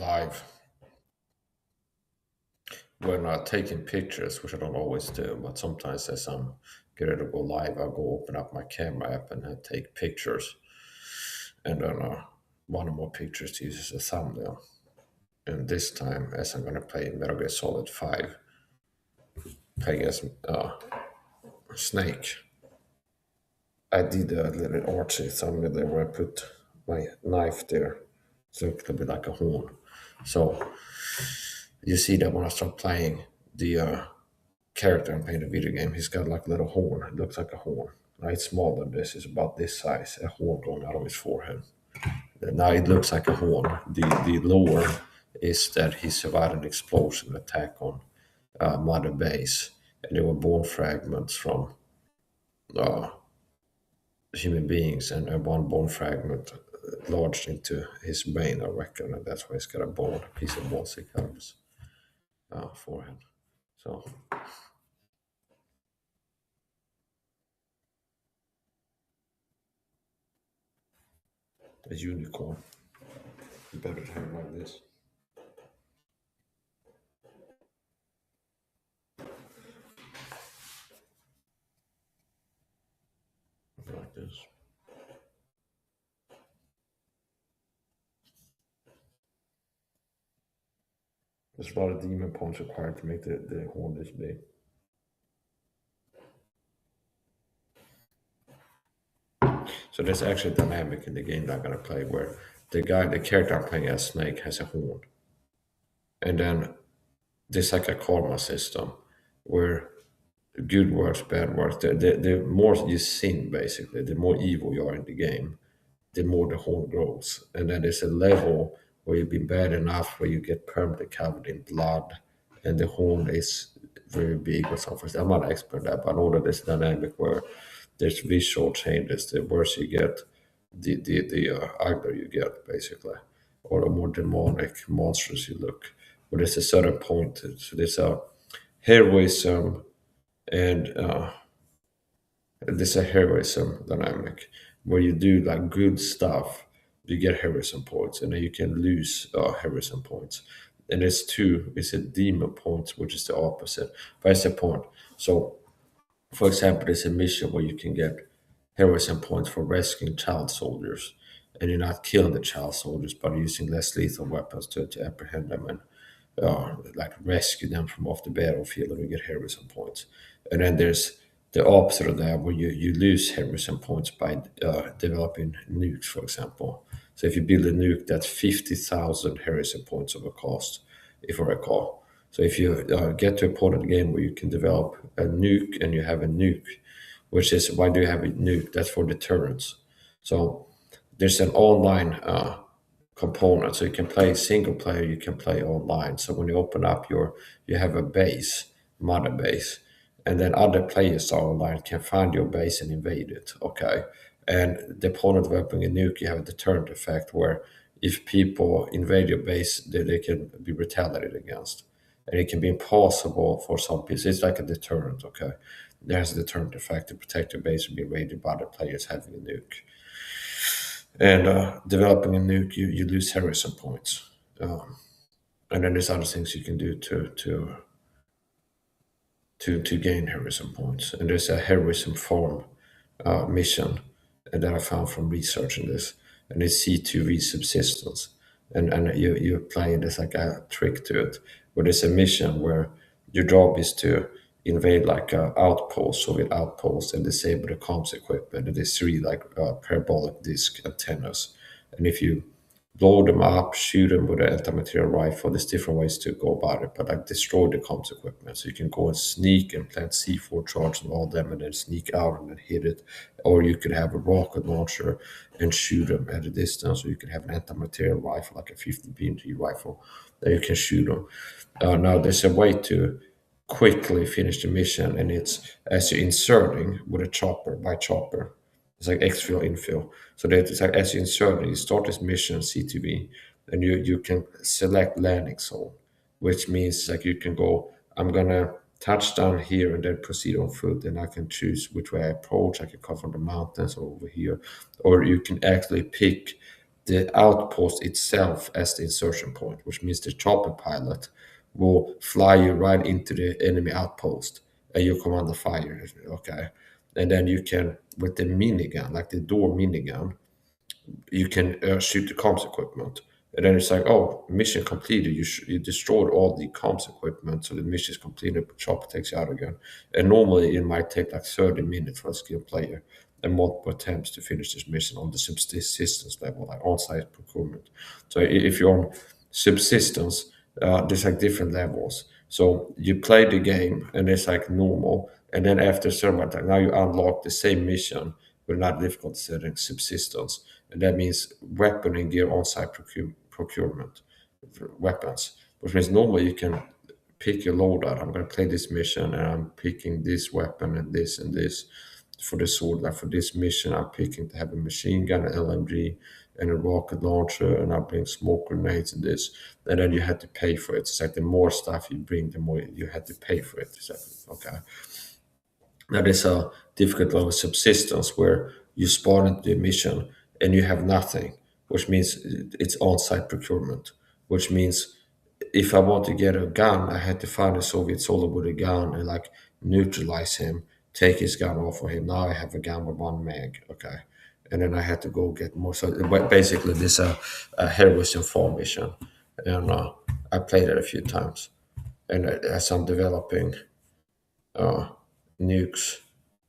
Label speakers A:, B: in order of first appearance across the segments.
A: live when taking pictures, which I don't always do, but sometimes as I'm getting ready to go live, I'll go open up my camera app and take pictures. And then one or more pictures to use as a thumbnail. And this time, as I'm going to play Metal Gear Solid 5, playing as Snake, I did a little artsy thumbnail there where I put my knife there. So it looked a bit like a horn. So you see that when I start playing the character I'm playing the video game, he's got like a little horn. It looks like a horn. Now it's smaller than this. It's about this size, a horn going out of his forehead. Now it looks like a horn. The lore is that he survived an explosion attack on Mother Base, and there were bone fragments from human beings, and one bone fragment lodged into his brain, I reckon, and that's why he's got a piece of bone sticking out of his forehead. So. A unicorn. You better have it like this. Like this. There's a lot of demon points required to make the horn this big. So there's actually a dynamic in the game that I'm gonna play where the character I'm playing as Snake has a horn. And then there's like a karma system where good works, bad works, the more you sin basically, the more evil you are in the game, the more the horn grows. And then there's a level where you've been bad enough where you get permanently covered in blood and the horn is very big or something. I'm not an expert at that, but I know that there's a dynamic where there's visual changes. The worse you get, the uglier you get, basically, or the more demonic, monstrous you look. But there's a certain point. So there's a heroism and there's a heroism dynamic where you do like good stuff, you get heroism points, and then you can lose heroism points. And there's two. It's a demon points, which is the opposite. But that's the point. So, for example, there's a mission where you can get heroism points for rescuing child soldiers, and you're not killing the child soldiers, but using less lethal weapons to apprehend them and like rescue them from off the battlefield, and you get heroism points. And then there's the opposite of that, where you lose heroism points by developing nukes, for example. So if you build a nuke, that's 50,000 heroism points of a cost, if I recall. So if you get to a point in the game where you can develop a nuke and you have a nuke, which is why do you have a nuke? That's for deterrence. So there's an online component. So you can play single player, you can play online. So when you open up you have a base, mother base, and then other players online can find your base and invade it. Okay. And the opponent developing a nuke, you have a deterrent effect where if people invade your base, they can be retaliated against. And it can be impossible for some people. It's like a deterrent, okay? There's a deterrent effect to protect your base from being raided by other players having a nuke. And developing a nuke, you lose heroism points. And then there's other things you can do to gain heroism points. And there's a heroism farm mission that I found from researching this, and it's C2V subsistence. And you apply there's like a trick to it, where there's a mission where your job is to invade like a outpost, Soviet outpost, and disable the comms equipment. And there's three like parabolic disc antennas, and if you blow them up, shoot them with an anti-material rifle. There's different ways to go about it, but like destroy the comms equipment. So you can go and sneak and plant C4 charge on all of them and then sneak out and then hit it. Or you could have a rocket launcher and shoot them at a distance. Or you could have an anti-material rifle, like a 50 BMG rifle, that you can shoot them. Now there's a way to quickly finish the mission, and it's as you're inserting with a chopper by chopper. It's like exfil, infill. So that it's like as you insert, you start this mission CTV, and you can select landing zone, which means like you can go, I'm gonna touch down here and then proceed on foot, and I can choose which way I approach. I can come from the mountains or over here, or you can actually pick the outpost itself as the insertion point, which means the chopper pilot will fly you right into the enemy outpost and you come under fire. Okay. And then you can, with the minigun, like the door minigun, you can shoot the comms equipment. And then it's like, oh, mission completed. You destroyed all the comms equipment, so the mission is completed. But chopper takes you out again. And normally it might take like 30 minutes for a skilled player and multiple attempts to finish this mission on the subsistence level, like on-site procurement. So if you're on subsistence, there's like different levels. So you play the game and it's like normal, and then after a certain time, now you unlock the same mission with another difficult setting, subsistence, and that means weapon and gear on-site procurement, weapons, which means normally you can pick your loadout. I'm going to play this mission and I'm picking this weapon and this for the sword. Like for this mission, I'm picking to have a machine gun, an LMG, and a rocket launcher, and I bring smoke grenades and this. And then you had to pay for it. It's like the more stuff you bring, the more you had to pay for it. It's like, okay. Now there's a difficult level of subsistence where you spawn into the mission and you have nothing, which means it's on-site procurement, which means if I want to get a gun, I had to find a Soviet soldier with a gun and like neutralize him, take his gun off of him. Now I have a gun with 1 mag, okay, and then I had to go get more. So basically, this a heroism 4 mission, and I played it a few times, and as I'm developing uh, nukes,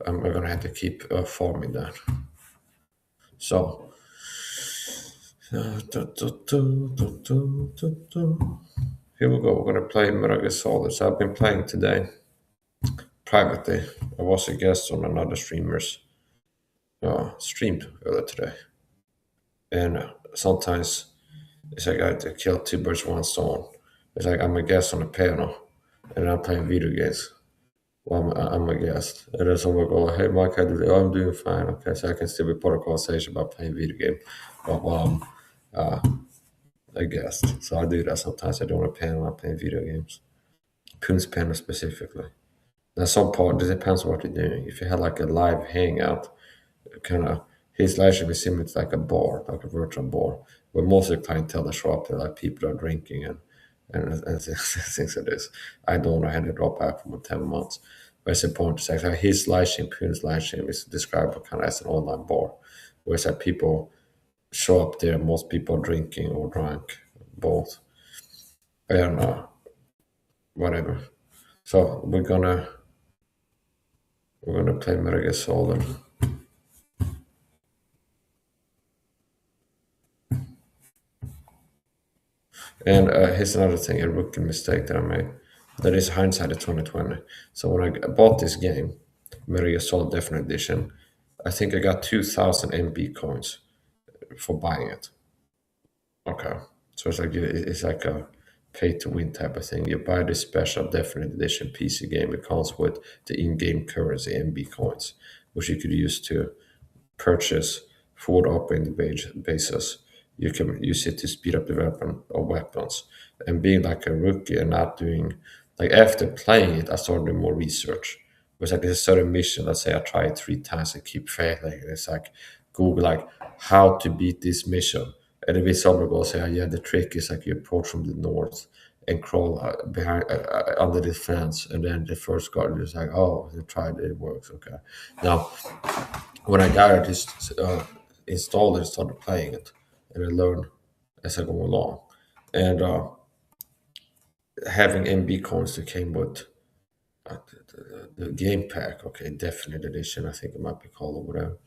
A: I'm gonna have to keep farming that. So. Here we go. We're gonna play Metal Gear Solid. So I've been playing today privately. I was a guest on another streamer's streamed earlier today, and sometimes it's like I have to kill two birds with one stone. It's like I'm a guest on a panel, and I'm playing video games. Well, I'm a guest, and then someone go, "Hey, Mike, how do you do?" "Oh, I'm doing fine." Okay, so I can still be part of a conversation about playing video game, but while I'm a guest. So I do that sometimes. I do on a panel. I'm playing video games. Poon's panel specifically. Now, some part, it depends on what you're doing. If you had like a live hangout, kind of, his live should be similar to like a bar, like a virtual bar, where most of the clientele that show up there, like people are drinking and things like this. I don't know how to drop out for 10 months. But it's important to say, like, his live stream, Poon's live stream is described kind of as an online bar, whereas like people show up there, most people are drinking or drunk, both. I don't know, whatever. So we're gonna play Metal Gear Solid. And here's another thing, a rookie mistake that I made. That is hindsight of 2020. So when I bought this game, Metal Gear Solid Definite Edition, I think I got 2,000 MB coins for buying it. Okay, so it's like a pay to win type of thing. You buy this special Definite Edition PC game. It comes with the in-game currency MB coins, which you could use to purchase forward operating bases. You can use it to speed up development of weapons. And being like a rookie and not doing, like, after playing it, I started doing more research. It was like there's a certain mission. Let's say I try it 3 times and keep failing. It's like Google like how to beat this mission, and then someone will say, oh, yeah, the trick is like you approach from the north and crawl behind under the fence, and then the first guard is like, oh, they tried it, it works, okay. Now when I got it installed and started playing it, and I learned as I go along. And having MB coins that came with the game pack, okay, Definite Edition, I think it might be called or whatever.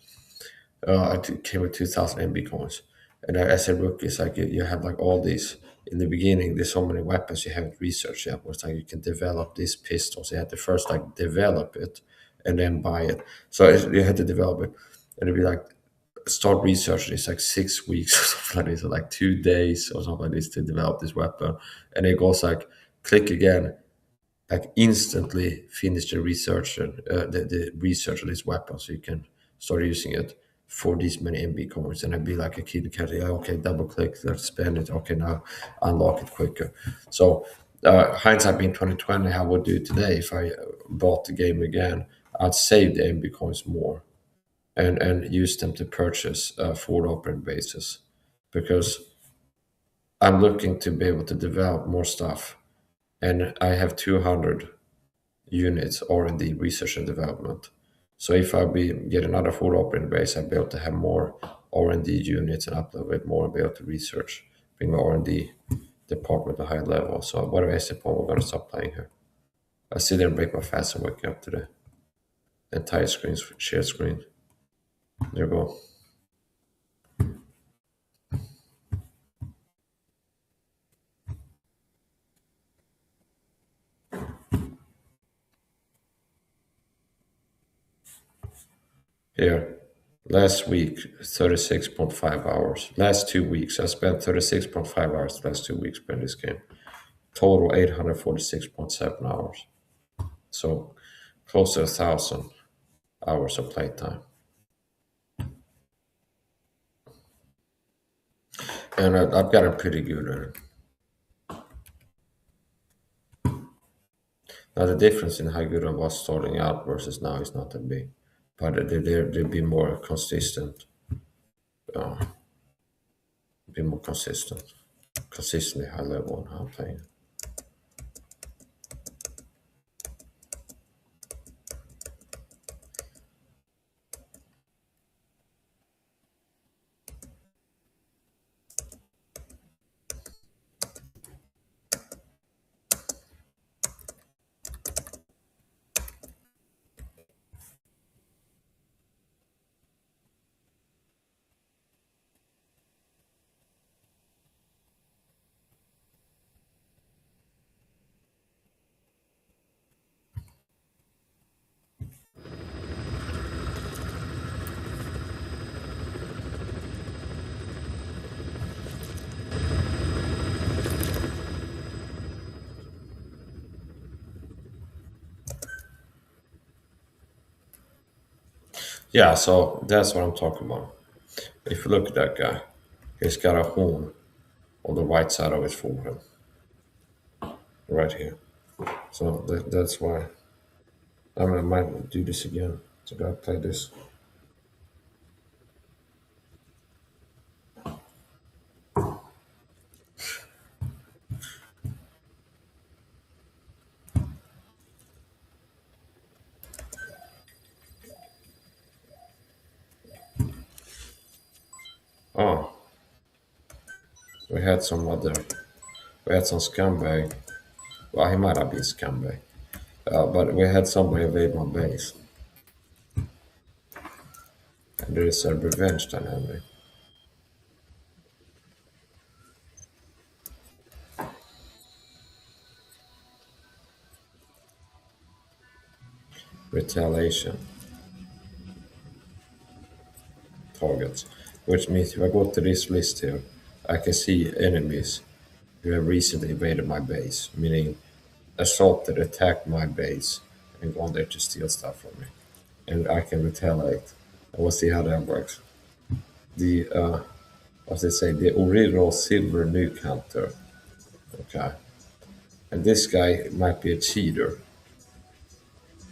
A: It came with 2,000 MB coins. And as a rookie, it's like you have like all these. In the beginning, there's so many weapons you haven't researched yet. Where it's like you can develop these pistols. You had to first like develop it and then buy it. So you had to develop it. And it'd be like, start researching. It's like 6 weeks or something like this, or like 2 days or something like this to develop this weapon. And it goes like, click again, like instantly finish the research, the research of this weapon, so you can start using it for these many MB coins. And I'd be like a kid cat, okay, double click, let's spend it. Okay, now unlock it quicker. So hindsight being 2020, I would do it today if I bought the game again. I'd save the MB coins more and use them to purchase forward operating bases. because I'm looking to be able to develop more stuff, and I have 200 units R&D, research and development. So if I get another full operating base, I'll be able to have more R&D units and upload it more and be able to research, bring my R&D department to a high level. So whatever is the point, we're going to stop playing here. I still didn't break my fast and waking up to the entire screen, share screen. There you go. Here, last week, 36.5 hours. Last 2 weeks, I spent 36.5 hours the last 2 weeks playing this game. Total 846.7 hours. So close to 1,000 hours of playtime. And I've gotten pretty good at it. Now, the difference in how good I was starting out versus now is not that big. But they'll be more consistent. Uh, be more consistent. Consistently high level on how I'm playing. Yeah, so that's what I'm talking about. If you look at that guy, he's got a horn on the right side of his forehead, right here. So that's why I might do this again. So I gotta play this. Oh, we had some other, we had some scumbag. Well, he might not be a scumbag, but we had somebody invade my base, and there is a revenge dynamic. Retaliation targets, which means if I go to this list here, I can see enemies who have recently invaded my base, meaning assaulted, attacked my base, and gone there to steal stuff from me. And I can retaliate. And we'll see how that works. The, what they say, the original silver nuke hunter. Okay. And this guy might be a cheater.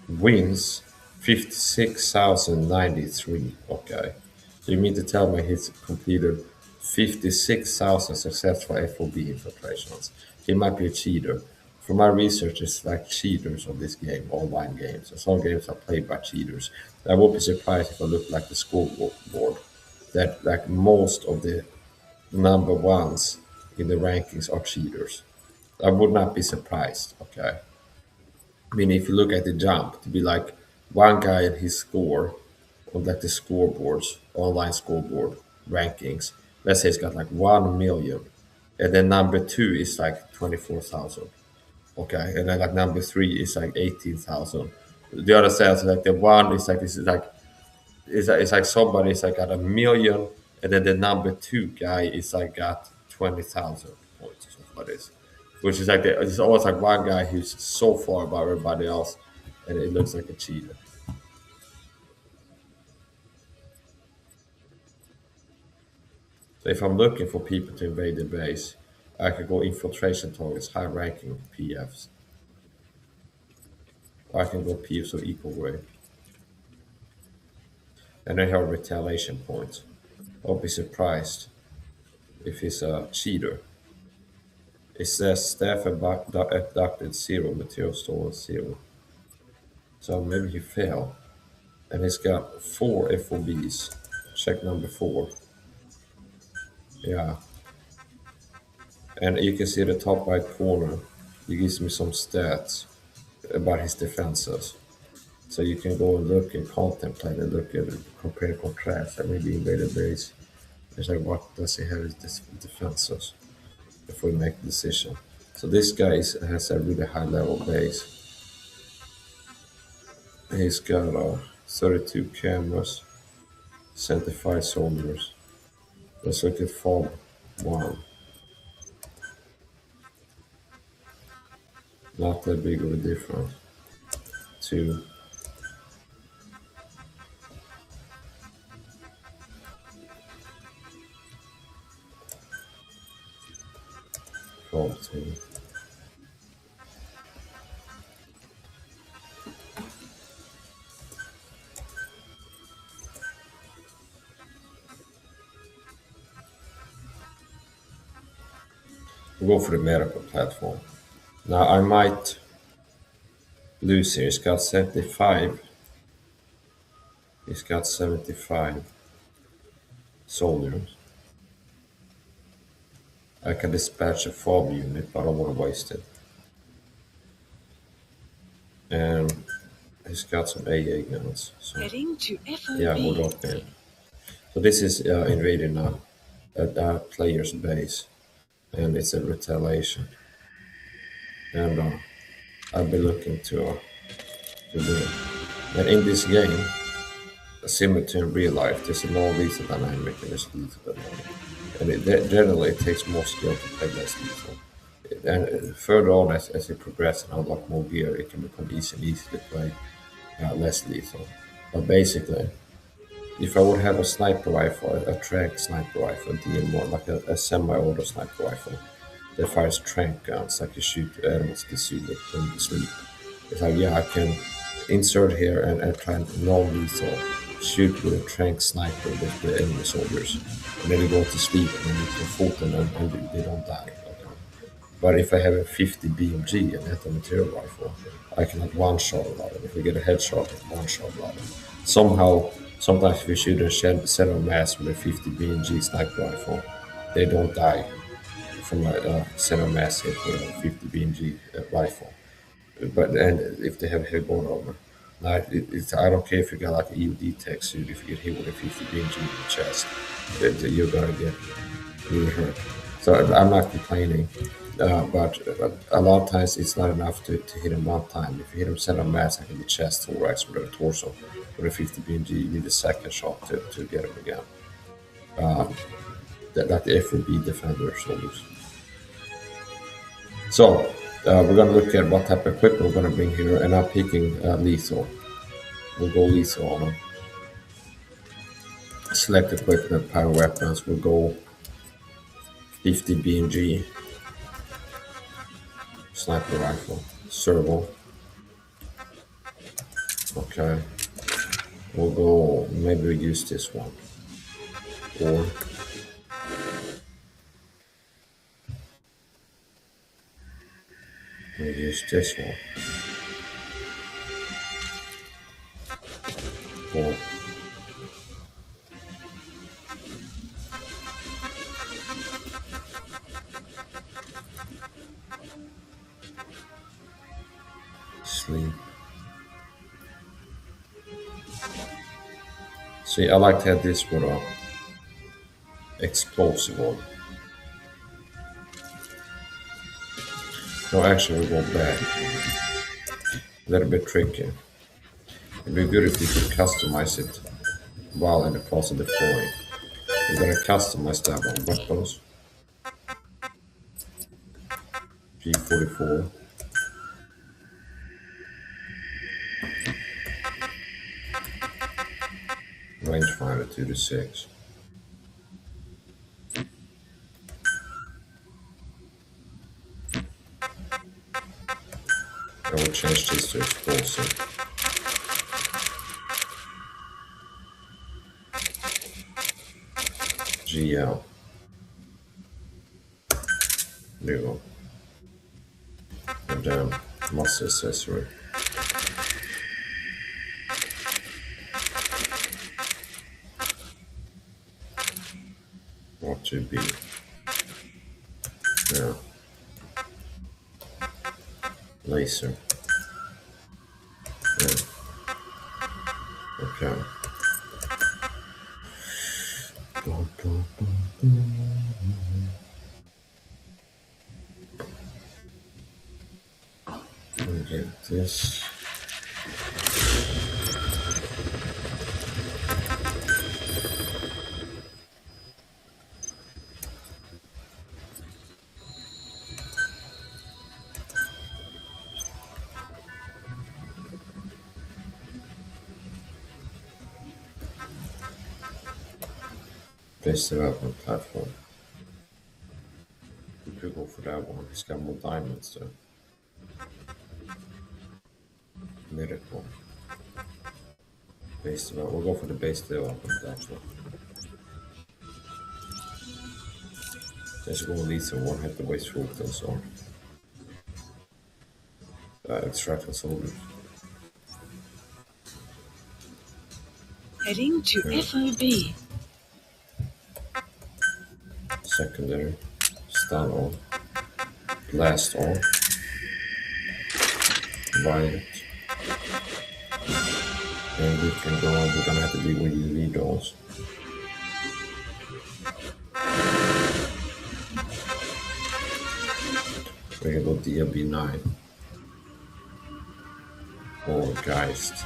A: Wins 56,093. Okay. So you mean to tell me he's completed 56,000 successful FOB infiltrations? He might be a cheater. From my research, it's like cheaters on this game, online games. And some games are played by cheaters. I won't be surprised if I look like the scoreboard, that like most of the number ones in the rankings are cheaters. I would not be surprised, okay? I mean, if you look at the jump, to be like one guy and his score on like the scoreboards, online scoreboard rankings, let's say it's got like 1 million. And then number two is like 24,000. Okay. And then like number three is like 18,000. The other side is like the one is like, it's like somebody is like got a million. And then the number two guy is like got 20,000 points or something like this. Which is like, it's always like one guy who's so far above everybody else. And it looks like a cheater. So if I'm looking for people to invade the base, I could go infiltration targets, high ranking PFs. Or I can go PFs of equal weight. And I have retaliation points. I'll be surprised if he's a cheater. It says staff abducted 0, material stolen 0. So maybe he failed. And he's got 4 FOBs. Check number 4. Yeah. And you can see the top right corner. He gives me some stats about his defenses. So you can go and look and contemplate and look at it, compare and contrast, and maybe invade a base. It's like, what does he have as defenses before we make a decision? So this guy has a really high level base. He's got 32 cameras, 75 soldiers. Let's look at Fob 1. Not that big of a difference. 2. Fob 2. We'll go for the medical platform. Now I might lose here. He's got 75. He's got 75 soldiers. I can dispatch a fob unit, but I don't want to waste it. And he's got some AA guns. So
B: Heading to FOB.
A: yeah, hold on there. So this is invading a player's base, and it's a retaliation. And I'll be looking to win. And in this game, similar to in real life, there's a non-lethal dynamic and there's lethal dynamic. And generally it takes more skill to play less lethal. And further on, as you progress and unlock more gear, it can become easy to play less lethal. But basically, if I would have a sniper rifle, a trank sniper rifle, DM1, like a semi-auto sniper rifle that fires trank guns, like you shoot animals to see it when you sleep. It's like, yeah, I can insert here and try non-lethal shoot with a trank sniper with the enemy soldiers, and then you go to sleep and then you can fool them and they don't die. But if I have a 50 BMG and hit a material rifle, I can have one shot about it. If we get a headshot, one shot about it. Somehow, sometimes if you shoot a set of mass with a 50 BMG sniper rifle, they don't die from a set of mass hit with a 50 BMG rifle. But and if they have heavy bone armor, like I don't care if you got like a EOD tech suit. If you get hit with a 50 BMG in the chest, you're gonna get really hurt. So I'm not complaining, but a lot of times it's not enough to hit him one time. If you hit him center mass, like in the chest, thorax, or the torso, with a 50 BMG, you need a second shot to get him again. That the FOB defender soldiers. So we're going to look at what type of equipment we're going to bring here, and I'm picking lethal. We'll go lethal on them. Select equipment, power weapons. We'll go 50 BMG, sniper rifle, servo. Okay. We'll go, maybe we use this one. Or we use this one. Or sleep. See, I like to have this with a explosive on. No, actually, we'll go back. A little bit tricky. It'd be good if you could customize it while in the process of deploying. You're gonna customize that one. Weapons. G44. Rangefinder 2 to 6. I will change this to explosive. GL. There you go. And then muscle accessory. What to be? Yeah. Laser. Yeah. Okay. Dun, dun, dun. Let me get this. Base development platform. We could go for that one. It's got more diamonds though. Medical. Base development. We'll go for the base development actually. Just go lethal one, have to waste fruit and so on. Extract and soldiers.
B: Heading to
A: Yeah.
B: FOB.
A: Secondary. Stun on. Blast on. Riot. And we can go on. We're gonna have to deal with UV dolls. We're gonna go DLB9. Or Geist.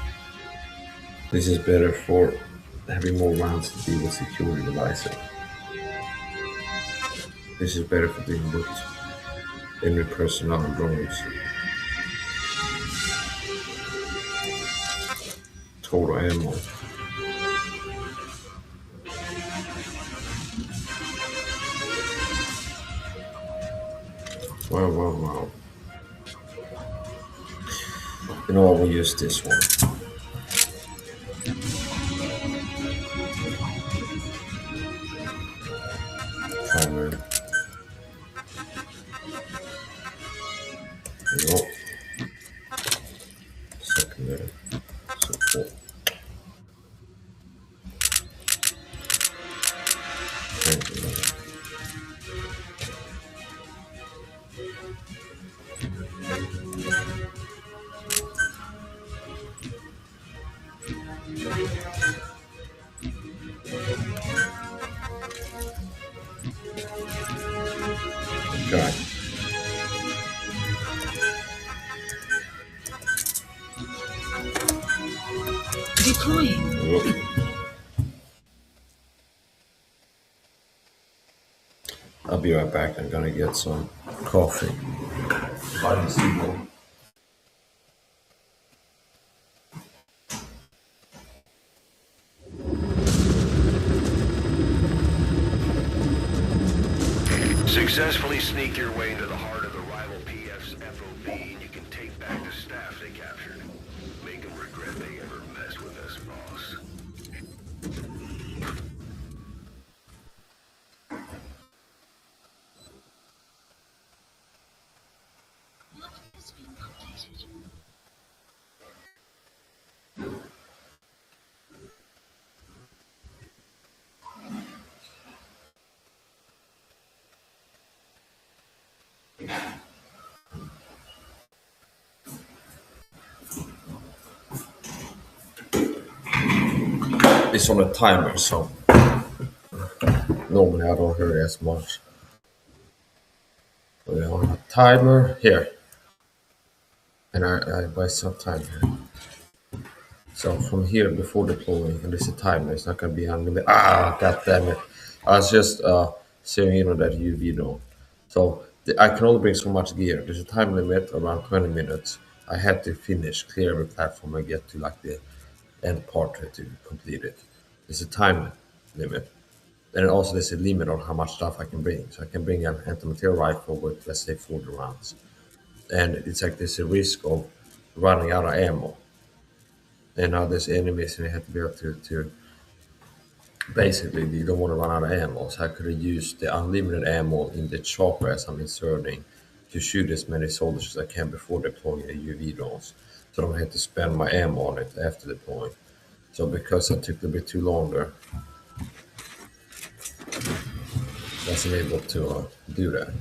A: This is better for having more rounds to deal with security devices. This is better for dealing with enemy personnel and drones. Total ammo. Wow, wow, wow. You know what, we'll use this one. Primary. No. Secondary. Support. Secondary. Okay.
B: Deploying.
A: Whoop. I'll be right back. I'm gonna get some coffee. Bye, this evening.
C: Successfully sneak your way into the heart of the rival PF's FOB, and you can take back the staff they captured. Make them regret they ever messed with us, boss.
A: It's on a timer, so normally I don't hurry as much. We're on a timer here, and I waste some time here. So from here before deploying, and this is a timer. It's not gonna be unlimited. Ah, god damn it! I was just saying, that UV drone. So I can only bring so much gear. There's a time limit around 20 minutes. I had to finish, clear every platform, and get to like the end part to complete it. There's a time limit. And also there's a limit on how much stuff I can bring. So I can bring an anti-material rifle with, let's say, 40 rounds. And it's like there's a risk of running out of ammo. And now there's enemies and you have to be able to basically you don't want to run out of ammo, so I could have used the unlimited ammo in the chopper as I'm inserting to shoot as many soldiers as I can before deploying the UV drones, so I don't have to spend my ammo on it after deploying. So because I took a bit too long there, I wasn't able to do that.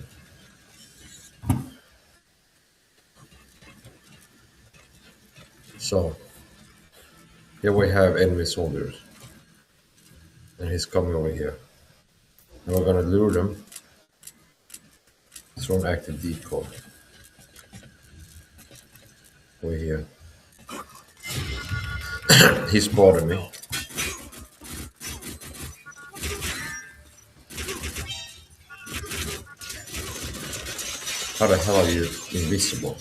A: So here we have enemy soldiers, and he's coming over here. And we're gonna lure them through an active decoy. Over here. He spotted me. How the hell are you invisible?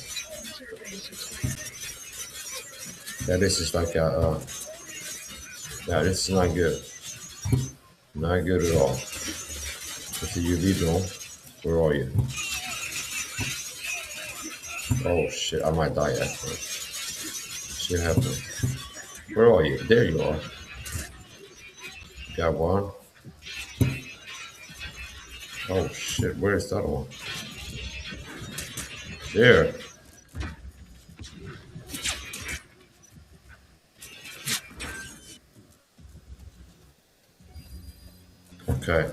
A: Yeah, this is like a, yeah, this is not good. Not good at all. It's a UV drone. Where are you? Oh shit, I might die actually. Shit happened. Where are you? There you are. Got one. Oh shit, where's that one? There. Okay.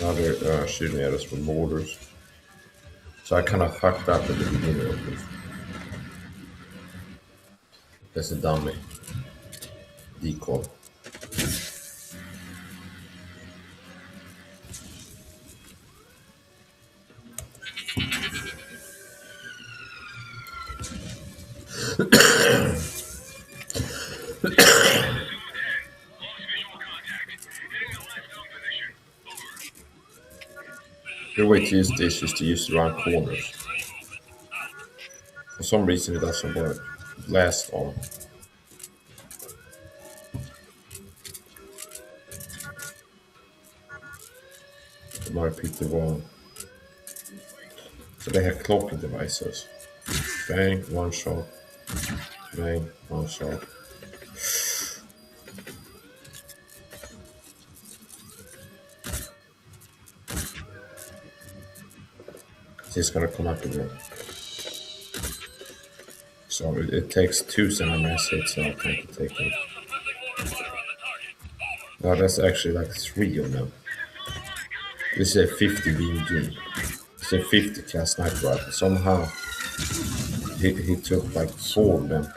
A: Now they're shooting at us from mortars. So I kind of fucked up at the beginning of this. That's a dummy. Decoy. The way to use this is to use around corners. For some reason it doesn't work. Blast on. I might repeat the wrong. So they have cloaking devices. Bang, one shot. Bang, one shot. He's gonna come up again. So it takes 2 mass hits so I can take it. Now that's actually like 3 of them. This is a 50 BMG. It's a 50 cal sniper rifle. Somehow he took like 4 of them.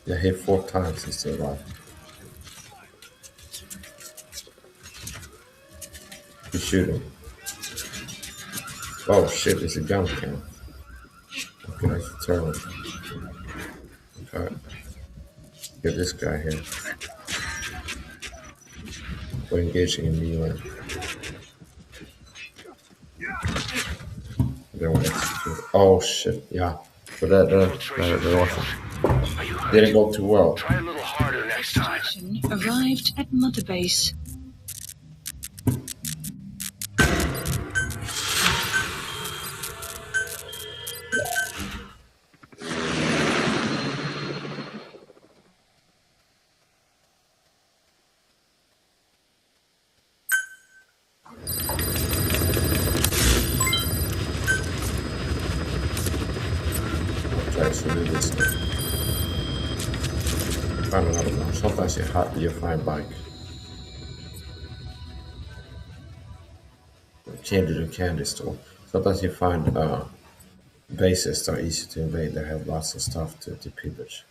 A: Yeah, hit 4 times instead of rifle. He's shooting. Oh shit, it's a gun cam. Okay, I can turn it. Okay. Get this guy here. We're engaging in melee. Then we execute. Oh shit, yeah. But that awesome. Didn't go too well.
C: Try a little harder next time.
B: Arrived at Mother Base.
A: Actually, this stuff. Find another one. Sometimes you find like candy in candy store. Sometimes you find bases that are easy to invade. They have lots of stuff to pillage.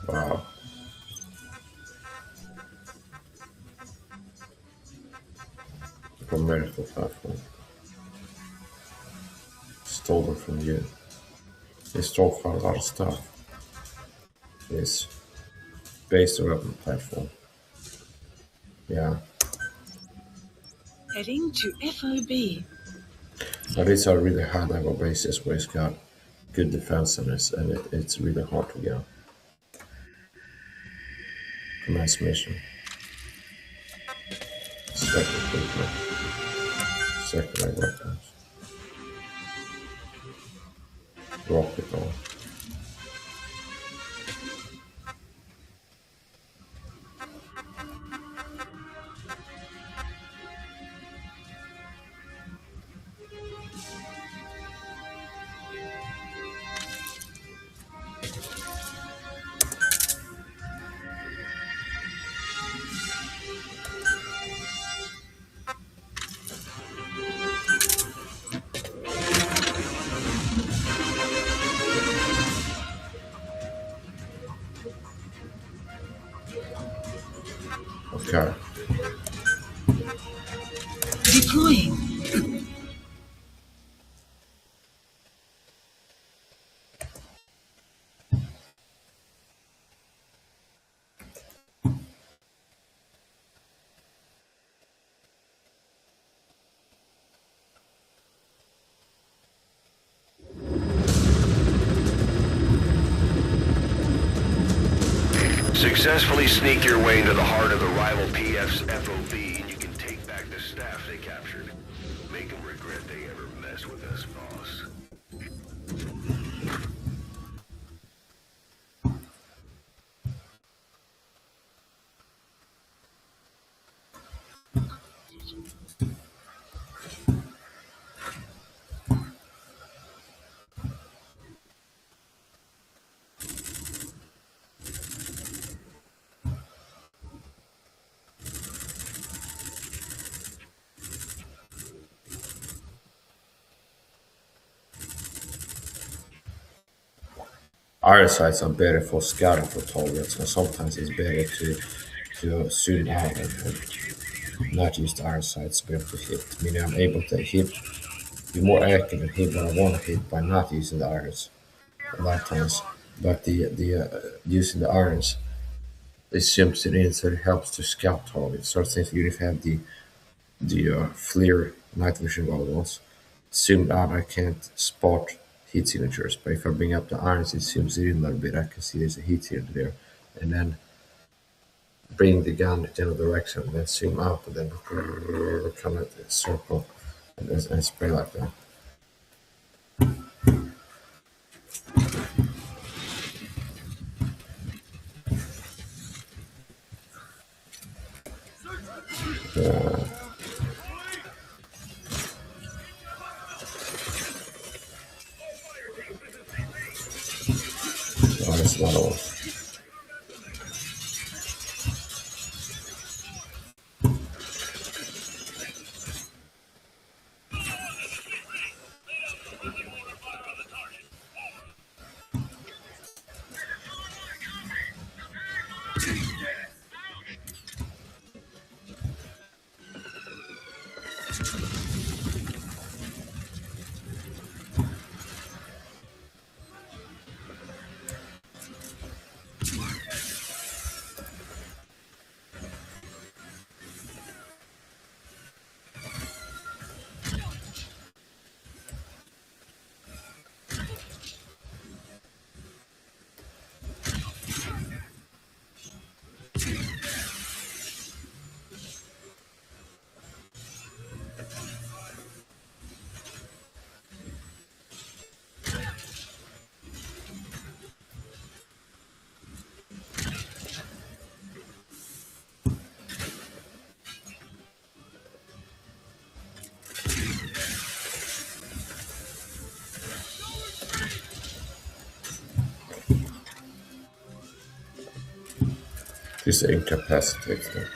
A: Wow. From medical platform. Stolen from you. They stole quite a lot of stuff. This base development platform. Yeah.
B: Heading to FOB.
A: Now these are really high level bases where it's got good defensiveness, and it's really hard to get. Commence mission. Select equipment. Secondary weapons. Rocket on. Okay.
B: Deploying.
C: Successfully sneak your way into the heart of the rival PF's FOB, and you can take back the staff they captured. Make them regret they ever messed with us, boss.
A: Iron sights are better for scouting for targets, and sometimes it's better to zoom out and not use the iron sights to be able to hit. Meaning I'm able to be more accurate and hit what I want to hit by not using the irons a lot of times. But the using the irons, it zooms it in, so it helps to scout targets. So since you have the FLIR night vision goggles zoomed out, I can't spot heat signatures. But if I bring up the irons, it zooms it in a little bit. I can see there's a heat here and there, and then bring the gun in the general direction, and then zoom out, and then kind of circle and spray like that. No, that's not all. This incapacitates them.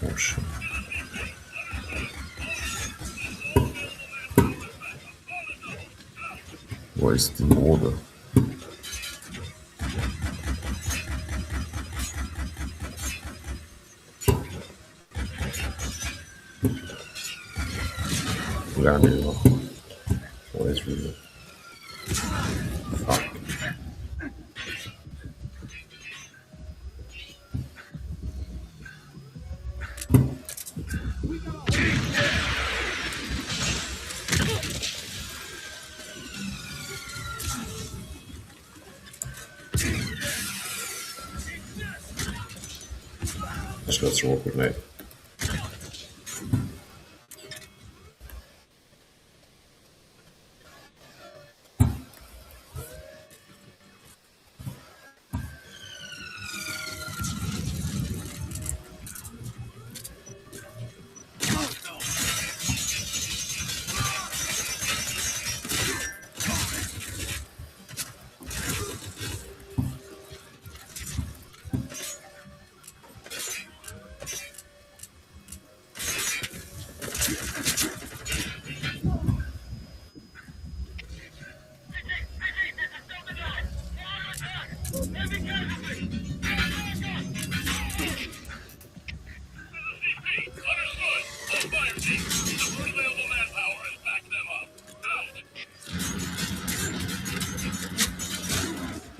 A: Oh shit. Wasting order. Learning what is real. Fuck. Just gonna throw a grenade.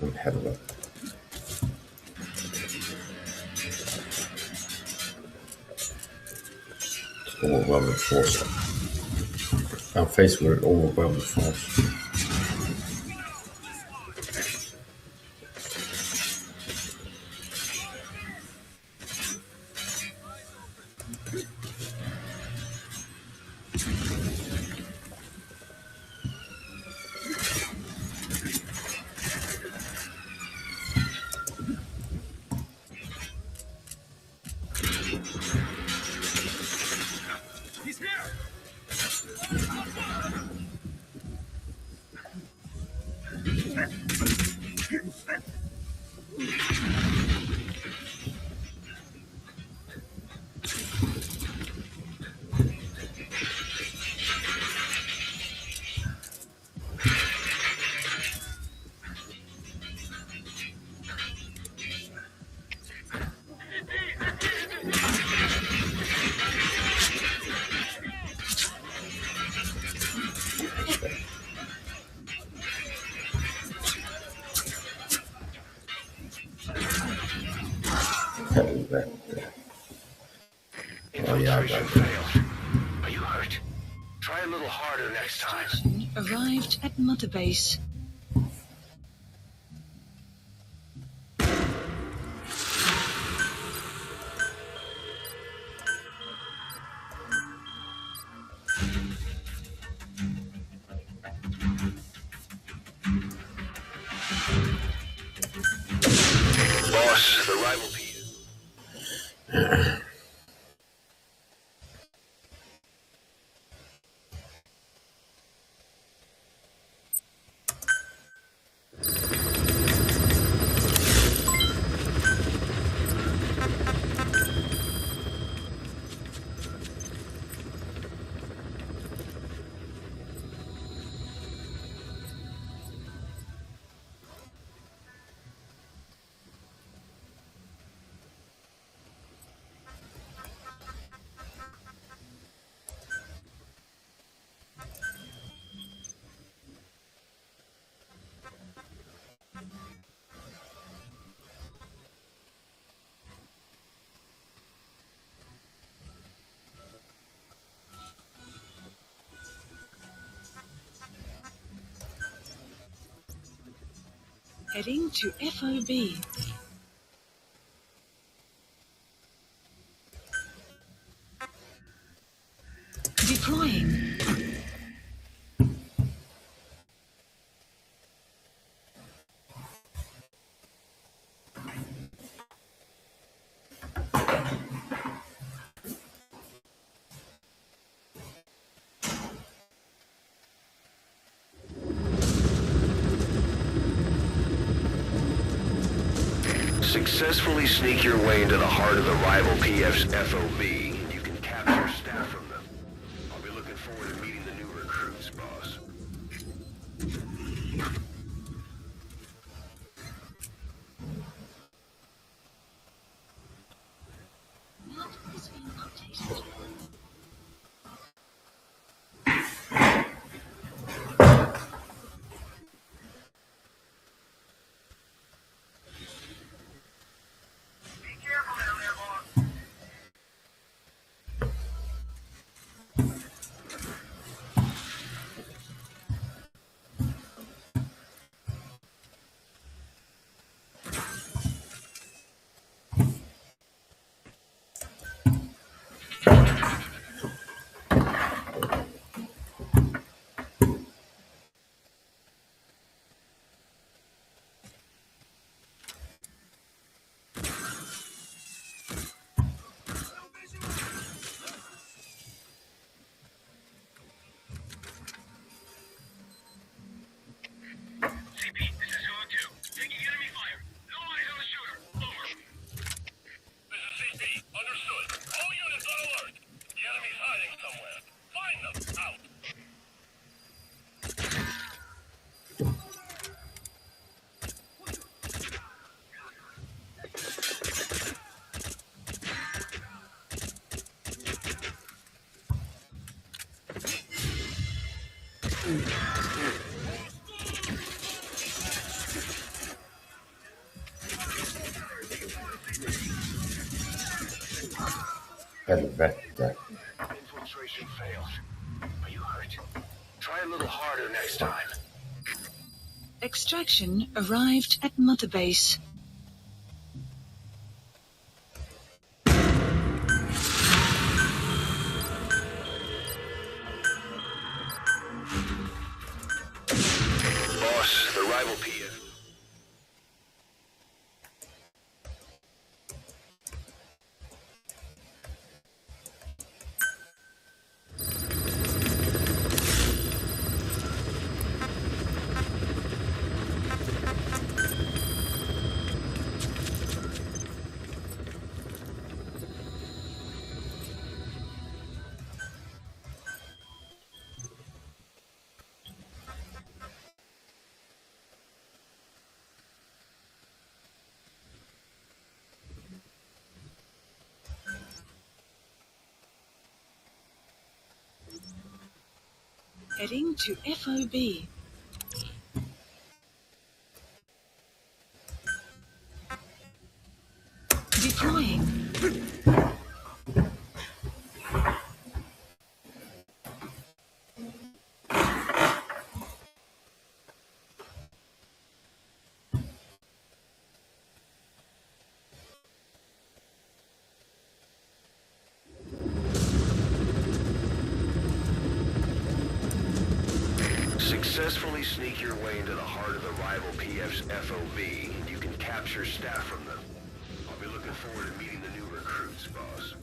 A: I'm headed up. It's overwhelming force. I'm faced with an overwhelming force. Headed back there. Oh yeah, I got it.
C: Failed. Are you hurt? Try a little harder next time.
B: Station arrived at Mother Base.
C: Boss, the rival P.
B: Heading to FOB. Deploying.
C: Successfully sneak your way into the heart of the rival PF's FOB, and you can capture staff from them. I'll be looking forward to meeting the new recruits, boss.
B: Map is being updated.
A: Helvete.
C: Infiltration failed. Are you hurt? Try a little harder next time.
B: Extraction arrived at Mother Base.
C: Boss, the rival PF.
B: Heading to FOB. Deploying.
C: Successfully sneak your way into the heart of the rival PF's FOB, and you can capture staff from them. I'll be looking forward to meeting the new recruits, boss.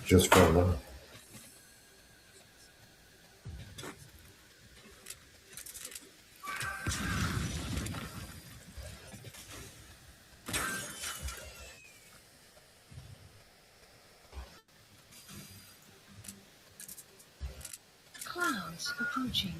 A: Just for now.
B: Clouds approaching.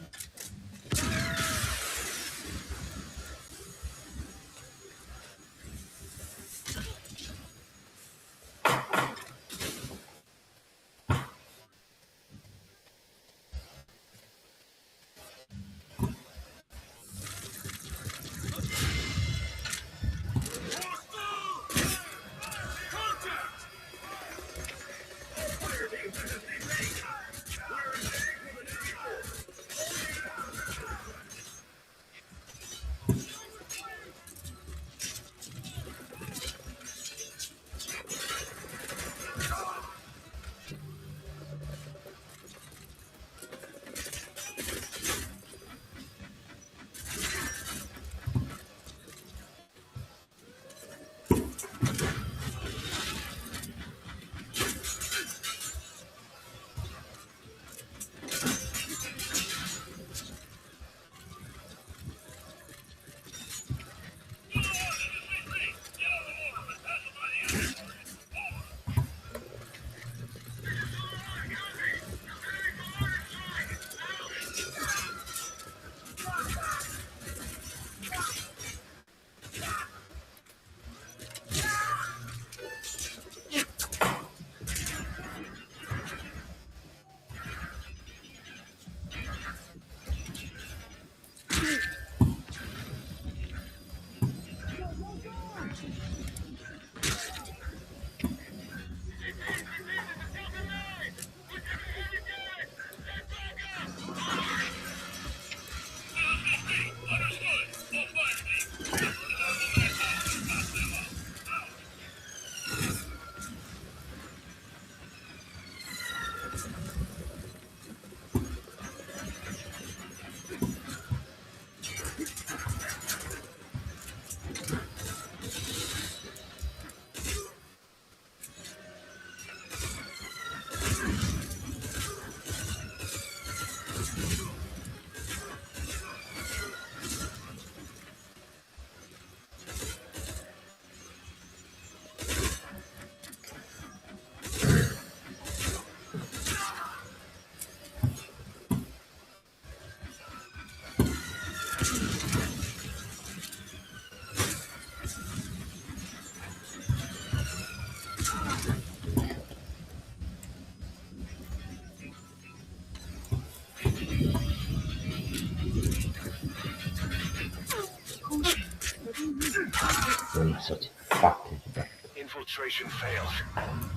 A: I'm such a fucking bad.
C: Infiltration failed.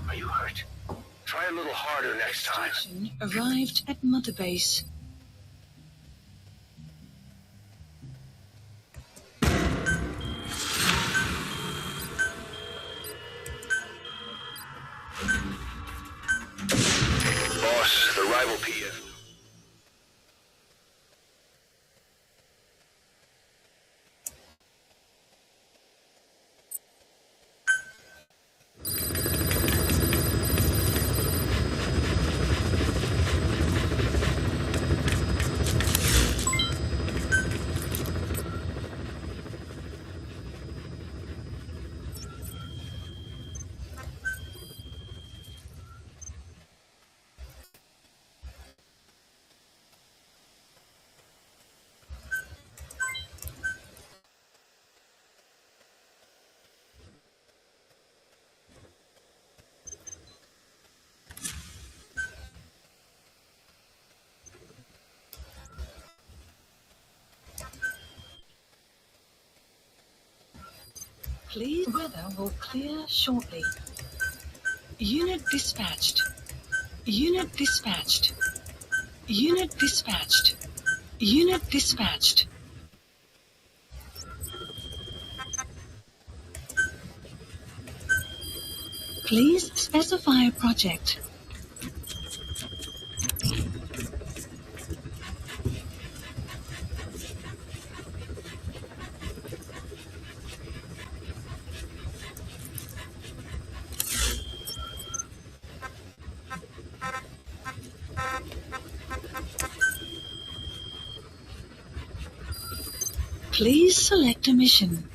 C: Are you hurt? Try a little harder next time.
B: Station arrived at Mother Base.
C: Boss, the rival PF.
B: Please, weather will clear shortly. Unit dispatched. Unit dispatched. Unit dispatched. Unit dispatched. Please specify a project. Please select a mission.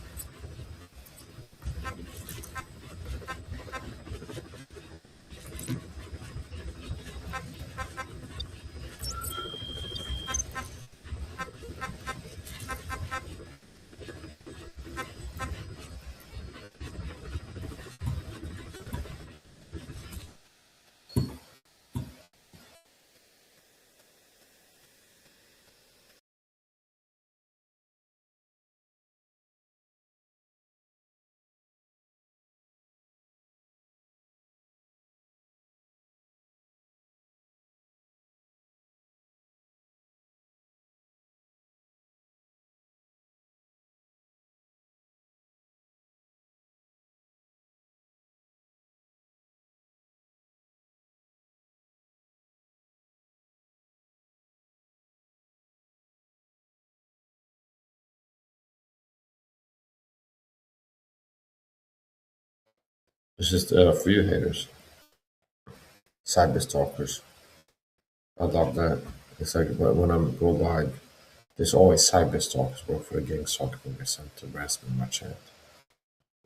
A: It's just for you haters, cyber stalkers. I love that. It's like when I go live, there's always cyber stalkers work for the gang stalking me sent to harass me in my chat.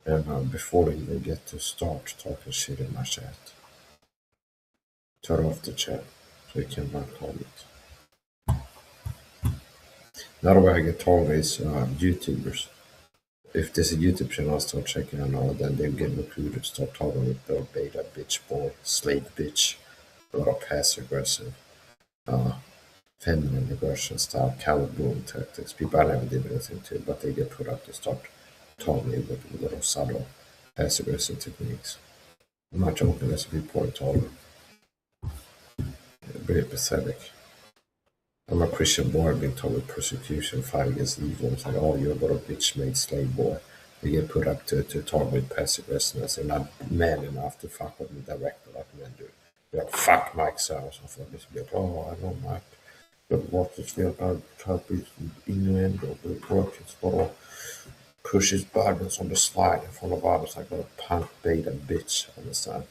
A: And before they even get to start talking shit in my chat, turn off the chat so you can not comment. Another way I get told is YouTubers. If there's a YouTube channel I start checking out now, then they get recruited, start talking with the beta bitch boy, slave bitch, a lot of passive aggressive, feminine aggression style, cowboy tactics. People I never did anything to, but they get put up to start talking with a little subtle passive aggressive techniques. I'm not joking, there's people I told. Very pathetic. I'm a Christian boy being told with persecution, fight against evil. It's like, oh, you're a little bitch made slave boy. You get put up to talk with passive aggressiveness. They're not man enough to fuck with me directly like men do. They're like, fuck Mike Sauce. I feel like, oh, I know Mike. But what is feel about try to be innuendo, but work is little push his buttons on the slide in front of others like a punk beta bitch on the side.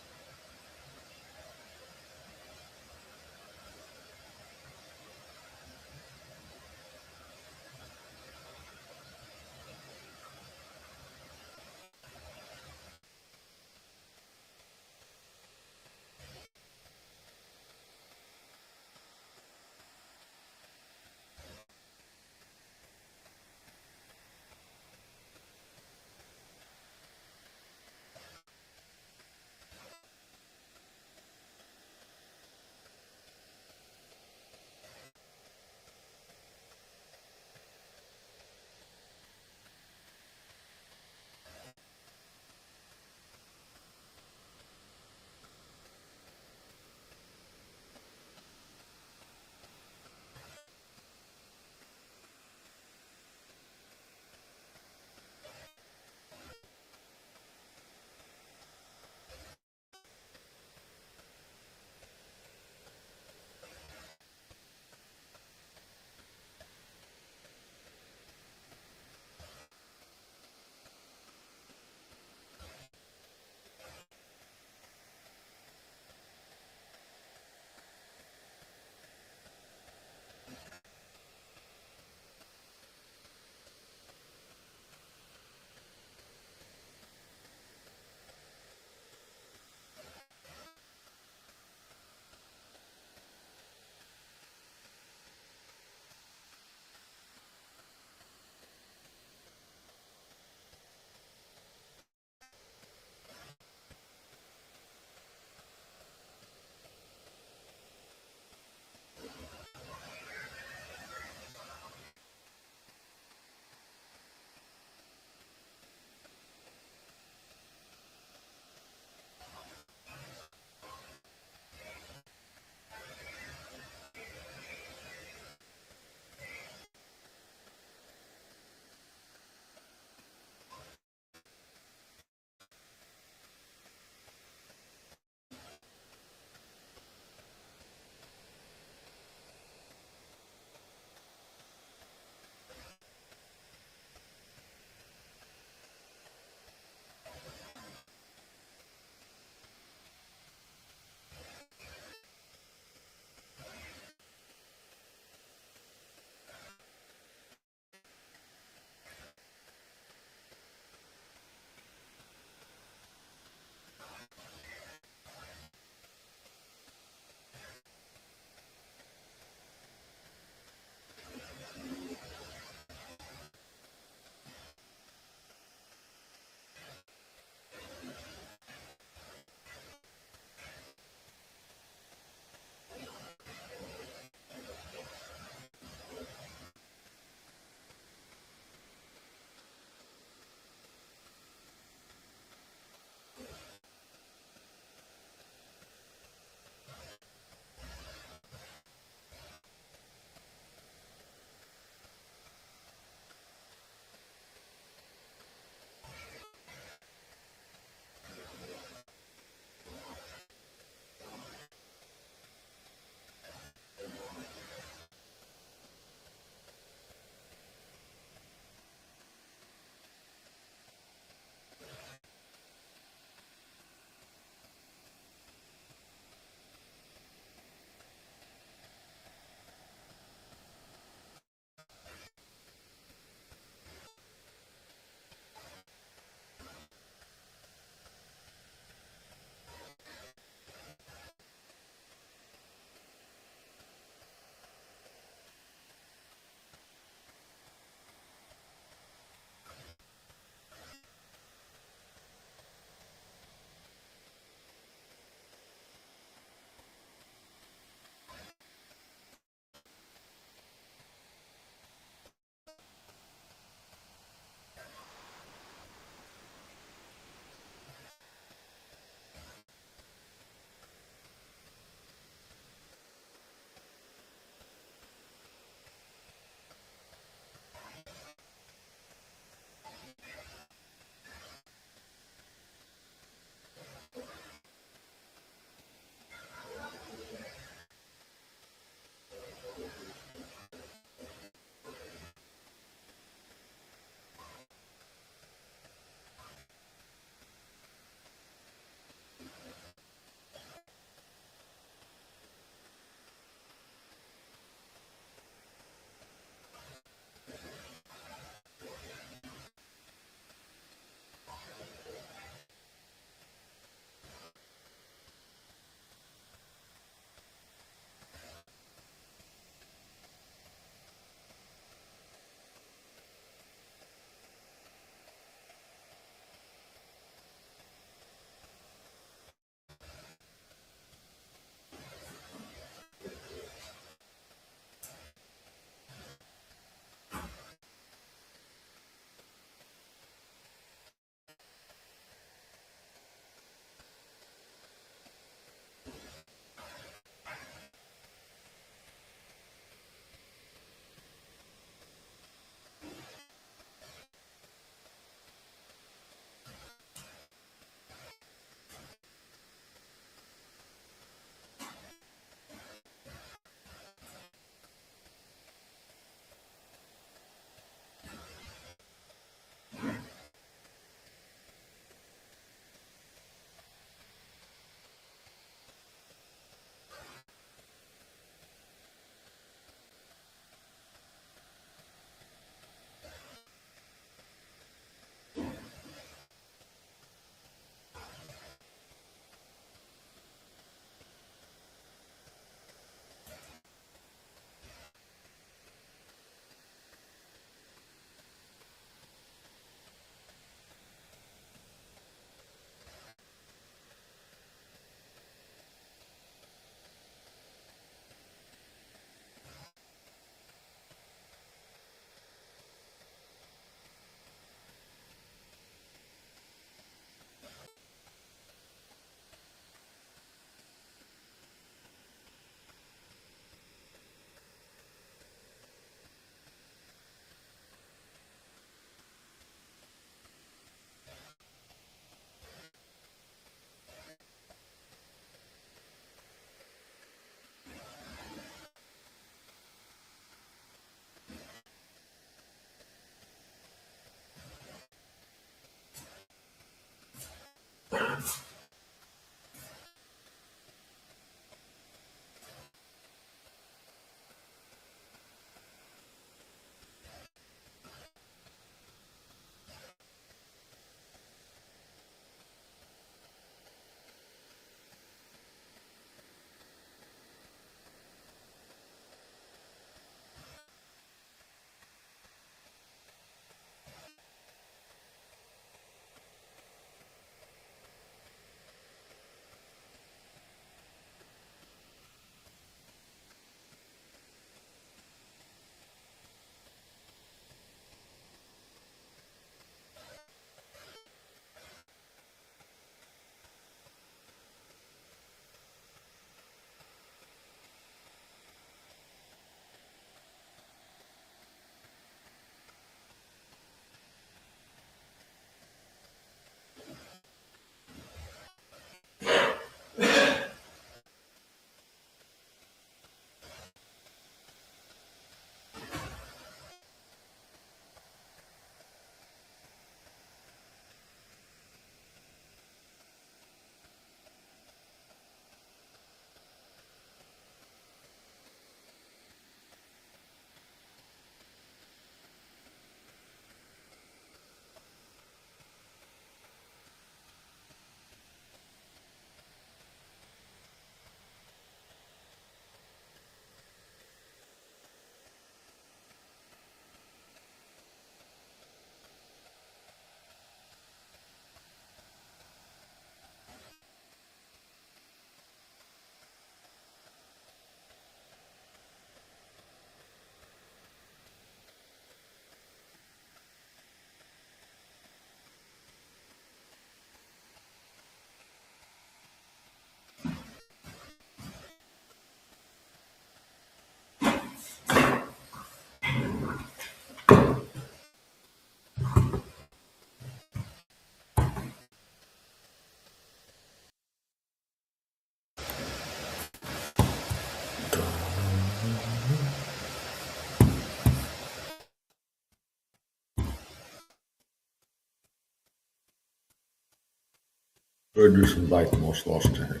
A: Or do some light mouse loss to him.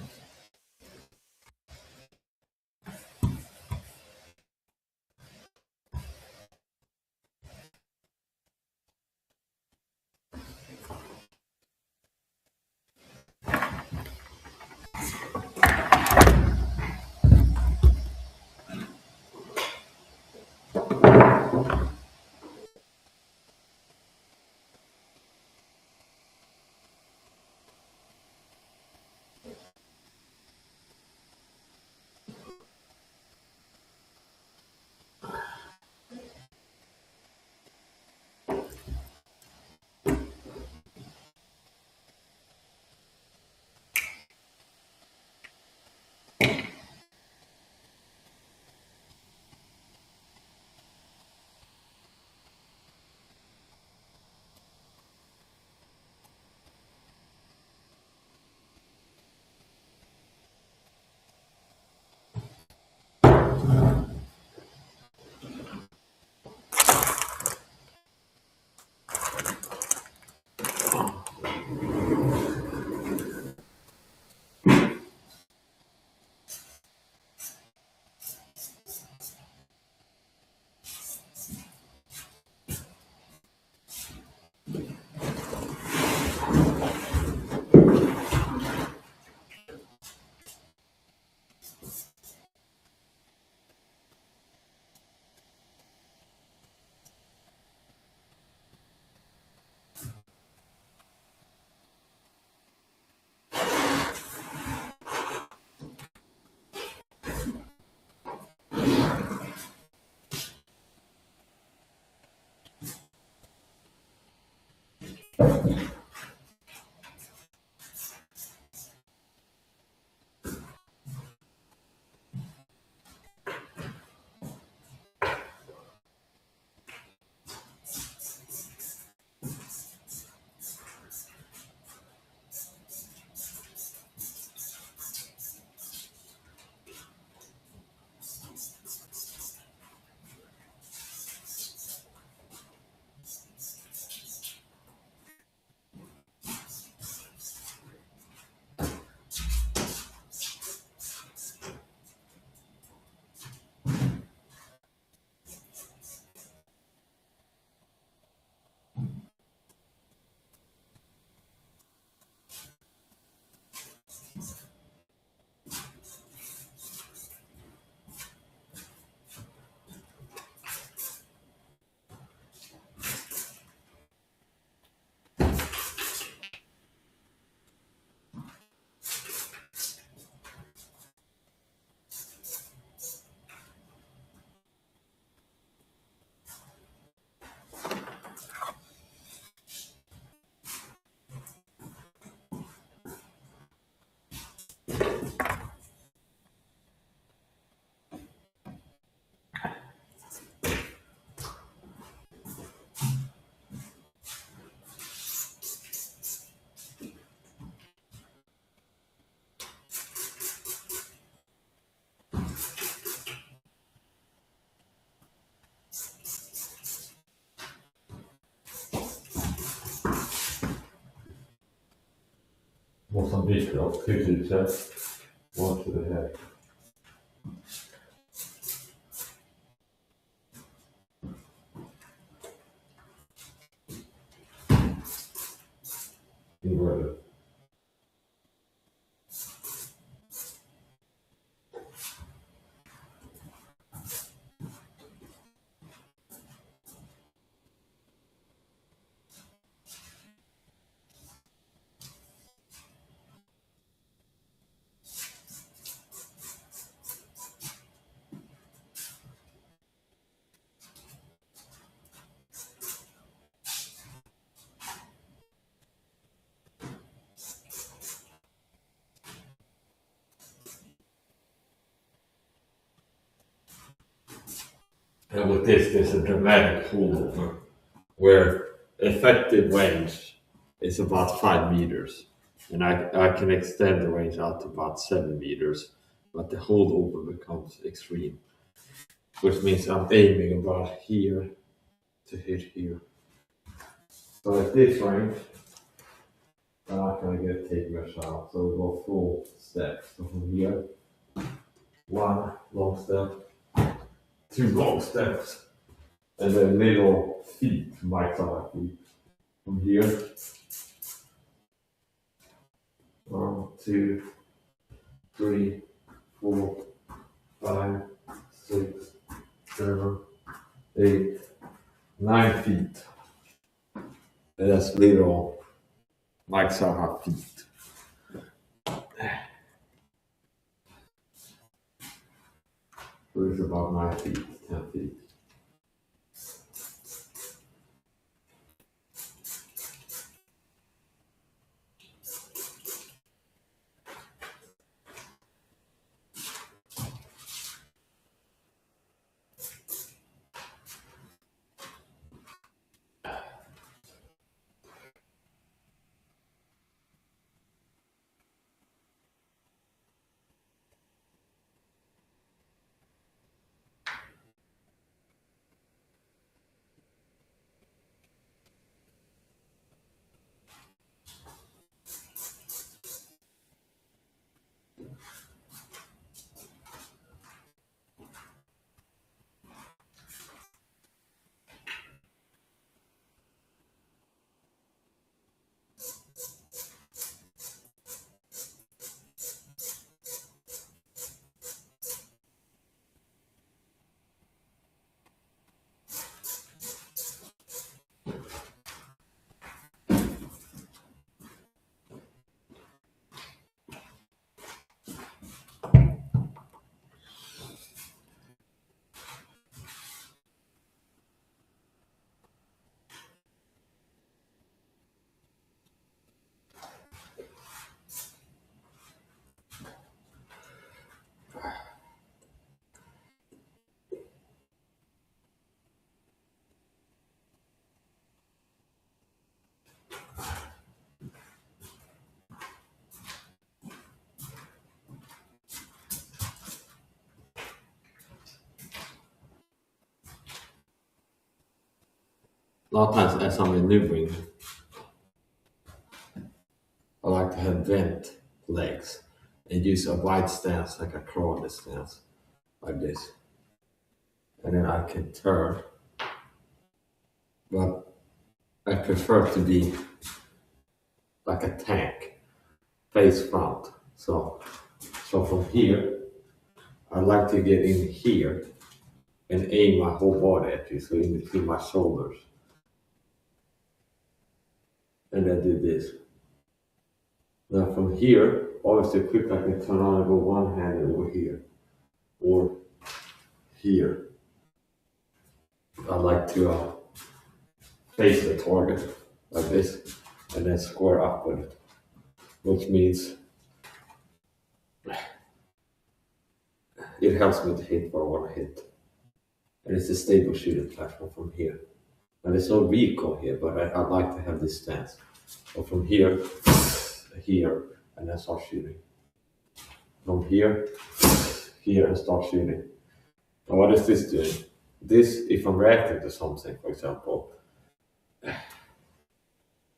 A: Mozambique då, 2000. What the heck? Inverted. And with this, there's a dramatic pullover where effective range is about 5 meters. And I can extend the range out to about 7 meters, but the holdover becomes extreme, which means I'm aiming about here to hit here. So at this range, Now I can get a tape measure out. So we go 4 steps. So from here, 1 long step, 2 long steps, and then little feet, my SAHA feet. From here, 1, 2, 3, 4, 5, 6, 7, 8, 9 feet. And that's little Mike SAHA feet. So it's about 9 feet, 10 feet. A lot of times as I'm maneuvering, I like to have bent legs and use a wide stance, like a crawler stance, like this. And then I can turn, but I prefer to be like a tank, face front. So from here, I like to get in here and aim my whole body at you, so in between my shoulders. And then do this. Now from here, obviously quick I can turn on and go one-handed over here, or here. I like to face the target like this, and then square up with it, which means it helps me to hit where I want to hit. And it's a stable shooting platform from here. And there's no recoil here, but I like to have this stance. So from here, here, and then start shooting. From here, here, and start shooting. And what is this doing? This, if I'm reacting to something, for example,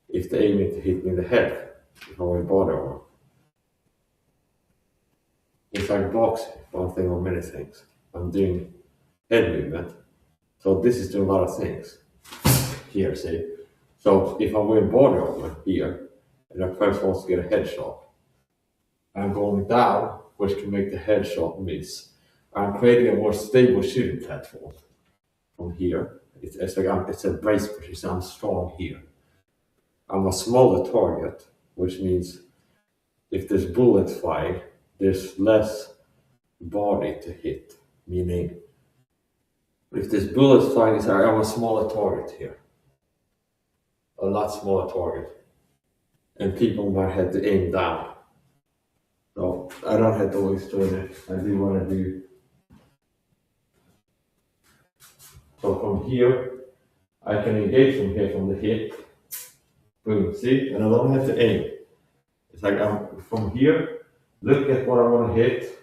A: if they're aiming to hit me in the head, if I'm in body armor, it's like boxing, one thing or many things. I'm doing head movement, so this is doing a lot of things. Here, see? So if I'm wearing body armor here, and the person wants to get a headshot, I'm going down, which can make the headshot miss. I'm creating a more stable shooting platform from here. It's a brace position, I'm strong here. I'm a smaller target, which means if there's bullets flying, there's less body to hit. Meaning, if there's bullets flying, I'm a smaller target here. A lot smaller target. And people might have to aim down. So I don't have to always do it. I do want to do. So from here, I can engage from here from the hip. Boom, see? And I don't have to aim. It's like I'm from here, look at what I want to hit,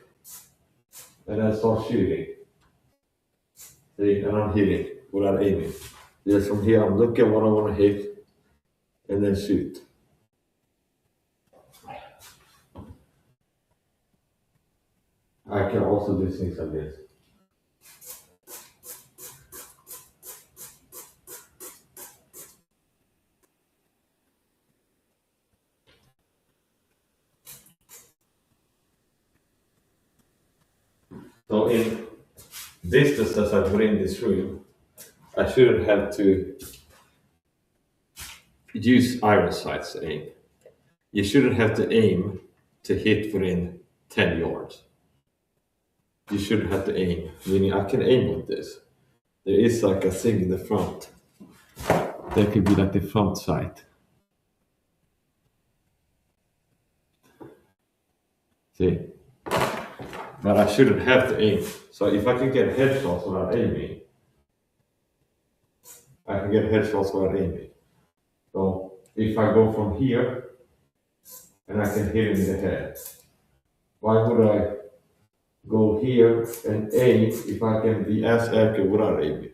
A: and then start shooting. See? And I'm hitting without aiming. Just from here, I'm looking at what I want to hit, and then shoot. I can also do things like this. So in distances that were in this room, I shouldn't have to use iron sights to aim. You shouldn't have to aim to hit within 10 yards. You shouldn't have to aim, meaning I can aim with this. There is like a thing in the front. There could be like the front sight. See? But I shouldn't have to aim. So if I can get headshots without aiming, I can get headshots without aiming. So if I go from here and I can hit him in the head, why would I go here and aim if I can be as accurate without aiming?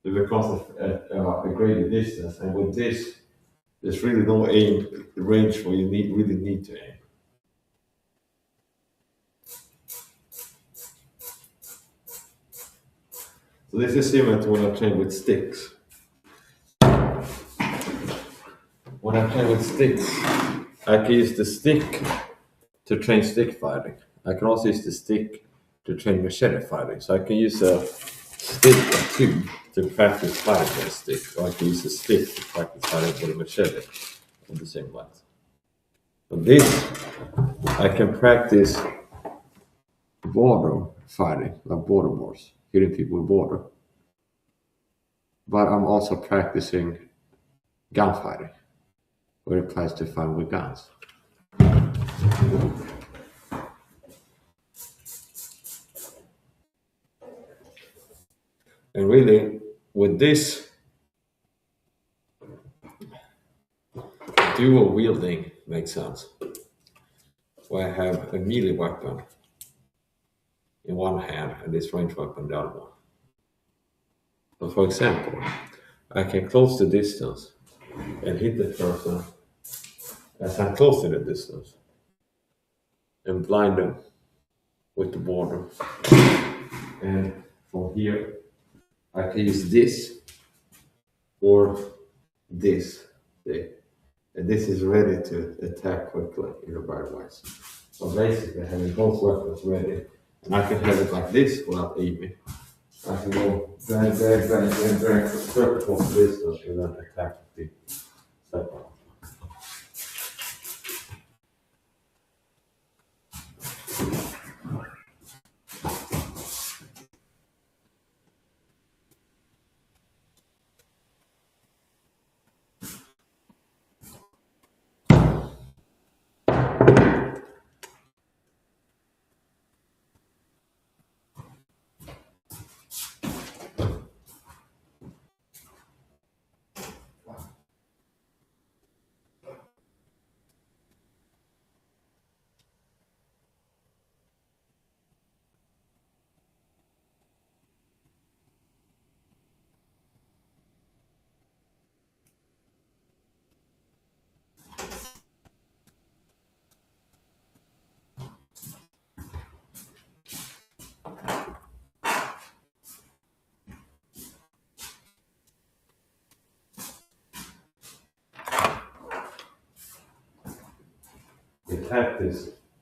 A: It becomes a greater distance, and with this, there's really no aim range where you really need to aim. So this is similar to when I train with sticks. When I train with sticks, I can use the stick to train stick fighting. I can also use the stick to train machete fighting. So I can use a stick or two to practice fighting with a stick, or I can use a stick to practice fighting with a machete on the same length. But this, I can practice border fighting, like border wars, hitting people with border. But I'm also practicing gunfighting, where it applies to fight with guns. And really, with this dual wielding makes sense. Where I have a melee weapon in one hand and this range weapon in the other one. So for example, I can close the distance and hit the person as I'm close to the distance and blind them with the border. And from here, I can use this or this. And this is ready to attack quickly in a bad way. So basically, having both weapons ready, and I can have it like this without aiming. I can go drag, circle from distance and then attack the step.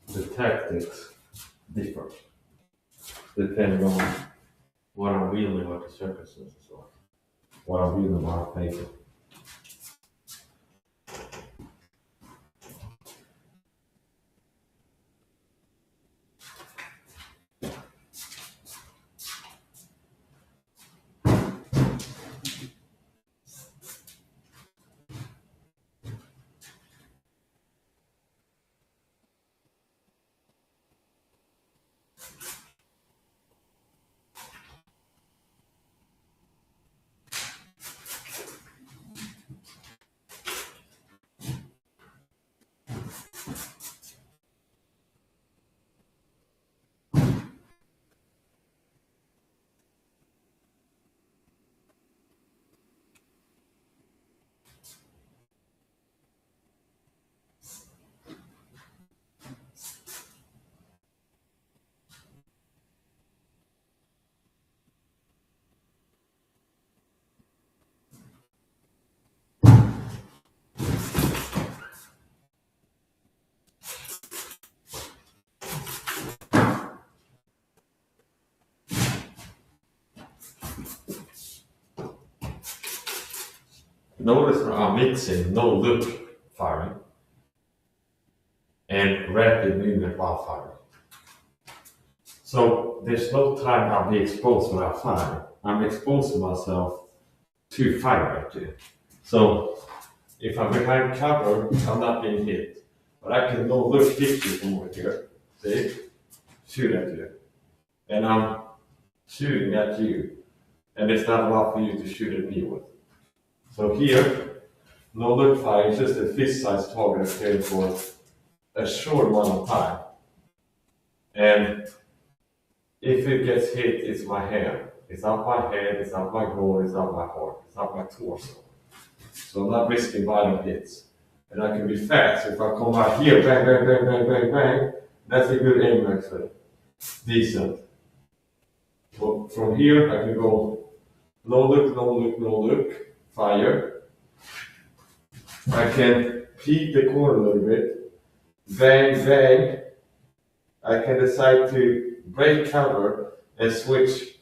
A: The tactics differ depending on what I'm wielding, what the circumstances are, what I'm wielding, what I'm facing. Notice I'm mixing no look firing and rapid movement while firing. So there's no time I'll be exposed when I fire. I'm exposing myself to fire actually. So if I'm behind cover, I'm not being hit. But I can no look hit you from over here. See? Shoot at you. And I'm shooting at you. And it's not allowed for you to shoot at me with. So here, no look fire is just a fist-sized target appearing for a short amount of time. And if it gets hit, it's my hand. It's not my head, it's not my goal, it's not my heart, it's not my torso. So I'm not risking violent hits. And I can be fast. If I come out here, bang, bang, bang, bang, bang, bang, that's a good aim actually. Decent. So from here, I can go no look, no look, no look, fire. I can peek the corner a little bit, bang, bang. I can decide to break cover and switch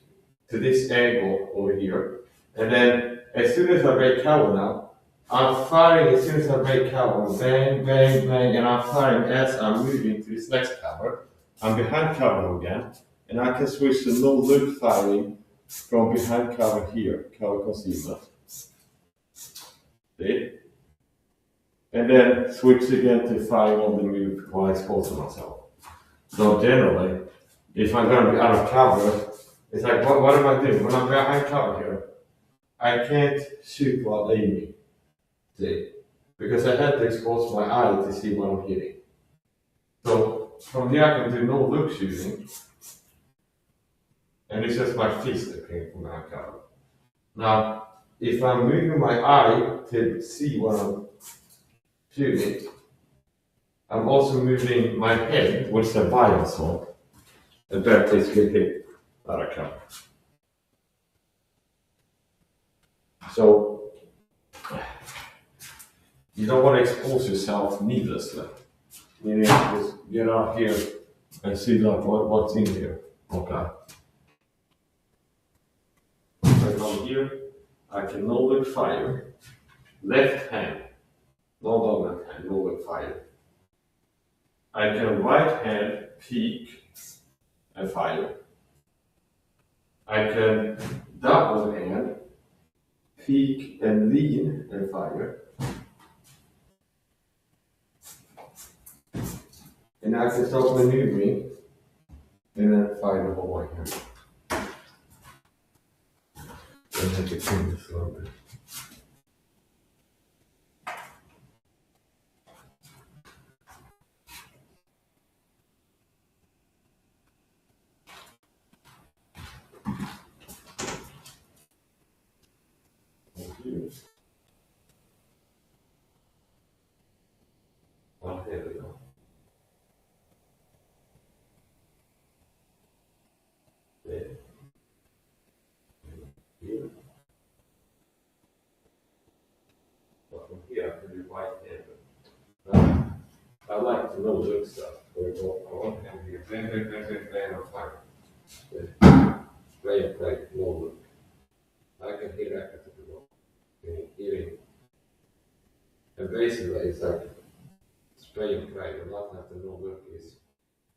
A: to this angle over here. And then as soon as I break cover now, I'm firing as soon as I break cover, bang, bang, bang, and I'm firing as I'm moving to this next cover. I'm behind cover again, and I can switch to no look firing from behind cover here, cover concealment. See? And then switch again to firing on the move while exposing myself. So generally, if I'm going to be out of cover, it's like, what am I doing? When I'm behind cover here, I can't shoot while aiming. See? Because I had to expose my eye to see what I'm hitting. So from here I can do no look shooting. And it's just my fist appearing from behind cover. Now, if I'm moving my eye to see what I'm shooting, I'm also moving my head, which is a violent sword, and that place get hit out of cover. So, you don't want to expose yourself needlessly. You need to just get out here and see like what's in here. Okay. I come here, I can no look fire, left hand, no dominant hand, no look fire. I can right hand peek and fire. I can double hand peek and lean and fire. And I can start maneuvering and then fire the whole way here. I have to clean this a little bit. Oh, here we go. There. Here. But from here I can do right hand. I like to know look stuff. Where I want to have here. Bang, bang, bang, bang, bang, I'm fire. Spray and pray, no look. I can hear that at the door. Hearing. And basically it's like spray and pray. A lot of the no look is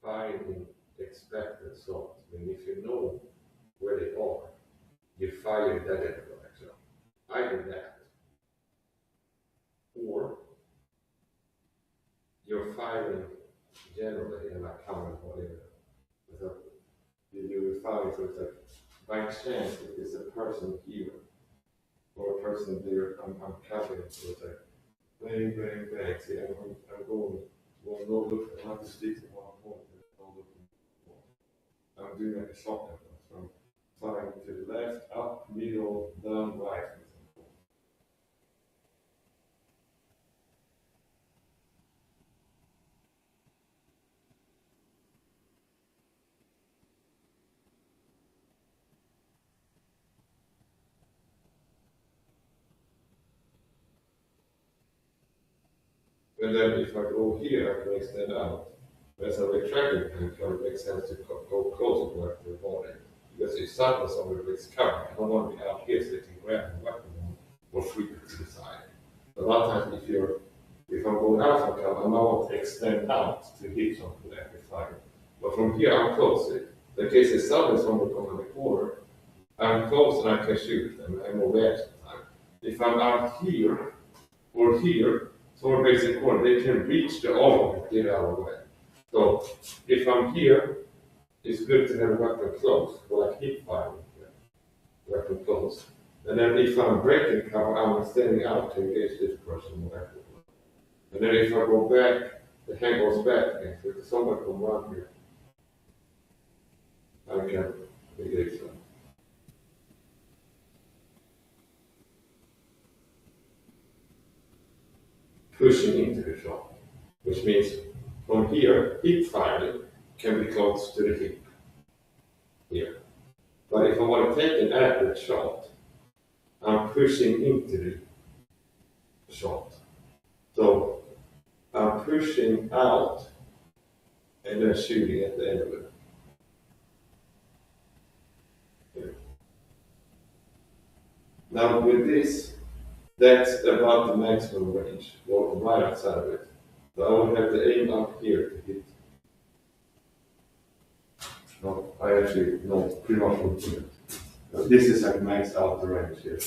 A: firing in expected slots. I mean, if you know where they are, you fire that in the direction. Either that, or you're firing generally and not counting whatever. So you're firing, so it's like by chance if it's a person here or a person there, I'm counting, so it's like bang, bang, bang. See, I'm going no look, I'm not sticking to one point, no looking. I'm doing like a shotgun. So I'm firing to the left, up, middle, down, right. And then if I go here, I can extend out. As a retracting point, it makes sense to go closer to the body. Because if something's over its cover, I don't want to be out here so they can grab the weapon or sweep it to the side. A lot of times if I'm going out from camp, I might want to extend out to hit something that I fire. But from here, I'm close. The case is suddenly someone comes on the corner, I'm close and I can shoot them. I'm aware sometimes. If I'm out here or here, someone breaks the corner, they can reach the arm and get out of the way. So if I'm here, it's good to have a weapon close, or like hip firing, weapon close. And then if I'm breaking cover, I'm standing out to engage this person more actively. And then if I go back, the hand goes back again. So if someone comes around here, I can engage them. Pushing into the shot, which means from here, hip firing can be close to the hip here. But if I want to take an accurate shot, I'm pushing into the shot. So I'm pushing out and then shooting at the end of it. Here. Now with this, that's about the maximum range, or right outside of it. So I would have to aim up here to hit. No, I actually know pretty much from here. This is like max out the range here.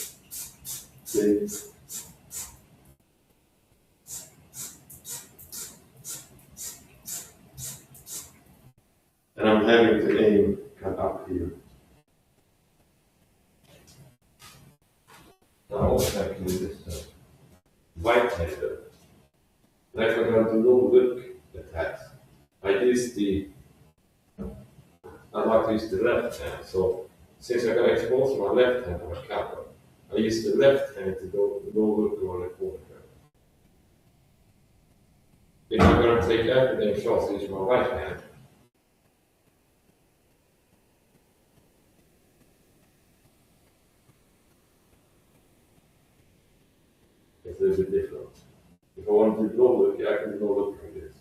A: See? And I'm having to aim kind of up here. Now also I can do this white-handed. Like I'm going to do no look attacks. I like to use the left hand. So since I got exposed my left hand on the camera, I use the left hand to go look around the corner. If I'm going to take everything shots, I use my right hand. It's a little bit different. If I want to do no look, I can do no look like this.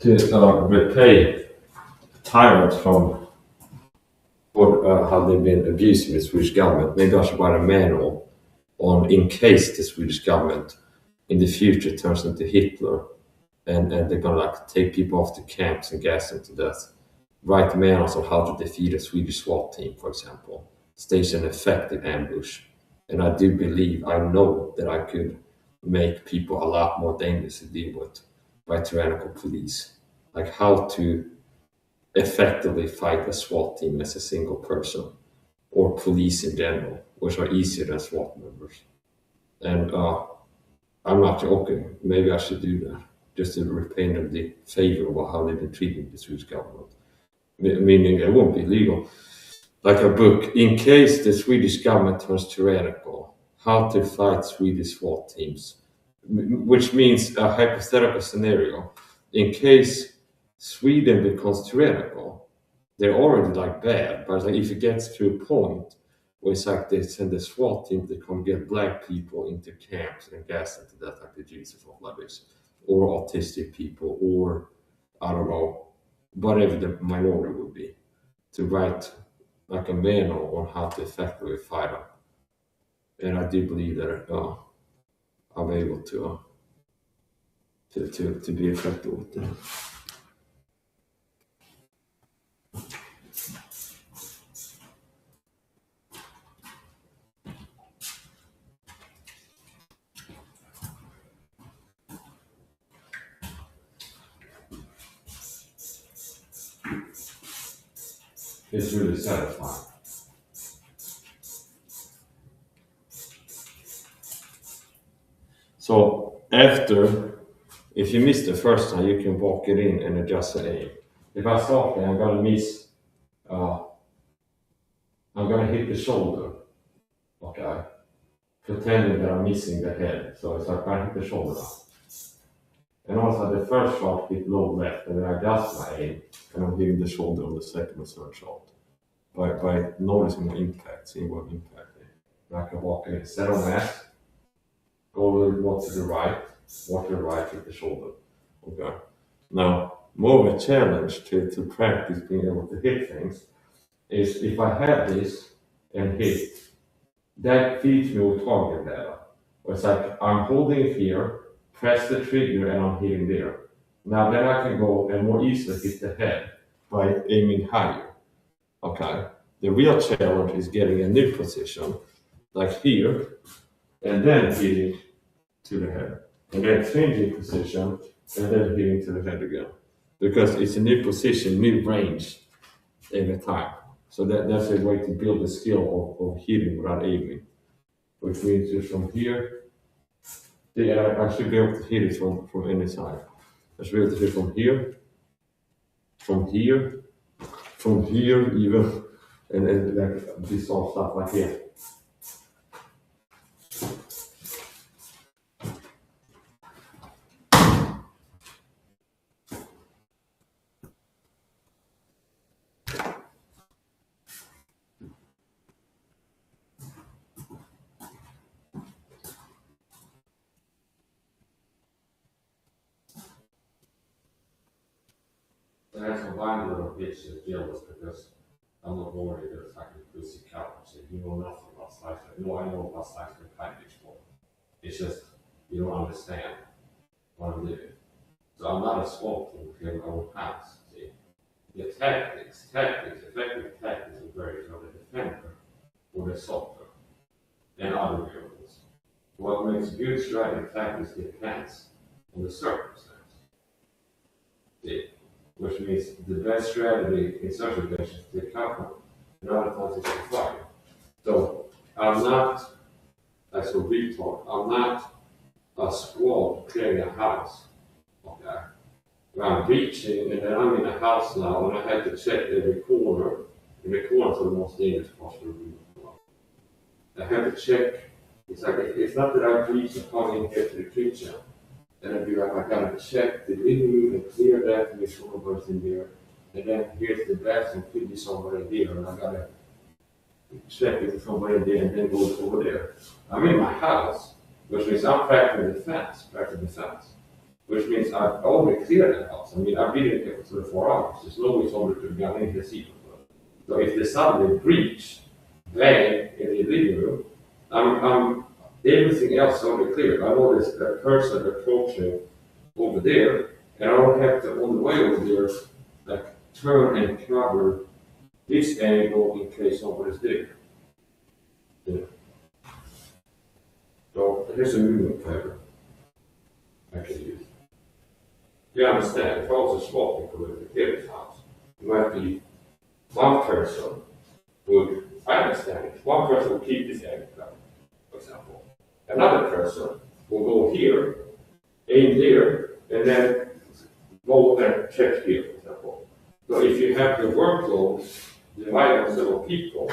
A: To repay tyrants from how they've been abusing the Swedish government, maybe I should write a manual on in case the Swedish government in the future turns into Hitler and they're gonna like take people off the camps and gas them to death. Write manuals on how to defeat a Swedish SWAT team, for example. Stage an effective ambush. And I do believe, I know that I could make people a lot more dangerous to deal with by tyrannical police. Like how to effectively fight a SWAT team as a single person, or police in general, which are easier than SWAT members. And I'm not joking, maybe I should do that, just to repay them the favor about how they've been treating the Swedish government. Meaning it won't be legal. Like a book, in case the Swedish government turns tyrannical, how to fight Swedish SWAT teams, which means a hypothetical scenario. In case Sweden becomes tyrannical, they're already like bad, but like if it gets to a point where it's like they send a SWAT team to come get black people into camps and gas them to death like the Jesus of like this, or autistic people, or I don't know, whatever the minority would be, to write like a manual on how to effectively fight them. And I do believe that I'm able to be effective with that. It's really satisfying. after, if you miss the first time, you can walk it in and adjust the aim. If I start there, I'm gonna miss, I'm gonna hit the shoulder, okay? Pretending that I'm missing the head. So it's like I hit the shoulder now. And also the first shot hit low left, and then I adjust my aim, and I'm hitting the shoulder on the second and third shot. By noticing the impact, seeing what impact is. And I can walk in, set on that, go a little more to the right, walk to the right, hit the shoulder. Okay. Now, more of a challenge to practice being able to hit things is if I have this and hit, that feeds me with target data. It's like I'm holding it here, press the trigger, and I'm hitting there. Now then I can go and more easily hit the head by aiming higher. Okay. The real challenge is getting a new position, like here, and then hitting to the head. And then changing position, and then hitting to the head again. Because it's a new position, mid-range every time. So that's a way to build the skill of hitting without aiming. Which means just from here, I should be able to hit it from any side. I should be able to hit from here even, and like this sort of stuff like here. So that's combined with a bitch is jealous because I'm not worried that I can pussy couch. So you know nothing about slice. No, I know about slice mechanics for. It's just you don't understand what I'm doing. So I'm not a swamp thing with my own hands. See, the effective tactics are very for the defender or the solver and other variables. What makes good strategy tactics depends on the circumstance. See, which means the best strategy in such situations is to cover, and other times it's to fire. So I'm not, as a retard, I'm not a squad clearing a house. Okay. Where I'm reaching, and then I'm in a house now, and I have to check every corner. And the corners are the most dangerous parts of the room. I have to check. It's like it's not that I reach and come in here to the kitchen. Then I'd be like, I gotta check the living room and clear that to make sure nobody's in there. And then here's the bathroom, could be somebody in there, and I gotta check if there's somebody in there, and then go over there. I'm in my house, which means I'm practicing defense, which means I've already cleared the house. I mean, I've been in here for 24 hours. There's nobody's over to get in here see. So if they suddenly breach, bang in the living room, I'm everything else is already cleared. I know there's a person approaching over there, and I don't have to, on the way over there, like turn and cover this angle in case somebody's there. Yeah. So here's a movement pattern I can use. You understand, if I was a swapping for the kid's house, it might be one person would, I understand it, one person will keep this angle covered, for example. Another person will go here, aim there, and then go and check here, for example. So if you have the workload divided on several people,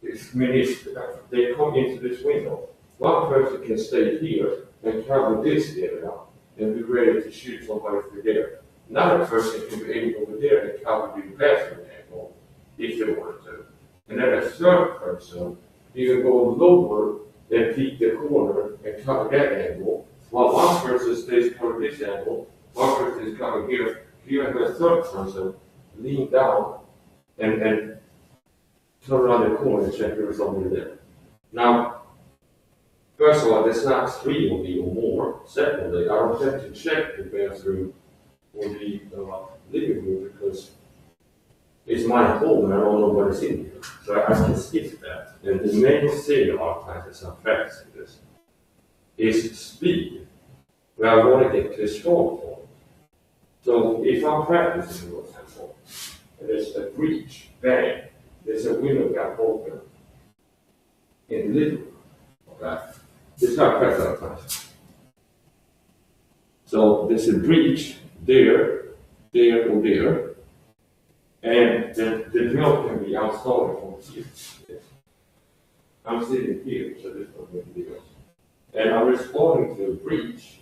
A: they come into this window. One person can stay here and cover this area and be ready to shoot somebody through there. Another person can be aiming over there and cover the bathroom angle if they wanted to. And then a third person, you can go lower and peek the corner and cover that angle, while one person stays covering this angle, one person is covering here. Here and a third person lean down and turn around the corner and check if there's somebody there. Now, first of all, there's not 3 of me or more. Secondly, I don't have to check the bathroom or the living room because it's my home and I don't know what is in here. So I can skip that. And the main thing a lot of times as I'm practicing this is speed, where I want to get to a strong point. So if I'm practicing, for example, and there's a breach, bang, there's a window got open in the living room. Okay? This is how I practice all the time. So there's a breach there, there, or there, and the drill can be outstalling from here. I'm sitting here, so this one will be yours. And I'm responding to a breach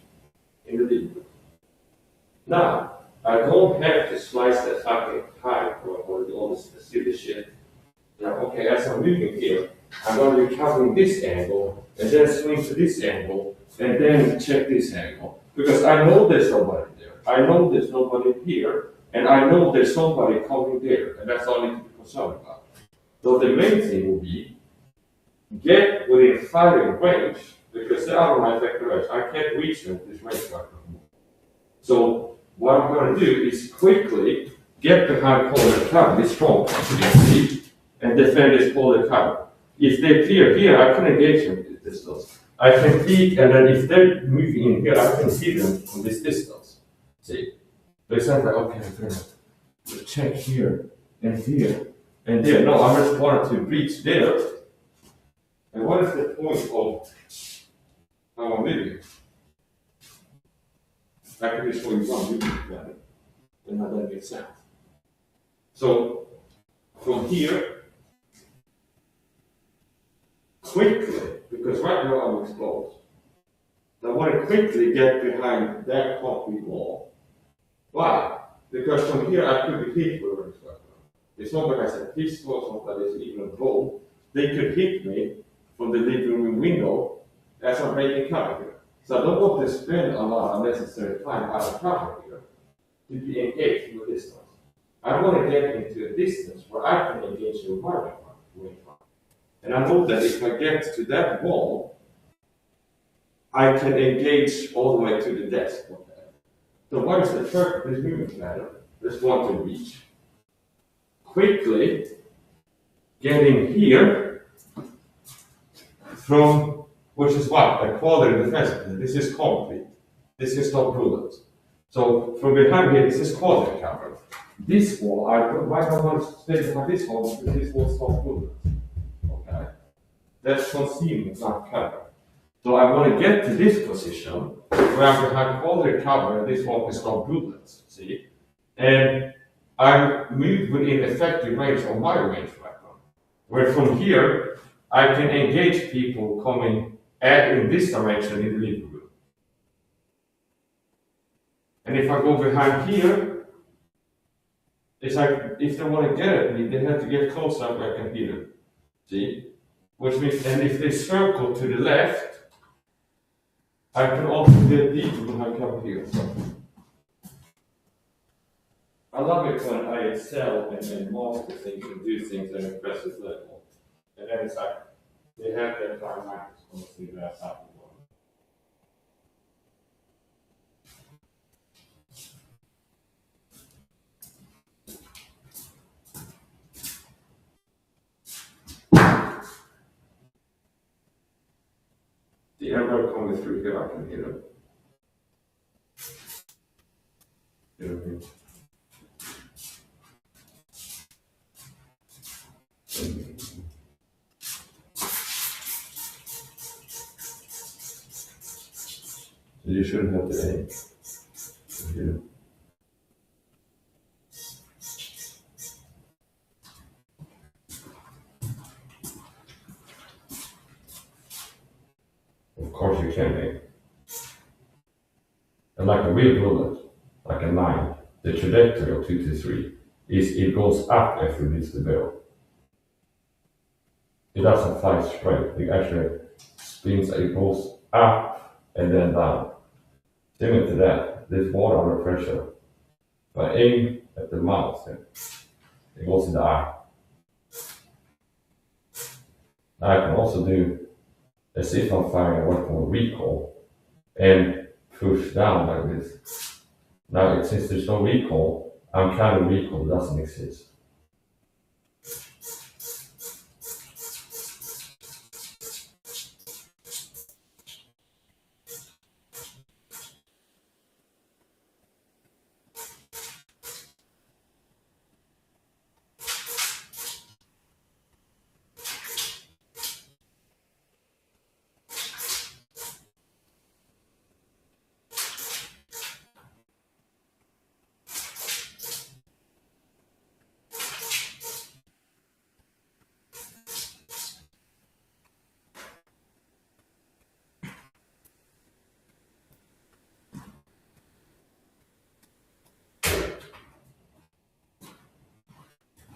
A: in the lead. Now, I don't have to slice that fucking pipe or all this stupid shit. Now, okay, as I'm moving here, I'm going to be covering this angle, and then swing to this angle, and then check this angle. Because I know there's nobody there. I know there's nobody here, and I know there's somebody coming there, and that's all I need to be concerned about. So the main thing will be, get within firing range, because they are on my effective range. I can't reach them with this range right now. So what I'm going to do is quickly get behind corner cover, this strong see, and defend this corner cover. If they clear here, I can engage them with this distance. I can peek, and then if they're moving in here, I can see them from this distance. See? So it's not like, okay, I'm going to check here, and there. No, I'm just wanting to breach there. And what is the point of how I'm moving? I can just show you one moving pattern, and how that makes sense. So, from here, quickly, because right now I'm exposed, I want to quickly get behind that concrete wall. Why? Because from here I could be hit with a weapon. It's not like I said pistol, it's not like it's even a bow. They could hit me from the living room window as I'm breaking cover here. So I don't want to spend a lot of unnecessary time out of cover here to be engaged with distance. I want to get into a distance where I can engage the environment with. And I know that if I get to that wall, I can engage all the way to the desk. Okay. So what is the trick of this movement pattern? Just want to reach. Quickly getting here from, which is what? A quadrant defensive. This is concrete. This is not bullet. So from behind here, this is quadrant cover. This wall, why don't I want to stay behind this wall? Because this wall is not bullet. Okay. That's concealment, not cover. So I want to get to this position where I'm behind quadrant cover, and this wall is not bullets. See? And I'm moved within effective range of my range weapon. Where from here, I can engage people coming in this direction in the living room. And if I go behind here, it's like if they want to get at me, they have to get close up where I can hit them. See? Which means, and if they circle to the left, I can also get deeper when I come here. I love it when I excel and master things and do things at an impressive level. And then it's like, they have that time microphone to see that happen. The airboat coming through here, I can hear it. You know what I mean? You shouldn't have to aim. Here. Of course you can aim. And like a real bullet, like a 9, the trajectory of 223 is it goes up after it hits the barrel. It doesn't fly straight. It actually spins, it goes up and then down. Similar to that, there's water under pressure. If I aim at the mouth, it goes in the eye. Now I can also do as if I'm firing a weapon with recoil and push down like this. Now, since there's no recoil, I'm counting recoil doesn't exist.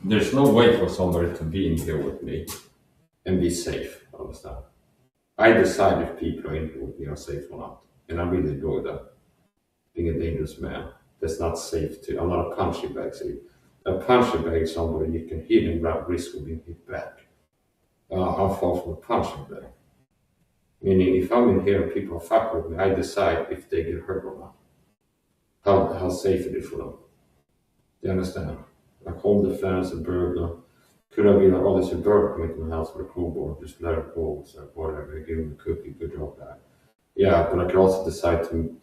A: there's no way for somebody to be in here with me and be safe. Understand? I decide if people are in here with me are safe or not, and I really enjoy that. Being a dangerous man, that's not safe to. I'm not a punching bag. See, a punching bag is somebody you can hit and grab risk of being hit back. I'm far from a punching bag. Meaning, if I'm in here and people fuck with me, I decide if they get hurt or not. How safe it is for them. Do you understand? Like home defense, a burglar. Could I be like, oh, there's a burglar coming to my house with a crowbar, just let it go, so whatever, give him a cookie, good job, guy. Yeah, but I could also decide to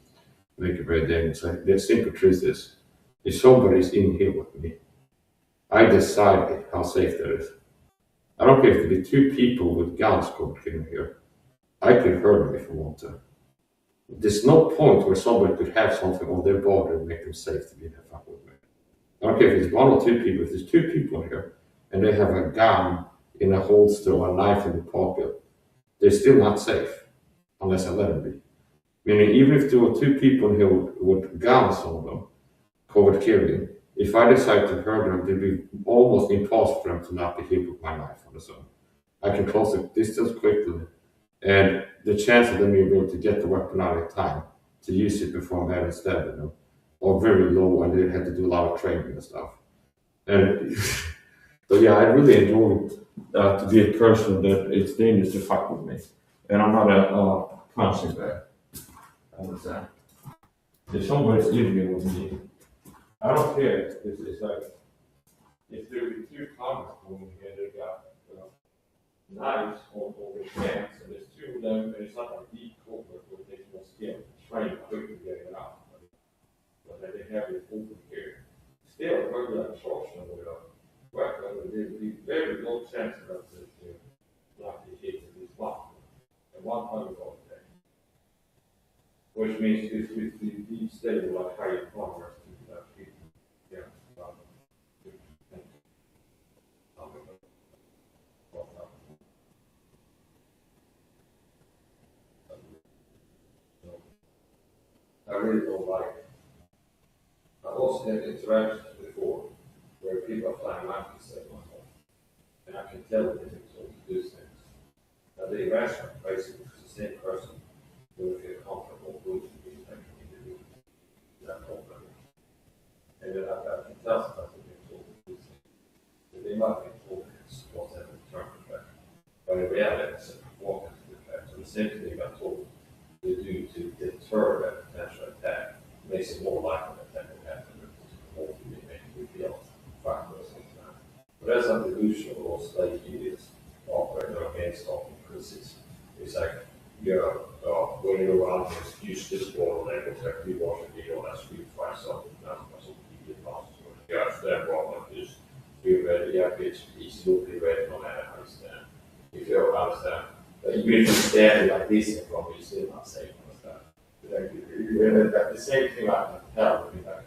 A: make it very dangerous. Like, the simple truth is, if somebody's in here with me, I decide how safe that is. I don't care if there be two people with guns coming in here. I could hurt them if I want to. There's no point where somebody could have something on their body and make them safe to be in a fuck with me. I don't care if it's one or two people. If there's two people here and they have a gun in a holster or a knife in the pocket, they're still not safe unless I let them be. Meaning, even if there were two people here with guns on them, covered carrying, if I decide to hurt them, it'd be almost impossible for them to not be hit with my knife on the zone. I can close the distance quickly, and the chance of them being able to get the weapon out in time to use it before I'm having stabbed them are very low, and they have to do a lot of training and stuff. And so yeah, I really enjoy to be a person that it's dangerous to fuck with me, and I'm not a punching bag. I understand. If somebody's in here with me, I don't care. It's like if there be two comments going here, they got knives on their hands, and there's two of them, and it's not a deep cover, but it takes more skill to train quickly getting it out. But they have it open here. Still, regular absorption with a weapon, there'd be very low chance of it to not be hit at least one. And 100 all day. Which means if the stable like higher progress to that people. Yeah. I really don't like it. I've also had interactions before where people are flying monkeys at my home, and I can tell them they're told to do things. Now the irrational, basically, is the same person who would feel comfortable doing these things in that problem. And then I can tell sometimes they're being told to do things. That they might be told it's what's having a term effect. But in reality, it's a performance effect. So the same thing they got told to do to deter that potential attack makes it more likely that that will happen. Hopefully, make you feel fine for some time. But that's not delusional or slavery is operating against all because it's like when you're around, use this wall and it's like we wash a deal last week, find something that's possible to be lost. Yeah, that problem is be ready, yeah, it's easily ready no matter how you stand. If you understand. Even if you stand like this in front of you, still not safe. Like the same thing I can tell would be like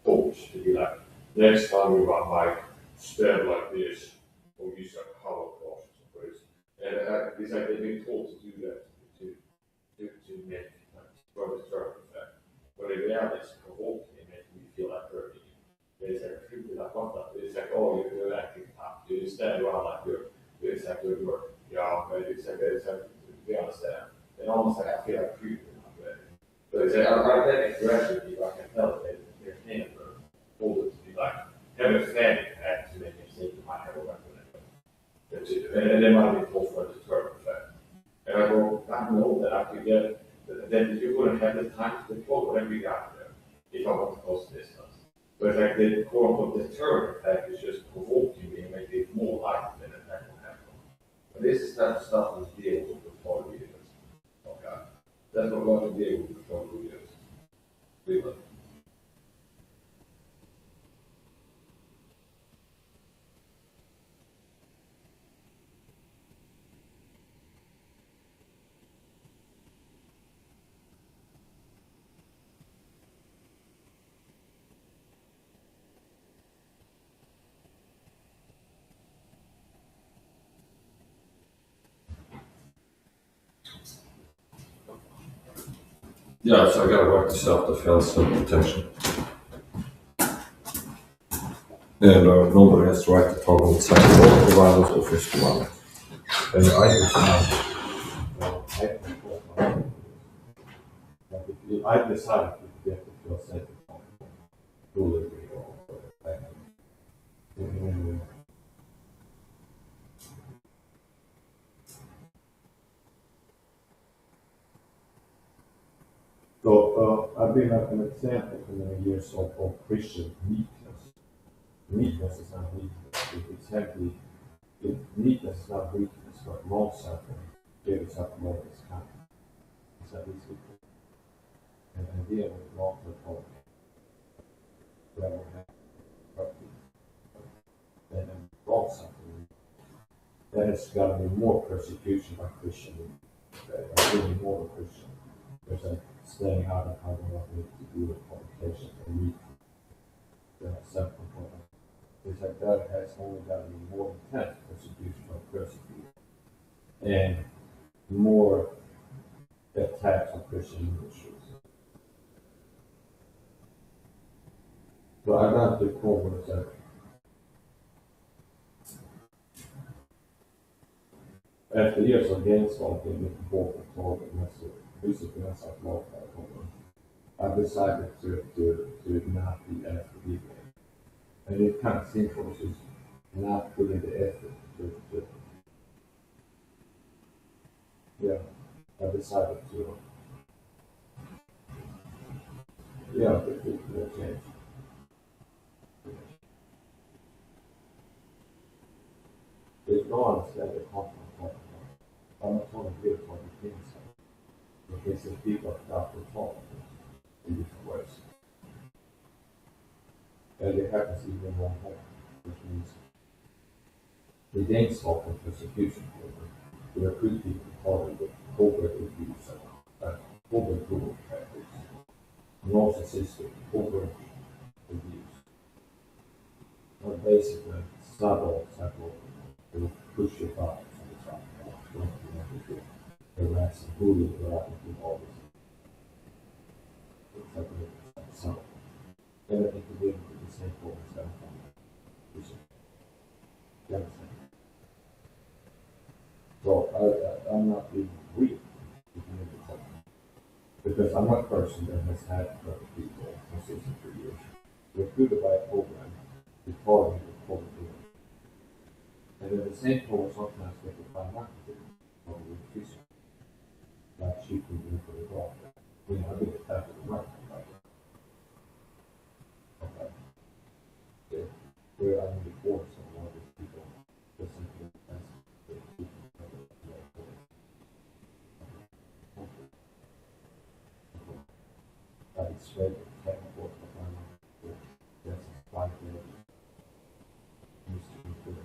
A: coach to be like next time you run bike, stand like this or use like color cautions. And it's like they've been told to do that to make for the term effect. But in reality it's provoking and making you feel like hurting you. It's like people like what that it's like oh you're acting tough. You stand around like it's like you're yeah, but it's like we understand. And almost like I feel like creeping. So it's like I get aggression if I can tell that their hands are folded to be like have a fanny pack to make it seem you might have a weapon and they might be told for a deterrent effect. And I go, I know that I could get then you wouldn't have the time to control whatever you got there if I want to close the distance. So it's like the quote unquote deterrent effect is just provoking me and make it more likely that attack will happen. But this is not stuff that's dealing with before we do this. Okay. That's what we're going to deal with before we do this. Really. Yeah, so I gotta work the self-defense and protection. And nobody has the right to target psychological violence or physical violence. And I decided to get to feel safe and comfortable, fully real. So I've been an example for many years of Christian meekness. Meekness is not weakness. It's simply, meekness is not weakness, but long suffering gives up more of its kind. It's not easy. And idea with long suffering that will have and long suffering. That has got to be more persecution by Christian. Really more Christian. There's a staying out of how they want to do with publication and read the subcomponent. It's like that has only got to be more intense persecution by persecution and more attacks on Christian ministries. So I got to the point where it's like after years of gains all getting involved with all the message, basically that's like law I decided to not be asked to be there. And it kind of simple, it's just not putting the effort to yeah, I decided to to change. There's no understand the content. I'm not trying to give what the things are. Because the people start to talk in different ways. And it happens even more, which means the gains of persecution to recruit people harder with covert abuse and covert brutal tactics, narcissistic covert abuse. And basically, subtle to push your buttons on the top. Harass and bully without making all this. It's like a subtle. And I think the game is the same for myself. You understand? So I'm not being weak because I'm a person that has had people consistent for years. Recruited by a program, we call it the program. And at the same time, sometimes they can find out to do or increase like she can do for the dog. You know, I think it's after the right. Okay. Yeah. Where I need to force some of these people to simply as I straight technical for that's like used to be good.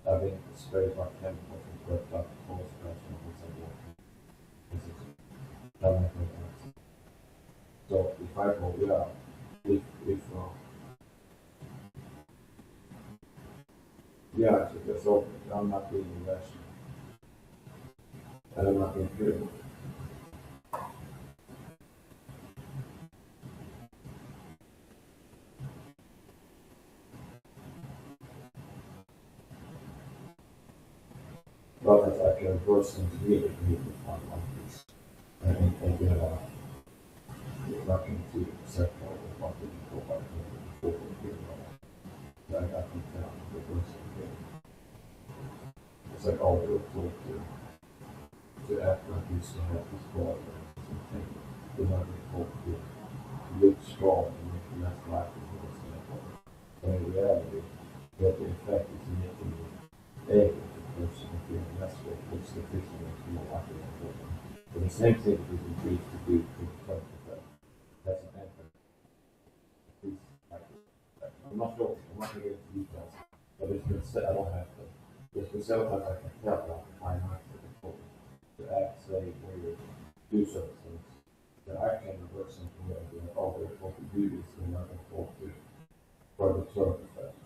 A: I've been sprayed by chemicals and worked up the whole expression of what's I want. So if I go, if so I'm not being irrational. And I'm not being critical. But as I can reverse things really, really fun like this. And get nothing to accept all the what we go by before we get that I can tell the person again. It's like all we were told to act like we used to have this God and we're not being told to look strong and make less likely to what's happening. But in reality, what the effect is making you able to person and feeling less weight, which the person makes more likely to hold. But the same thing is agreed to do to the current effect. That's an anchor. I'm not sure, I'm not going to get into details, but it's been said, I don't have to. It's been several times I can tell that I'm not to act, say, or do certain things. That I can reverse something where they're all they're told to do this, they're not going to told to for the term effect.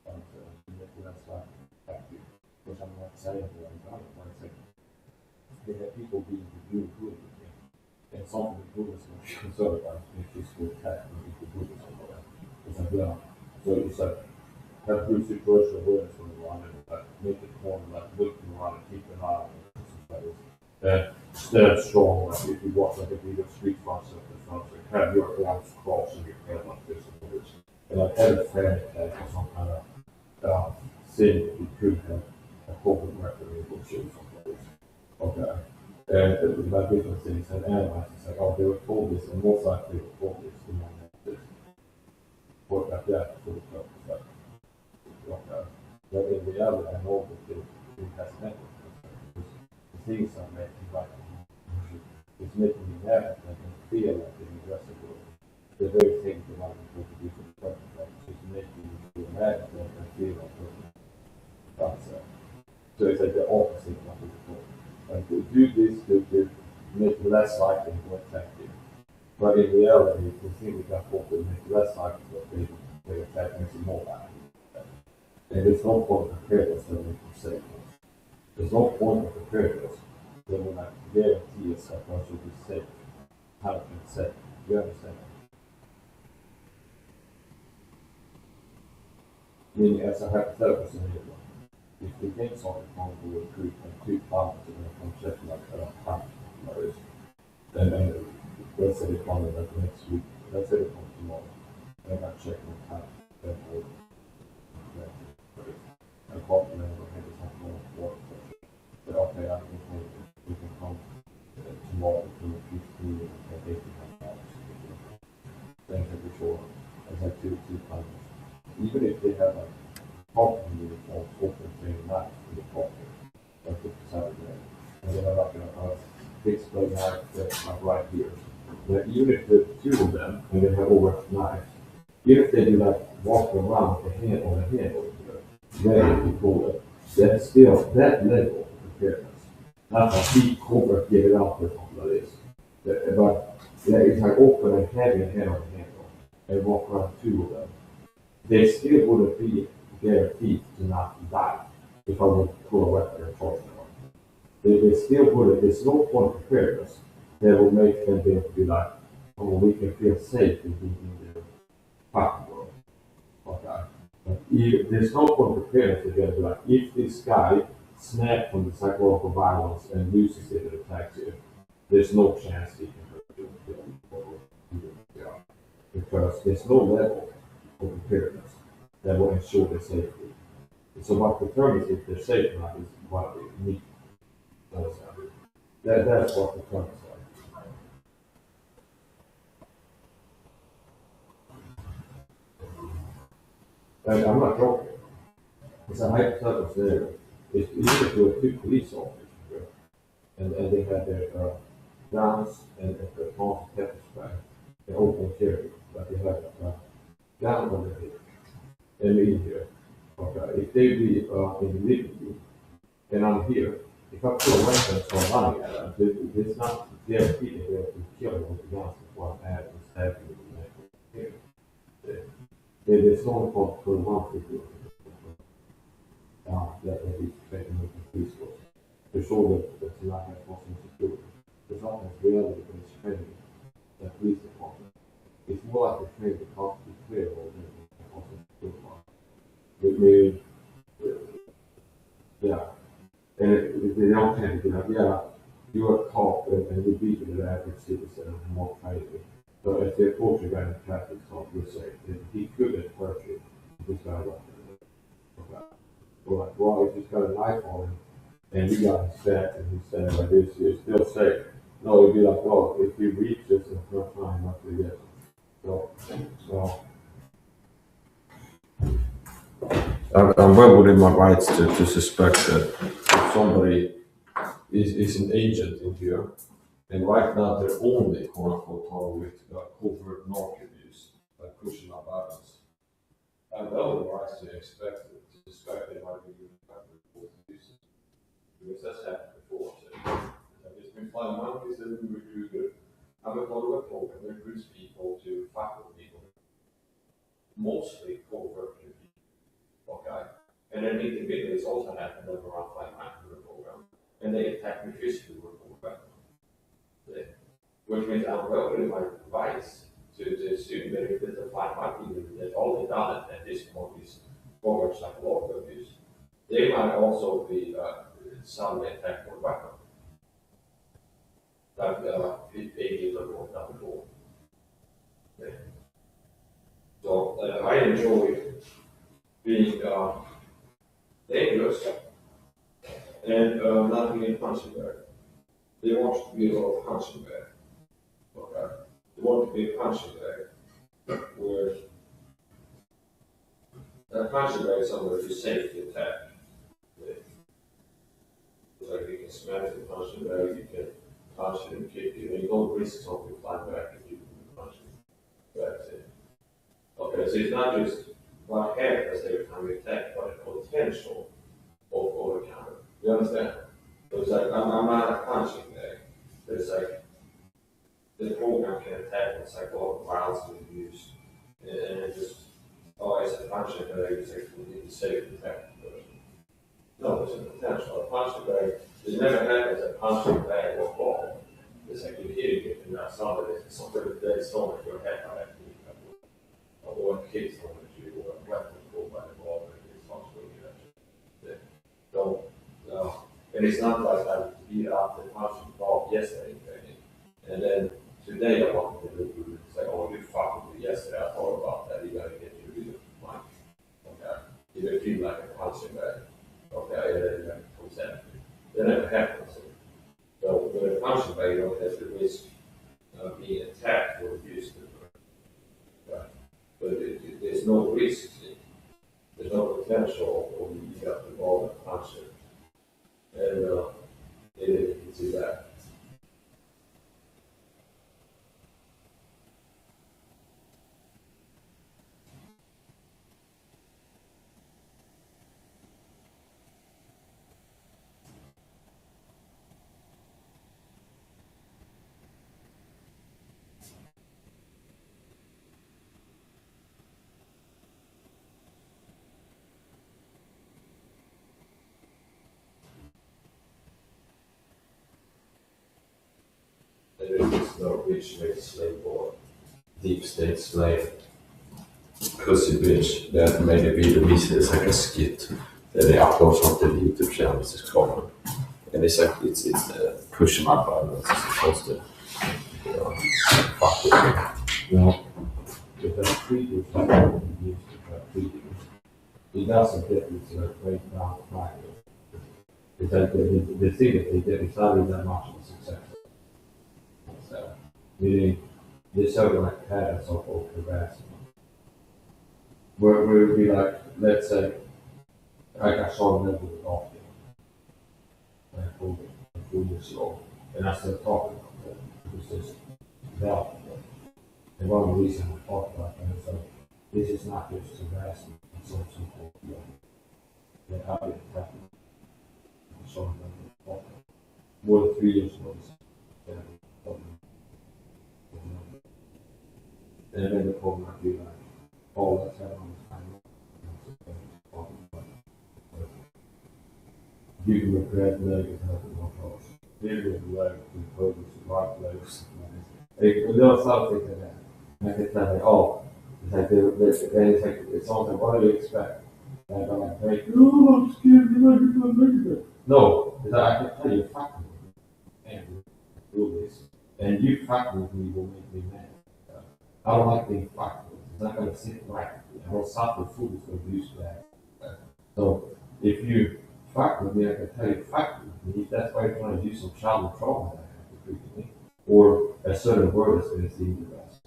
A: And that's not happy. Which I'm not saying that I'm not saying. They have people being really good with me. And something the Buddhists are concerned about if this will attack me, if the Buddhists are
D: It's like, yeah. So it's like, have good situational awareness when you're running, like, make it more like looking around and keep an eye on it. Stand strong, like if you watch like a video street fight stuff in front of you, have your arms crossed and your head like this and this. And like had a fan attack or some kind of thing that you could have a corporate record or shoot someplace. Okay. And it was about different things and analyzed. It's like, oh, they were told this, and most likely they were told this, you know, this. What like that for the purpose. Like, okay. But in reality, I know that it has network. The things are making like it's making me mad and I can feel like in the rest of the world. The very thing that I can contribute to the person, like it's making me feel mad and I can feel like that's so it's like the opposite of what we like to do this to make it less likely to attack you. But in reality, the thing with that hope will make it less likely that they attack makes it more likely. And there's no point of preparedness that we can say. There's no point of preparedness that will not guarantee us that person will be safe. 100% safe. You understand? Meaning, as a hypothetical scenario, if the game something from the recruit and 2 pounds and then come check like pounds, and let's say they come in like next week, let's say they come tomorrow, and I'm checking the time, then I call them and I have something more work. But okay, I can come, we can come tomorrow between 15 and 18 hours. Then for sure, it's like two times. Even if they have like talking uniforms open training night in the pocket, like the Saturday, and then I'm like a fixed blade knife that's like right here. But even if the 2 of them and they have over knives, even if they do like walk around with a hand on a handle, ready to pull it, that's still that level of preparedness. Not a deep covert get it out there something like this. But yeah, it's like open and having a hand on a handle and walk around 2 of them. They still wouldn't be guaranteed to not die if I would pull a weapon and charge them. They still wouldn't, there's no point of preparedness that will make them be able to be like, oh, we can feel safe in being in the fucking world. Okay. But there's no point of preparedness to be like, if this guy snaps from the psychological violence and loses it and attacks you, there's no chance he can hurt you. Because there's no level of preparedness that will ensure their safety. So what determines if they're safe or not is what they need. That's what determines that. And I'm not joking. It's a hypothetical scenario. If even if there were 2 police officers here, and they had their guns and their phones pepper spray, and open carry, but they had gun on their head and in here. Okay, if they be in the living room and I'm here, if I put a weapon and start running at them, it's not guaranteed that they'll be killed with the guns before I'm at and stabbing them in the neck. There's no point for one people that is taken with the police force. To show that to not have possible security. It's not as reality, but it's training that police department. It's more like a training that costs to be clear or than possible security. It means, yeah. And they don't tend to be like, yeah, you're a cop and you beat the average citizen and more training. So if they approach you by the traffic stop, you say, he could have hurt you. This guy left it. Okay. Well, like, well, if he's got a knife on him and you got his back and he's standing like this, you're still safe. No, it'd be like, well, if you reach this in front time, not to get. So
A: I'm well within my rights to suspect that if somebody is an agent in here, and right now they're only quote unquote targeted covert narc abuse, like pushing up violence. I'm well within my rights to expect it, to suspect they might be using abuse. Because that's happened before. So it's been flying monkeys that we recruited. I'm a follower program that recruits people to fuck with people. Mostly covert people. Okay. And then individuals also happen to around 500 program. And they attack me physically with a weapon. Which means I'm well within my rights to
D: to assume that if it's a flat party that all they done at this point is forward psychological abuse. They might also be some attack or weapon, like pages or down the board. Okay. So I enjoy being dangerous and not being a punching bag. They want to be a little punching bag. Okay. They want to be a punching bag where a punching bag is somewhere to safe to attack. Okay. Like you can smash the punching bag, you can punch it and kick it, and you don't risk something flying back if you punch it. That's it. Okay, so it's not just what happens every time you attack, but a potential of overcounter. You understand? So it's like I'm not a punching bag. It's like the program can attack with psychological violence and abuse, and it just it's a punching bag. It's like we need to save the attack the person. No, there's a potential. A punching bag. It never happens a punching bag or ball. It's like you're hitting it and not somebody. It's something that's thrown at your head by that knee. Or a kid throwing at you, or a weapon pulled by the ball, and it's not swinging at you. So, and it's not like I beat up the punching ball yesterday, and then today I want to do it. It's like, oh, you fucked with me yesterday. I thought about that. You gotta get your real mind. Okay, you don't feel like a punching bag. Okay, and then it comes at you. That never happens. So with a punching bag, you don't have the risk of being attacked or abused. But there's no risk, there's no potential when you got the ball and punch it. And you can see that. And there's no rich made slave or deep state slave pussy bitch that made a video visade like a skit that they upload from the YouTube channel, which is common. And it's like it's pushing my buttons as opposed to fuck with me. No. If a treaty is like used to treaty, it doesn't get into a break down the practice. It's like the thing that they did is not even that much of a success. So, meaning this sort of like patterns of harassment. Where it would be like, let's say, like I saw a level with off and I pulled it slow, and I started talking about it. It was just developing it. And one of the reasons I talked about that is like, this is not just harassment, it's also that I've been attacking. So more than 3 years ago. And then the problem might be like, oh, let's have on this time. You can regret leg and have it more close. Maybe with the leg, with focus, right leg, or something like this. There are some things like that. And I can tell like, oh, it's like, and it's like, it's almost like, what do you expect? And I'm like, oh, I'm scared, no, it's like, I can tell you, fuck with me. And do this. And you fuck with me will make me mad. I don't like being fucked with. It's not going to sit right. I don't suffer food is going to use that. So if you fuck with me, I can tell you fuck with me. If that's why you're trying to do some childhood trauma that I have to frequently, or a certain word that's going to seem the best.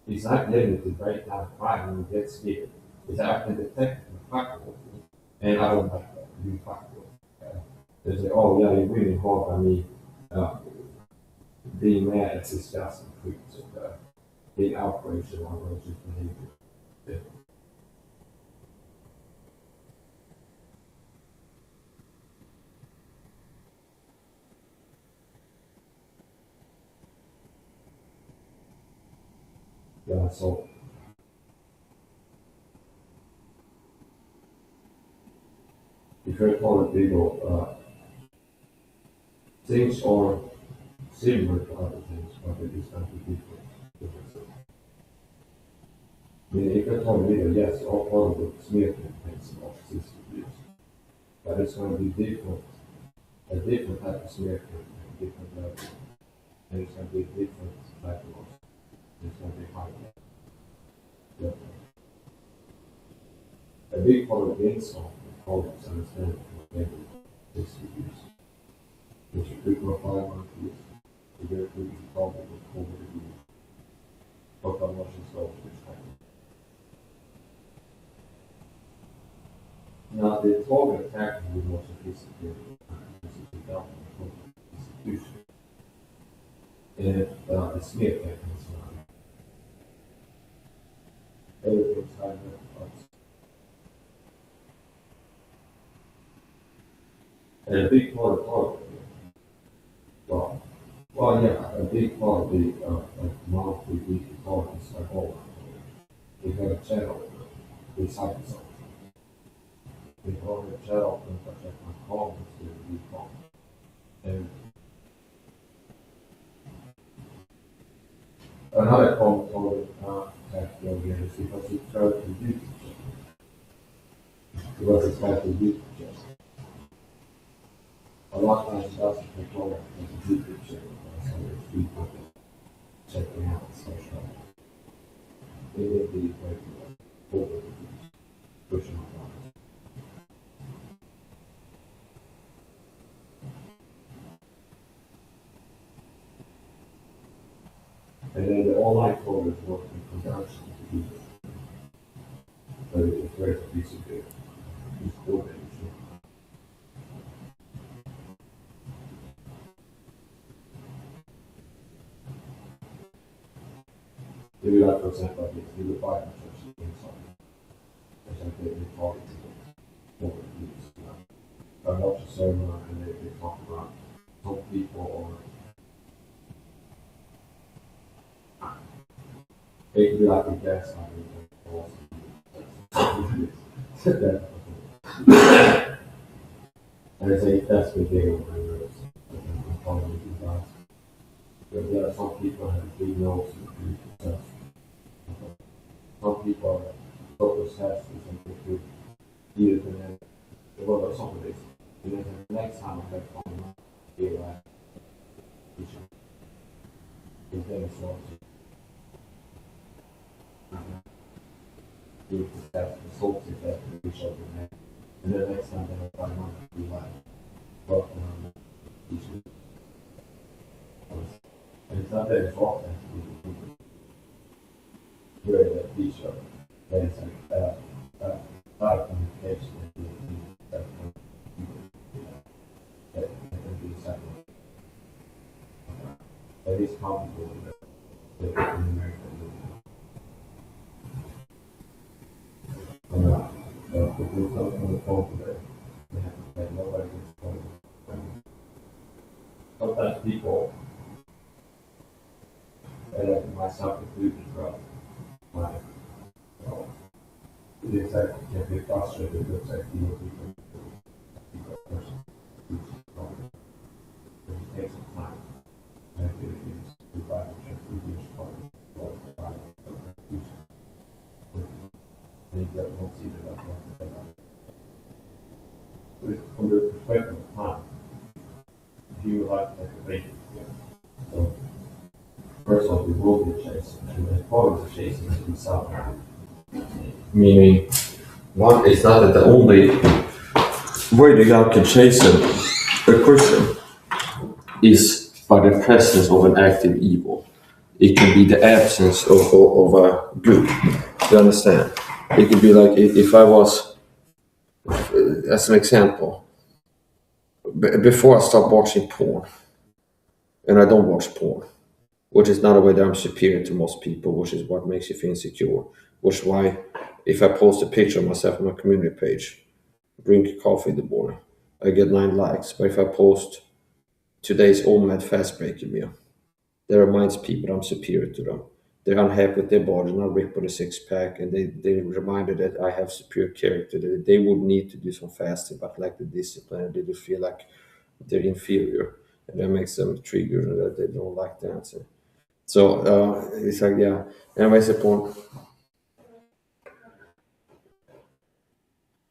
D: It's not getting to break down crying when you get scared. It's I can detect and fuck with me, and I don't like that. You fuck with me. They say, oh yeah, you're really hard on me. Being mad is disgusting. Being outraged and outrageous behavior. Yeah. Yeah, so if you're calling people, things are similar to other things, but it is not the difference. mean, if you're telling me that, yes, all of the smear campaigns are abuse, but it's going to be different, a different type of smear campaign, different level, and it's going to be a different type of loss. It's going to be higher. Yeah. A big part of the insult is always understanding what is abuse. Which you could go 5 months, you get a good problem with COVID abuse. But I'm watching stuff this time. Now, the target attack will be more sophisticated because it's a government institution. And the smear campaign is not. Everything's high level. And a big part of a big part of the monthly weekly targets like all we have a channel recycle something. We have a channel and check my comments to the comment. And another comment on again is because it's trying to do it. Because it's trying to do it. A lot of times it doesn't take long to do it. So there's people checking out social. It will be over pushing on. And then the online code is working in conjunction with the user. But it's very sophisticated. It's coordinated. Maybe like for example, if you buy a church inside, there's like they target for use. I watch a sermon and they talk about some people are they could be like a gas and they say that's the thing on my nerves. There are some people who have big nose and stuff. Some people are focused tests and they could use and then what about some of this? And then the next time I have fun, feel like it's very short. Do the test, the salt test, and we show them. And then the next time they have fun, be like, well, and it's not that it's often where the teacher has communication that can be second. That is complicated in American if we do something on the phone today, we have to say nobody gets phone. Sometimes people, and myself included, my it is like can be frustrated with like people person it takes some time. And it is the Bible check reduce part and you won't see that from the perspective of time, if you would like to take a break. So first off, we will be chasing, and as part of the chasing is himself. Meaning, one, it's not that the only way the God can chase a Christian is by the presence of an active evil. It can be the absence of a good. You understand? It could be like if I was, as an example, before I start watching porn, and I don't watch porn, which is not a way that I'm superior to most people, which is what makes you feel insecure. Which is why if I post a picture of myself on my community page, drink coffee in the morning, I get 9 likes. But if I post today's OMAD fast breaking meal, that reminds people I'm superior to them. They're unhappy with their body, not ripped with a 6-pack, and they reminded that I have superior character, that they would need to do some fasting, but lack the discipline, and they do feel like they're inferior, and that makes them triggered, and that they don't like dancing. So it's like, yeah. Anyways, the point.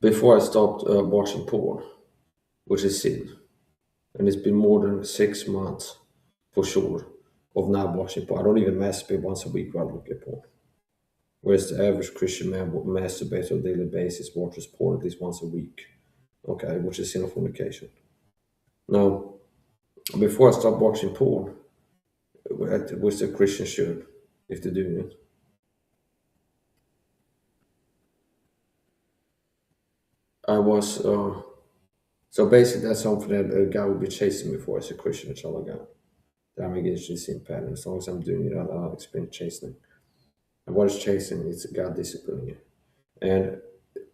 A: before I stopped watching porn, which is sin. And it's been more than 6 months, for sure, of not watching porn. I don't even masturbate once a week while I look at porn. Whereas the average Christian man would masturbate on a daily basis, watches porn at least once a week, okay, which is sin of fornication. Now, before I stopped watching porn, which the Christian should, if they're doing it, I was, so basically that's something that a guy would be chasing me for as a Christian, a child of God. That I'm engaged in sin pattern. As long as I'm doing it, I'll experience chastening. And what is chastening? It's God disciplining you. And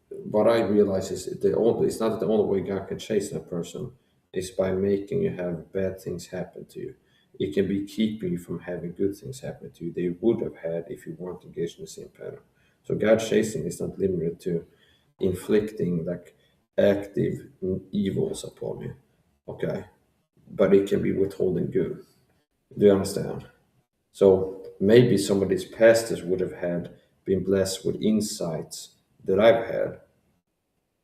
A: what I realize is it's not that the only way God can chasten a person is by making you have bad things happen to you. It can be keeping you from having good things happen to you they would have had if you weren't engaged in the same pattern. So God chastening is not limited to inflicting like active evils upon you, okay? But it can be withholding good. Do you understand? So maybe some of these pastors would have been blessed with insights that I've had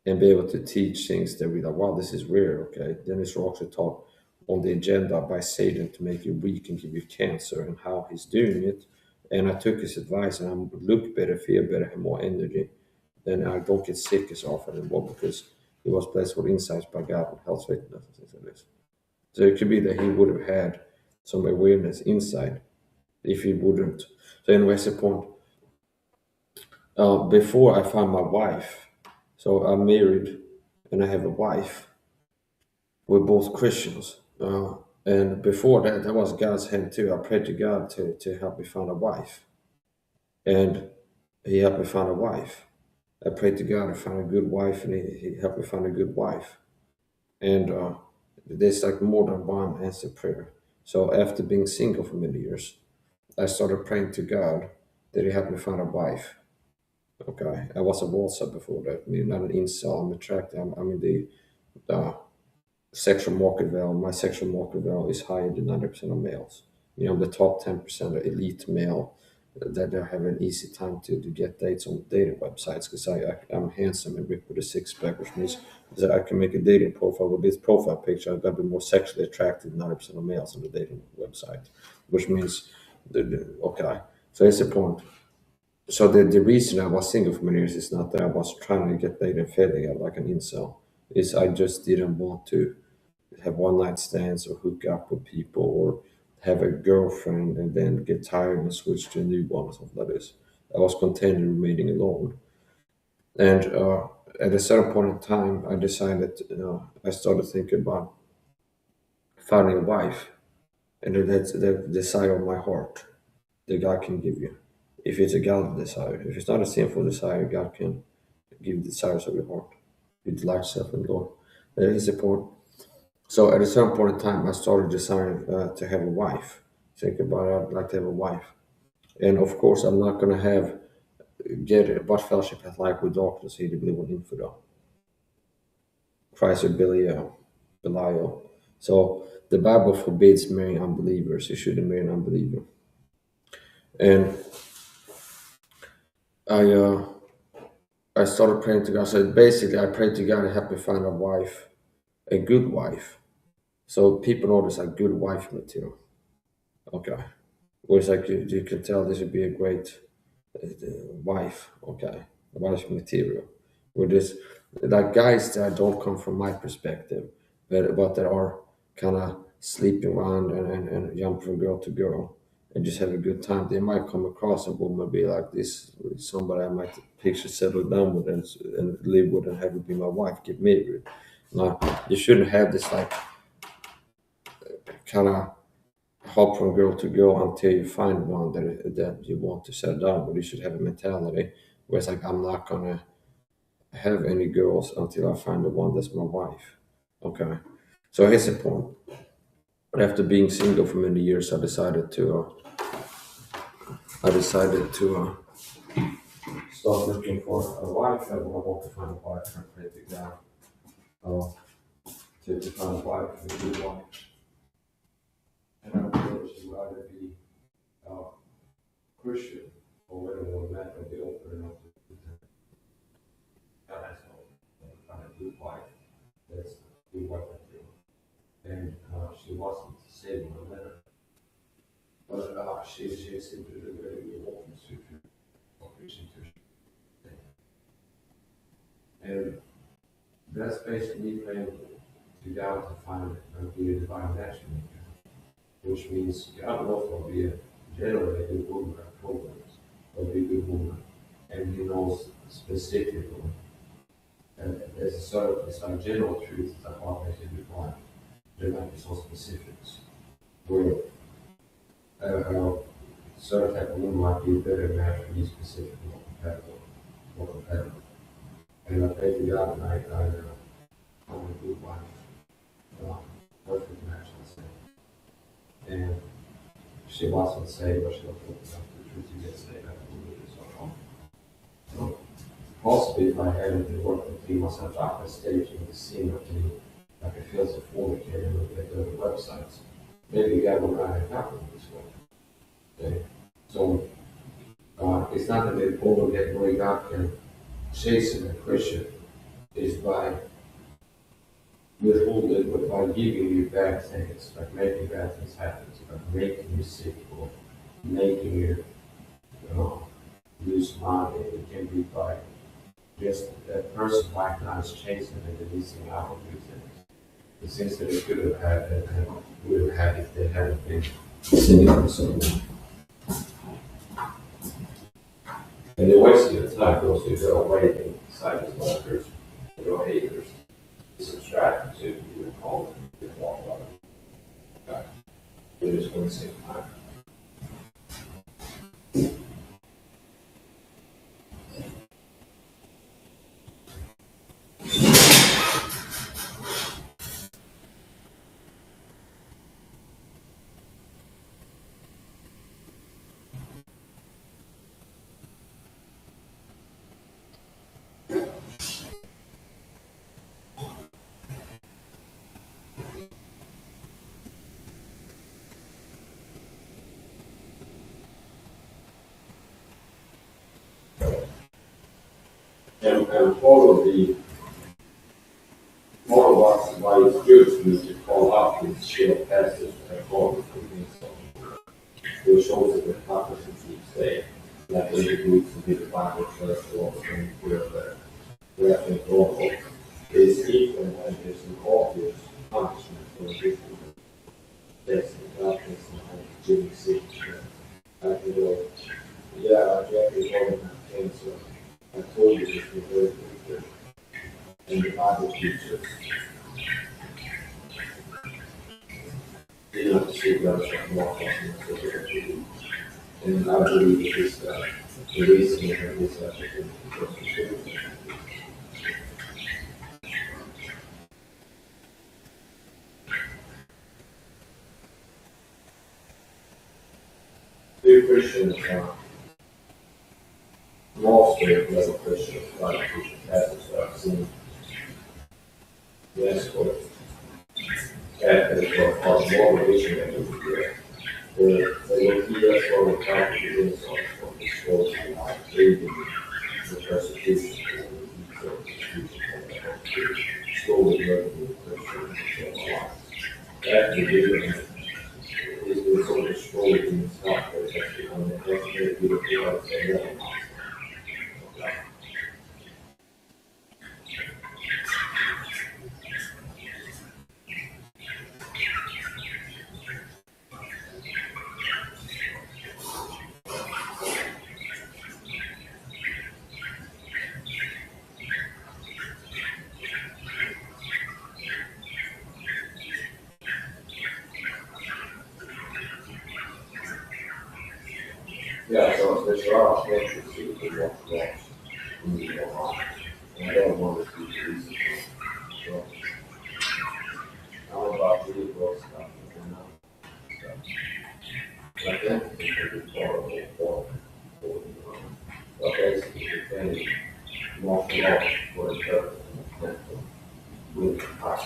A: and be able to teach things that we like, wow, this is weird, okay? Then it's also taught on the agenda by Satan to make you weak and give you cancer and how he's doing it. And I took his advice and I look better, feel better, have more energy. Then I don't get sick as often anymore because he was blessed with insights by God and health fitness and things like this. So it could be that he would have had some awareness, insight, if he wouldn't. So anyway, that's the point. Before I found my wife, so I'm married and I have a wife. We're both Christians. And before that, that was God's hand too. I prayed to God to help me find a wife. And he helped me find a wife. I prayed to God to find a good wife, and he helped me find a good wife. And there's like more than one answered prayer. So after being single for many years, I started praying to God that he helped me find a wife. Okay, I was a waltzer before that. I mean, not an incel. I'm attracted. I'm in the sexual market value. My sexual market value is higher than 90% of males. You know, the top 10% of elite male that they have an easy time to get dates on dating websites because I'm handsome and ripped with a six pack, which means that I can make a dating profile with this profile picture. I've got to be more sexually attractive than 90% of males on the dating website, which means, okay, so that's the point. So the reason I was single for many years is not that I was trying to get laid and failing out like an incel. Is I just didn't want to have one night stands or hook up with people or have a girlfriend and then get tired and switch to a new one or something like this. I was content in remaining alone. And at a certain point in time, I decided, I started thinking about finding a wife. And that's the desire of my heart that God can give you. If it's a godly desire, if it's not a sinful desire, God can give the desires of your heart. You delight yourself in the Lord. That is the point. So at a certain point in time, I started desiring to have a wife. Think about it, I'd like to have a wife. And of course, I'm not going to get what fellowship hath light with darkness, he to believe on infidel. Christ or Belial. So the Bible forbids marrying unbelievers. You shouldn't marry an unbeliever. And I started praying to God. So basically, I prayed to God to help me find a wife, a good wife. So people know this like good wife material. Okay. Whereas like you can tell this would be a great wife, okay, wife material. Where this like guys that don't come from my perspective, but that are kind of sleeping around and jump from girl to girl and just have a good time. They might come across a woman and be like this, somebody I might picture settle down with and live with and have her be my wife, get married. Now you shouldn't have this like kind of hop from girl to girl until you find one that you want to settle down. But you should have a mentality where it's like I'm not gonna have any girls until I find the one that's my wife. Okay, so here's the point. After being single for many years, I decided to start looking for a wife. I want to find a wife and pray to God to find a wife, a good wife. And I would rather be Christian or whether or not be open enough to God has help. she seemed to do very well and that's basically trying to go out to find be a divine matchmaker, which means God knows will be a generally a good woman or programs, will be a good woman, and He knows specifically. And there's a sort of it's like general truths that are makes a good wife. There might be some specifics where certain type of woman might be a better match for you specifically more compatible. And I thank you God tonight, I'm a good wife, perfect match, let's say. And she wasn't saved, but she was looking up the truth to get saved after we did so. So, possibly if I hadn't been working to clean myself out the stage and the scene of me, like it feels a fornicator and look at the other websites, maybe God would not have happened this way. Okay? So, it's not that they overget the way God can chasten a Christian, is by withholding, but by giving you bad things, like making bad things happen, like making you sick or making you, lose money. It can be by just that person right now is chasing and releasing out of these things. The things that they could have had and would have had if they hadn't been sitting on someone. And the wasting of time goes to their waiting cycles, workers, their haters, subtract to you call them, you walk out of it. Okay. They're just going to save time. And probably one of us why it's good for me to call out this shared passage and call it which shows that the hypocrisy say that they agreed to be the Bible church or where I think normal is equal and there's an obvious punishment for different things and darkness and giving sick. I can go, yeah, Jeffrey Gordon had cancer. I told you this was very good. And the Bible teaches you have to see God as more possible. And I believe it is the reason that this application is few Christians lost their level Christians, like Christian pastors that I've seen. Yes, but Catholics are far more religion than we do. They will keep us from the practices of the schools and reading the persecution slowly learning the Christian that religion is the sort of story in itself that is actually on the next very beautiful life and living. Yeah, so there's a lot of issues with what's lost in the life. And I don't want to see the reason. So, I'm about to read books stuff, you know. So, like that, it's horrible. But basically, the thing, martial arts for the purpose of mental with us.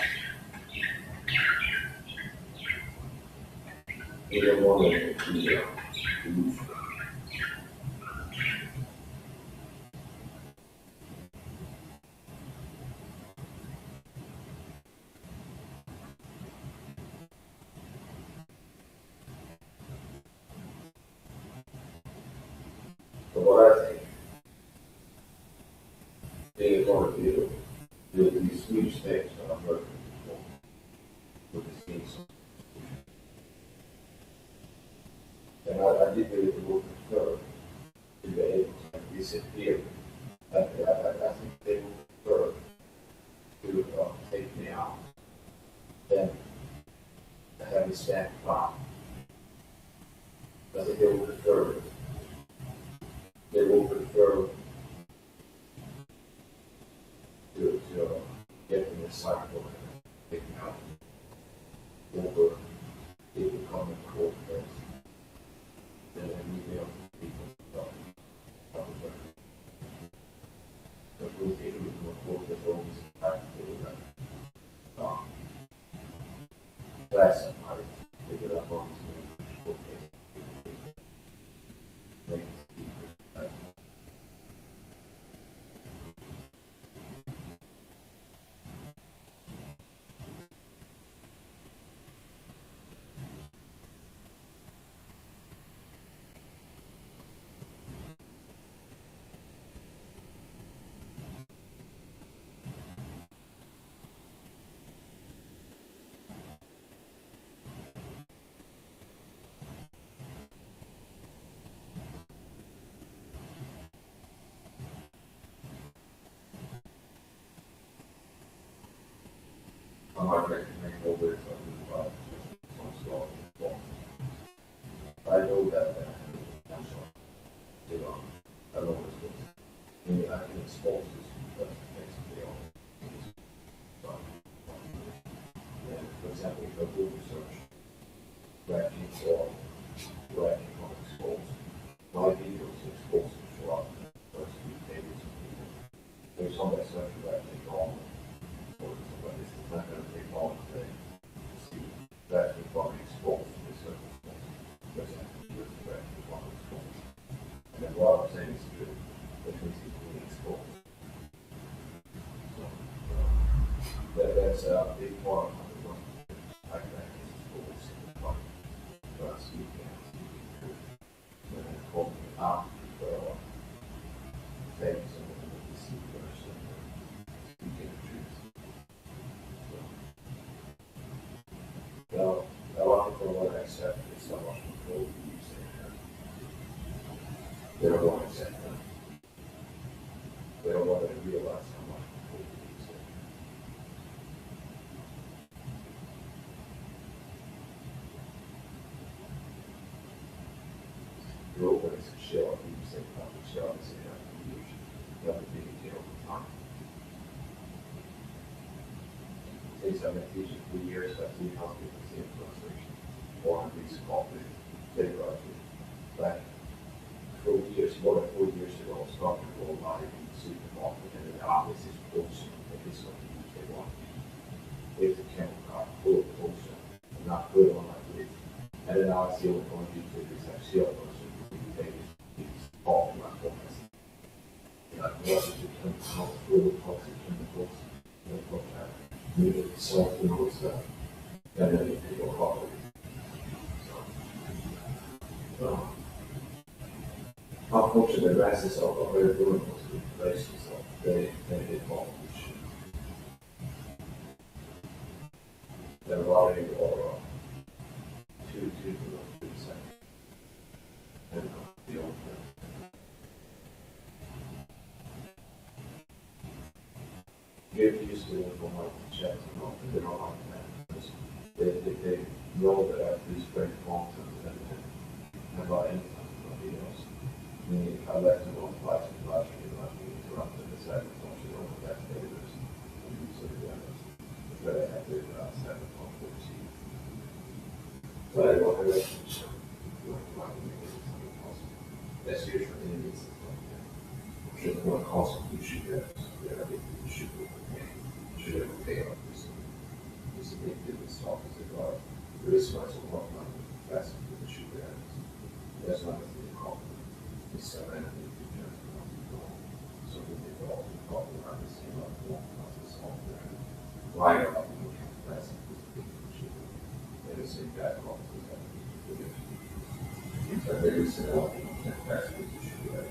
A: Either one of them can be used.
D: what I think they want to do with these huge things that I'm working with the states. And I did really work with her to be able to disappear. I think they would prefer to take me out than have me stand by. I think they will prefer to get in the cycle and take me out over it becoming cold place. Then we be able to people but we think we can afford the homes practically last somebody to get up on this I might recommend a little bit of some I know that I know what's going on. I mean, I can expose this because it makes me and for example, if I do research, ranking or ranking on exposed, my videos exposed to show up first few pages of people. There's some that search ranking on, or somebody is not going to take long to see ranking on exposed to this circumstance. For example, with ranking on exposed. And then what I'm saying is true, which means it's being exposed. So, that's a big part of the one. I can always see the part. But you can't see the truth. And then hold me out for things and then you see the person speaking the truth. So, a lot of people want to accept this, so much people use it. They don't want to accept that. They don't want to realize how much people use it. You open as a shell, you say public shell, you say you have to be detailed over time. Things I've been teaching for years, I see how people see frustration. Or at least call it disregard. Back 4 years, more than 4 years ago, I was talking to a lot of people, super often, and the obvious is bullshit. It is what they want. If the chemical car full of bullshit, and not good on like this. And then now I see what's going to do to this, I see what person it's all my focus. Like what is it chemical, full of toxic chemicals, needed salt and all stuff. And then it go hard. So, unfortunately, the masses are very doing most of the places, so they get all the shit. They're running or 2 seconds. And the old Get used to it from like the checks and all, they don't like that. They know that I have these great content and about anything, nobody else. I left them on last year, interrupted the second, so she don't know that favors. So but I have to set the phone for the sheet. But I want to make sure that's usually in this. Should one cost you should have you should have pay off this. This is a big business talk as it are. There is much of what money that's what you should have. That's not a thing called. It's so anything to just so we did all the problem around the same level process all there. Why are we that's a big issue? And it's a bad problem. It's a very simple that's what you should have.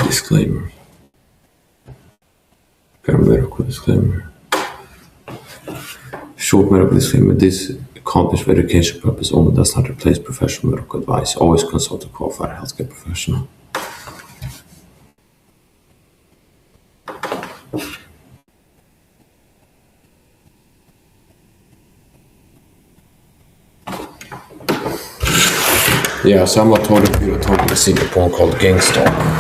A: Disclaimer. Medical disclaimer. Short medical disclaimer. This accomplished for education purpose only does not replace professional medical advice. Always consult a qualified healthcare professional. Yeah, so I'm talking to a Singapore called Gangstar.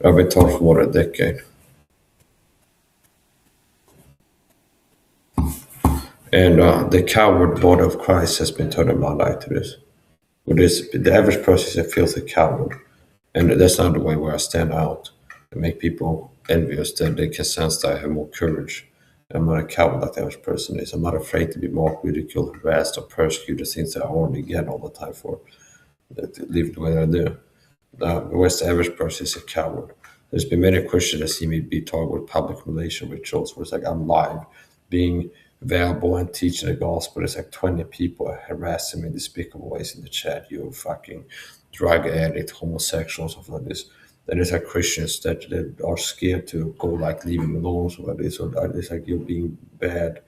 A: I've been told for more than a decade. And the coward body of Christ has been turned a blind eye to this. The average person feels a coward. And that's not the way where I stand out and make people envious that they can sense that I have more courage. I'm not a coward like the average person is. I'm not afraid to be mocked, ridiculed, harassed, or persecuted, things that I already get all the time for live the way that I do. Whereas the average person is a coward. There's been many Christians that see me be targeted with public relation rituals where it's like I'm live, being available and teaching the gospel. There's like 20 people harassing me in despicable ways in the chat. You fucking drug addict, homosexual, stuff like this. Then there's like Christians that are scared to go like leaving alone, so like this, or it's like you're being bad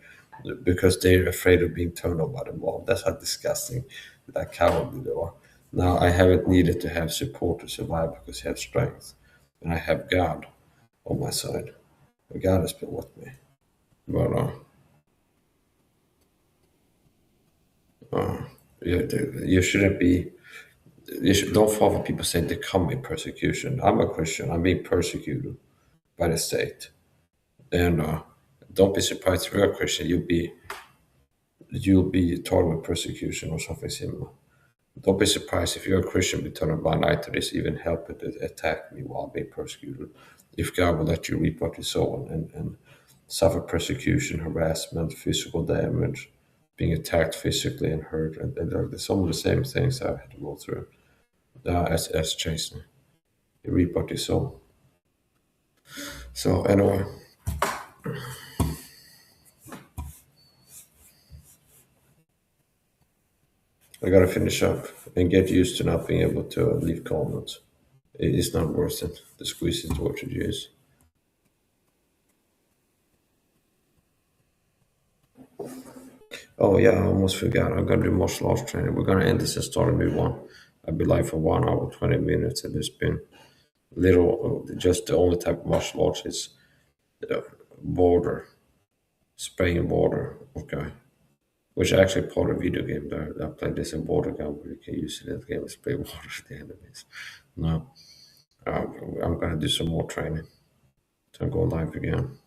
A: because they're afraid of being turned on by the mob. That's how disgusting that cowardly they are. Now, I haven't needed to have support to survive because I have strength. And I have God on my side. God has been with me. But you shouldn't be, don't fall for people saying they come in persecution. I'm a Christian. I'm being persecuted by the state. And don't be surprised if you're a Christian, you'll be targeted with persecution or something similar. Don't be surprised if you're a Christian be turned a blind eye to this, even help it to attack me while being persecuted. If God will let you reap what you sow and suffer persecution, harassment, physical damage, being attacked physically and hurt, and some of the same things I had to go through as chastening. You reap what you sow. So anyway. I gotta finish up and get used to not being able to leave comments. It's not worth it. The squeeze is tortured years. Oh yeah, I almost forgot. I'm gonna do martial arts training. We're gonna end this and start a new one. I'll be live for 1 hour, 20 minutes, and there's been little, just the only type of martial arts is border, spraying border, okay. Which is actually part of a video game there. I played this in border gun where you can use it in the game and spray water at the enemies. No, I'm gonna do some more training to go live again.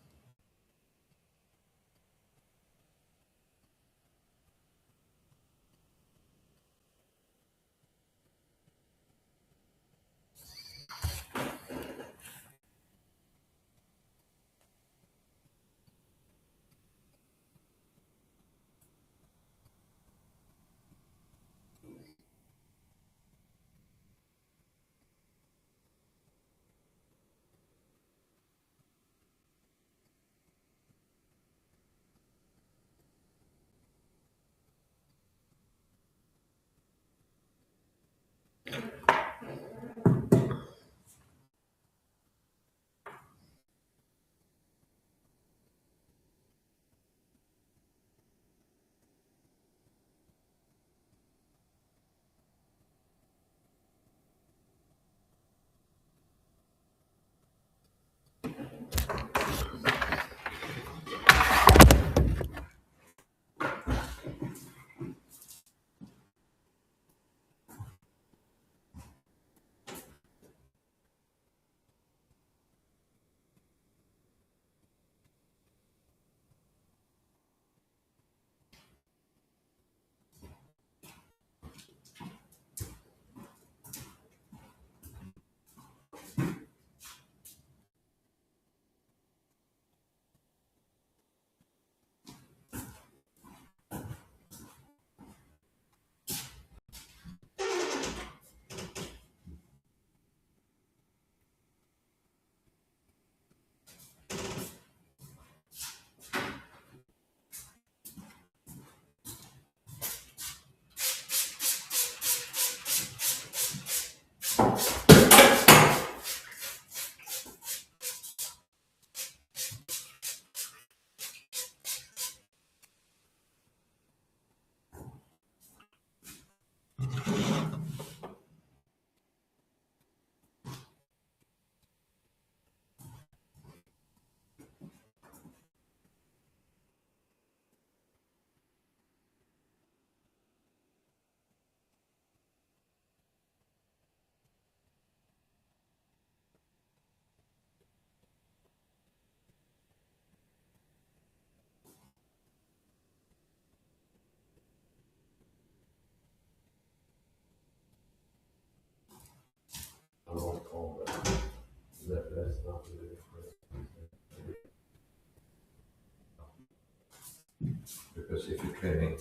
A: training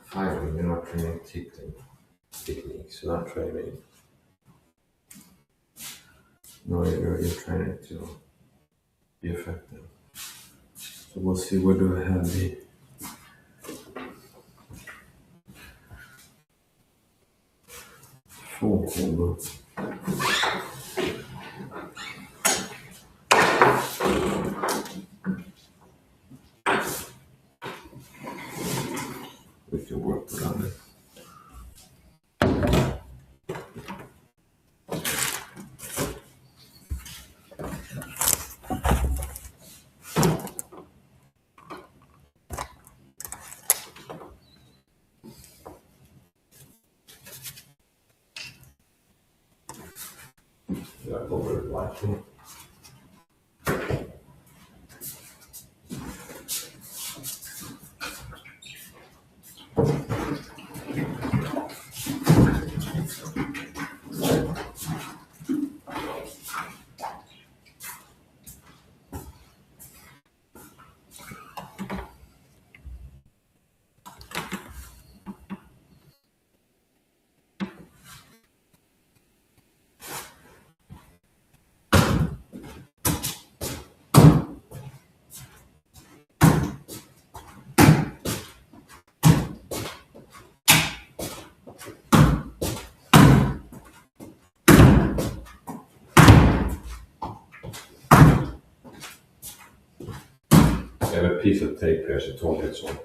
A: firing, you're not training tickling techniques, you're not training. No, you're training to be effective. So we'll see, where do I have the phone call? We can work around it. Yeah, over it likely. I have a piece of tape here, so don't get some.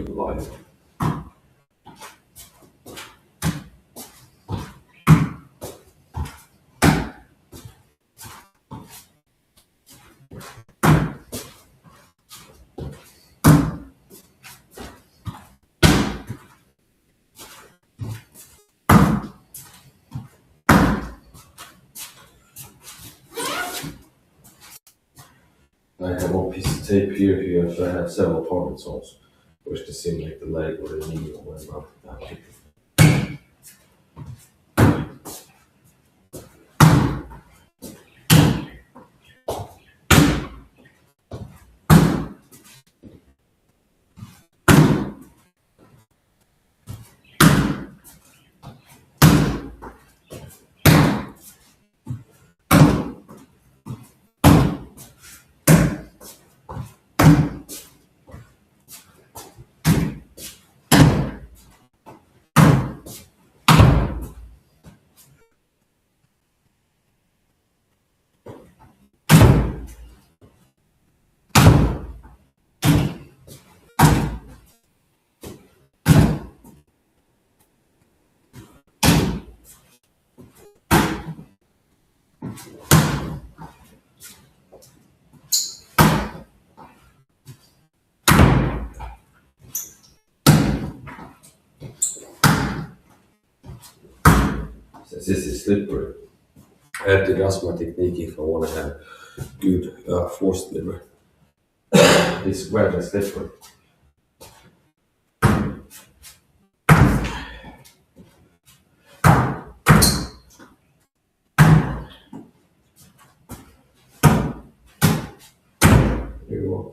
A: Live. I have one piece of tape here, so I have several target zones, which can simulate the leg or the knee or whatever. Since this is slippery, I have to adjust my technique if I want to have good force delivery. It's wet and slippery. Here you go.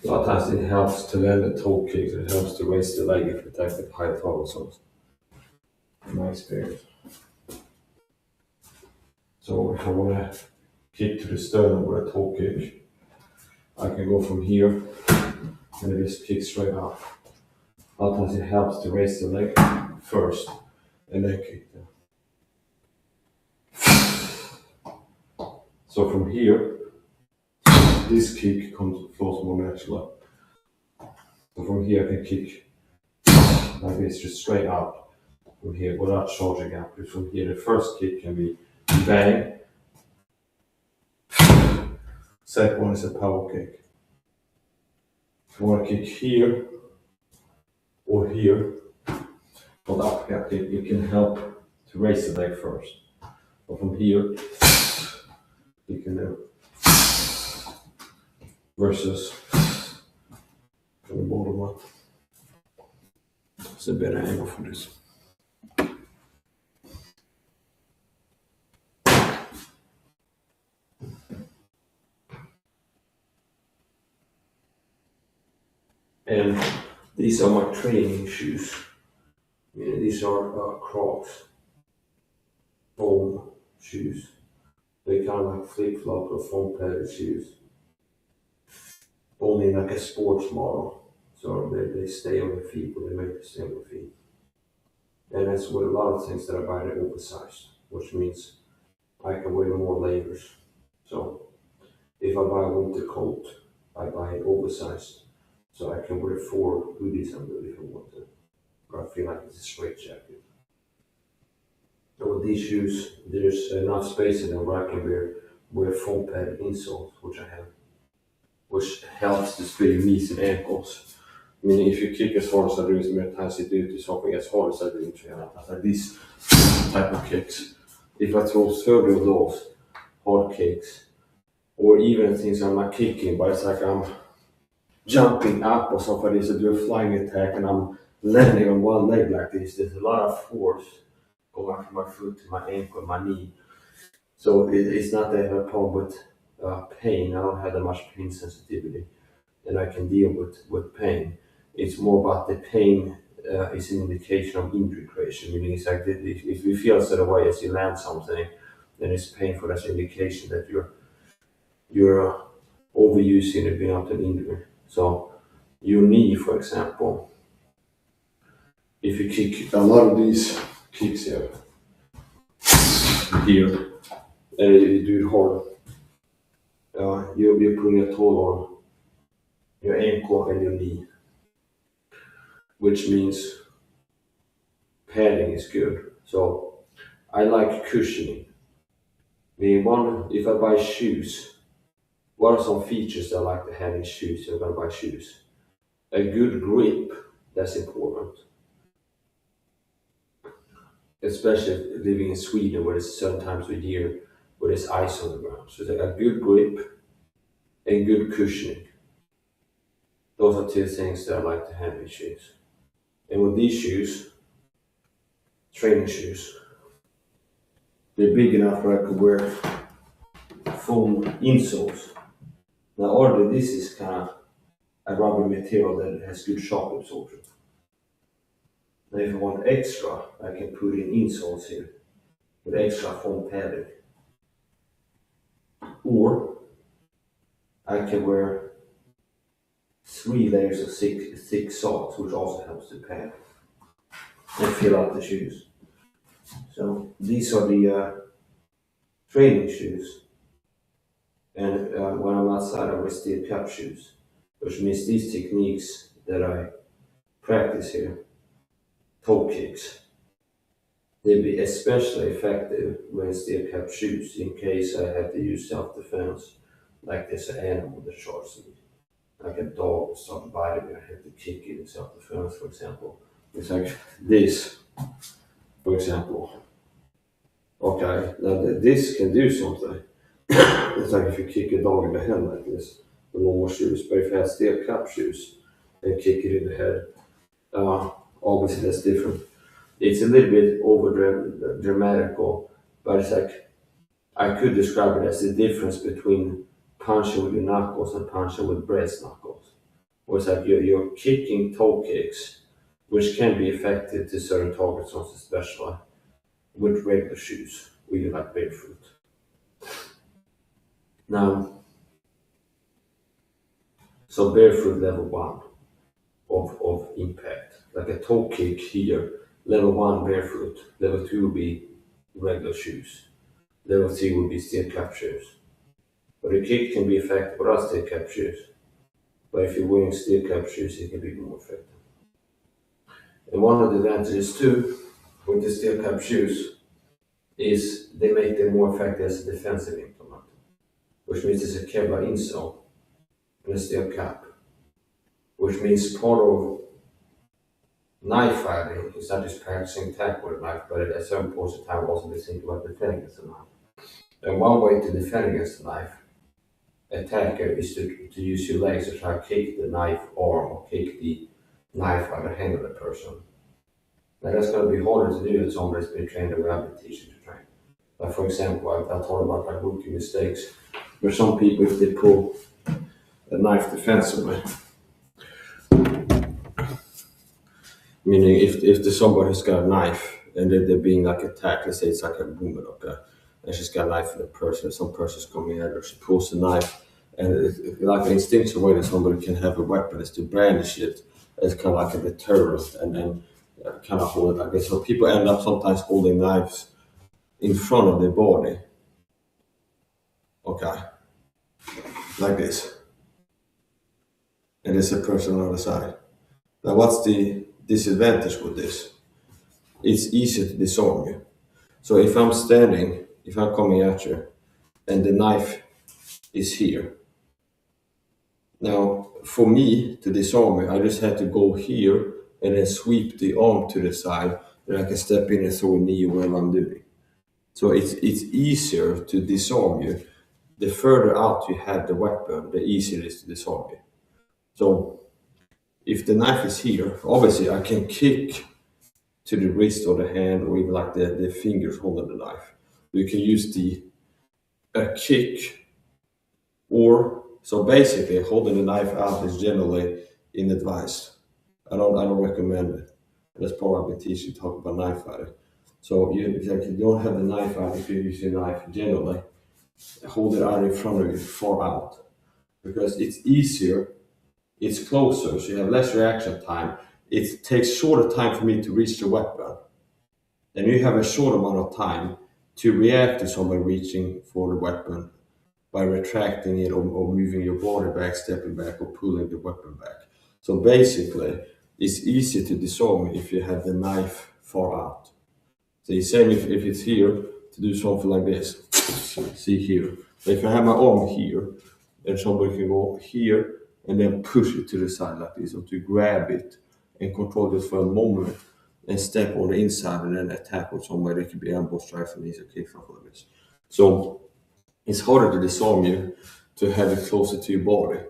A: A lot of times it helps to land the toe kicks, it helps to raise the leg if you attack with high target zones. In my experience. So if I want to kick to the sternum with a toe kick, I can go from here and just kick straight up. A lot of times it helps to raise the leg first and then kick them. So from here, this kick flows more natural. So from here I can kick like this, just straight up, from here without charging up. From here, the first kick can be bang. Second one is a power kick. If you want to kick here or here, for the uppercut kick, you can help to raise the leg first. But from here, you can do versus from the bottom one. It's a better angle for this. And these are my training shoes. These are Crocs foam shoes. They kind of like flip-flop or foam padded shoes. Only like a sports model. So they stay on your feet, or they make you stay on your feet. And that's with a lot of things that I buy, they're oversized, which means I can wear more layers. So if I buy a winter coat, I buy it oversized. So I can wear 4 hoodies under if I want to. Or I feel like it's a straight jacket. So with these shoes, there's enough space in them where I can wear foam padded insoles, which I have, which helps to spare knees and ankles. I mean, if you kick as hard as I do, as many times you do to something as hard as I do in training, like these type of kicks. If I throw 30 of those hard kicks, or even things I'm not kicking, but it's like I'm jumping up or something like this, I do a flying attack and I'm landing on one leg like this, there's a lot of force going from my foot to my ankle, my knee. So it's not that I have a problem with pain. I don't have that much pain sensitivity, and I can deal with pain. It's more about the pain is an indication of injury creation, meaning it's like if you feel sort of way as you land something, then it's painful. That's an indication that you're overusing it being out an injury. So your knee, for example, if you kick a lot of these kicks here, and you do it hard, you're putting a toll on your ankle and your knee, which means padding is good. So I like cushioning. Meaning if I buy shoes, what are some features that I like to have in shoes if I'm going to buy shoes? A good grip, that's important. Especially living in Sweden where it's certain times of year where there's ice on the ground. So it's like a good grip and good cushioning. Those are 2 things that I like to have in shoes. And with these shoes, training shoes, they're big enough where I could wear foam insoles. Now already this is kind of a rubber material that has good shock absorption. Now if I want extra, I can put in insoles here with extra foam padding. Or I can wear 3 layers of thick socks, which also helps to pad and fill out the shoes. So these are the training shoes. And when I'm outside, I wear steel cap shoes, which means these techniques that I practice here, toe kicks, they'll be especially effective when steel cap shoes in case I have to use self-defense, like there's an animal that charges me, like a dog starts biting me, I have to kick it in self-defense, for example. It's like this, for example. Okay, now this can do something. It's like if you kick a dog in the head like this, the normal shoes, but if you have steel cap shoes and kick it in the head, obviously that's different. It's a little bit over dramatical, but it's like I could describe it as the difference between punching with your knuckles and punching with brass knuckles. Or it's like you're kicking toe kicks, which can be effective to certain targets, also especially with regular shoes, or even like barefoot. Now, so barefoot level 1 of impact, like a toe kick here, level 1 barefoot, level 2 would be regular shoes, level 3 would be steel cap shoes. But a kick can be effective without steel cap shoes, but if you're wearing steel cap shoes, it can be more effective. And one of the advantages too with the steel cap shoes is they make them more effective as a defensive implement, which means it's a Kevlar insole and a steel cap, which means part of knife fighting is not just practicing attack with a knife, but at some points in time also be thinking about defending against a knife. And one way to defend against a knife attacker is to use your legs to try to kick the knife arm or kick the knife out of the hand of the person. Now that's going to be harder to do than somebody that's been trained or I've been teaching to train. Like for example, I thought about like rookie mistakes, where some people, if they pull a knife defensively, meaning if there's somebody who's got a knife and they're being like attacked, let's say it's like a woman, okay, and she's got a knife in the person, some person's coming at her, she pulls the knife, and like an instinctual way that somebody can have a weapon is to brandish it as kind of like a deterrent and then kind of hold it like this. So people end up sometimes holding knives in front of their body, okay, like this, and there's a person on the other side. Now what's the disadvantage with this? It's easier to disarm you. So if I'm standing, if I'm coming at you, and the knife is here, now for me to disarm you, I just have to go here and then sweep the arm to the side, and I can step in and throw a knee or whatever I'm doing. So it's easier to disarm you. The further out you have the weapon, the easier it is to disarm you. So if the knife is here, obviously I can kick to the wrist or the hand or even like the fingers holding the knife. You can use a kick, or so basically holding the knife out is generally inadvised. I don't recommend it. That's probably I've been teaching talk about knife fighting. So you don't have the knife out if you use your knife generally. Hold it out in front of you, far out, because it's easier, it's closer, so you have less reaction time. It takes shorter time for me to reach the weapon, and you have a short amount of time to react to somebody reaching for the weapon by retracting it or moving your body back, stepping back, or pulling the weapon back. So basically, it's easier to disarm if you have the knife far out. So the same if it's here, to do something like this. See here. So if I have my arm here, then somebody can go here and then push it to the side like this, or to grab it and control this for a moment and step on the inside and then attack with somebody. It could be ambush, rifle, knees, or kick from like this. So it's harder to disarm you to have it closer to your body.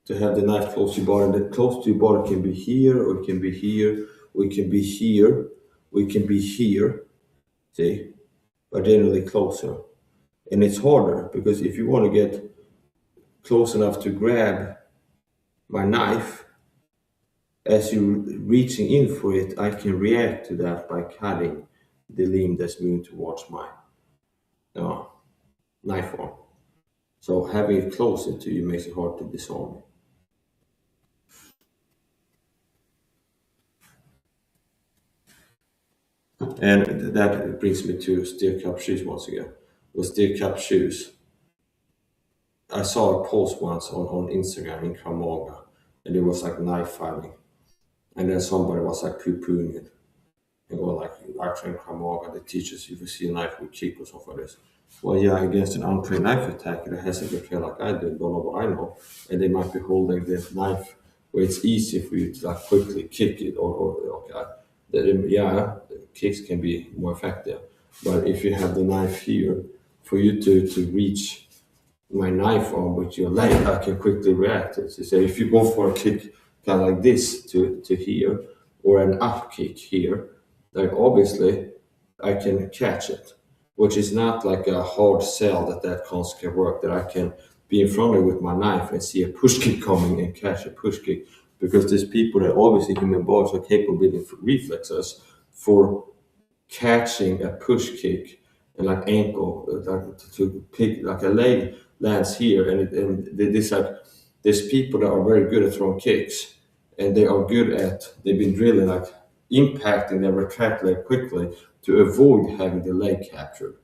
A: To have the knife close to your body. And the close to your body can be here, or it can be here, or it can be here, or it can be here. See? But generally closer. And it's harder because if you want to get close enough to grab my knife, as you're reaching in for it, I can react to that by cutting the limb that's moving towards my knife arm. So having it closer to you makes it hard to disarm it. And that brings me to steel cap shoes once again. With steel cap shoes, I saw a post once on Instagram in Kramaga, and it was like knife fighting. And then somebody was like poo-pooing it. And go like, I train Kramaga, the teachers, if you see a knife, we kick or something like this. Well, yeah, against an untrained knife attacker that hasn't been trained like I do, don't know what I know, and they might be holding the knife where it's easy for you to like quickly kick it, or the kicks can be more effective. But if you have the knife here, for you to reach my knife arm with your leg, I can quickly react to it. So if you go for a kick kind of like this to here, or an up kick here, like obviously I can catch it, which is not like a hard sell that concept can work, that I can be in front of it with my knife and see a push kick coming and catch a push kick, because there's people that obviously human bodies are capable of building reflexes for catching a push kick and like ankle, like to pick, like a leg lands here, and there's people that are very good at throwing kicks, and they are good at, they've been drilling like impacting their retract leg quickly to avoid having the leg captured.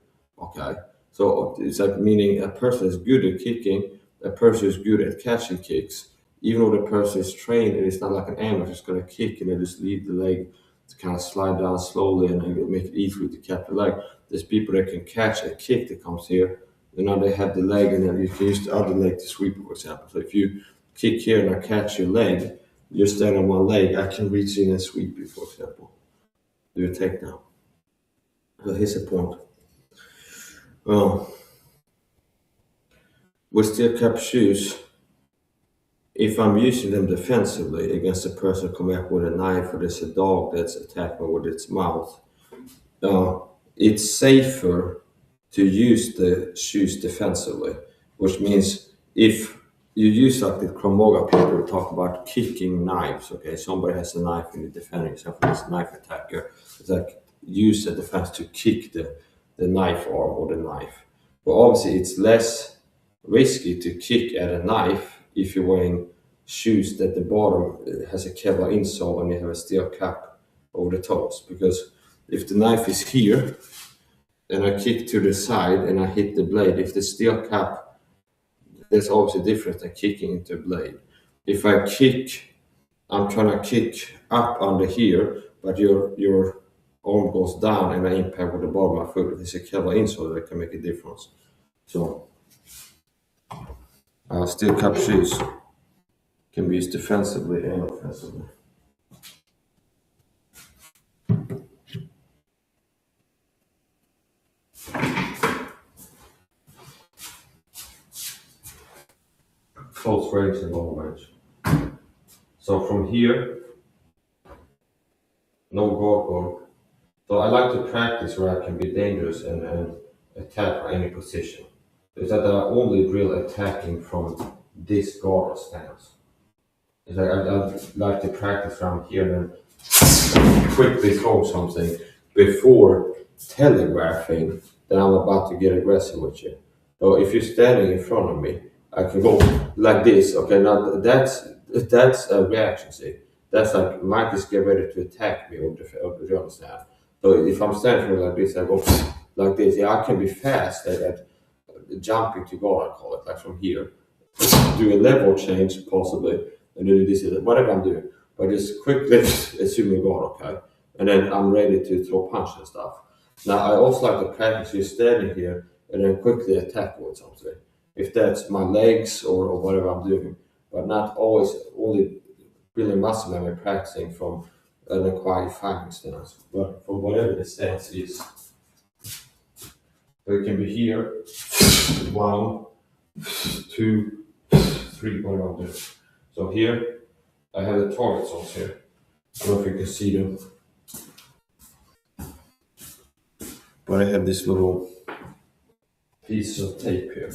A: Okay, so it's like meaning a person is good at kicking, a person is good at catching kicks, even though the person is trained and it's not like an amateur, just gonna kick and then just leave the leg to kind of slide down slowly and make it easier to catch the leg. There's people that can catch a kick that comes here, and now they have the leg, and then you can use the other leg to sweep, for example. So if you kick here and I catch your leg, you're standing on one leg, I can reach in and sweep you, for example. Do a takedown. So here's the point. With steel cap shoes, if I'm using them defensively against a person coming up with a knife, or there's a dog that's attacking me with its mouth, it's safer to use the shoes defensively, which means if you use like the Krav people talk about kicking knives, okay, somebody has a knife and you're defending yourself against a knife attacker, it's like use the defense to kick the knife arm or the knife. But obviously it's less risky to kick at a knife if you're wearing shoes that the bottom has a Kevlar insole and you have a steel cap over the toes, because if the knife is here and I kick to the side and I hit the blade, if the steel cap, there's obviously different than kicking into a blade. If I kick, I'm trying to kick up under here, but your arm goes down and I impact with the bottom of my foot. It's a Kevlar insole that can make a difference. So steel cap shoes can be used defensively and offensively. Close range and long range. So from here, no guard gun. So I like to practice where I can be dangerous and attack from any position. Is that I only drill attacking from this guard stance. It's like I like to practice around here and quickly throw something before telegraphing that I'm about to get aggressive with you. So if you're standing in front of me, I can go like this. Okay, now that's a reaction. See, that's like Mike is getting ready to attack me, or do you understand? So if I'm standing like this, I go like this. Yeah, I can be fast at jumping to guard, I call it, like from here. Do a level change possibly, and do this, whatever I'm doing. But just quickly assuming guard, okay? And then I'm ready to throw punch and stuff. Now I also like to practice you standing here and then quickly attack with something. If that's my legs or whatever I'm doing, but not always only building muscle memory practicing from an acquired fighting stance, but from whatever the stance is. So it can be here, 1, 2, 3, whatever I'm doing. So here, I have the target zones here. I don't know if you can see them. But I have this little piece of tape here,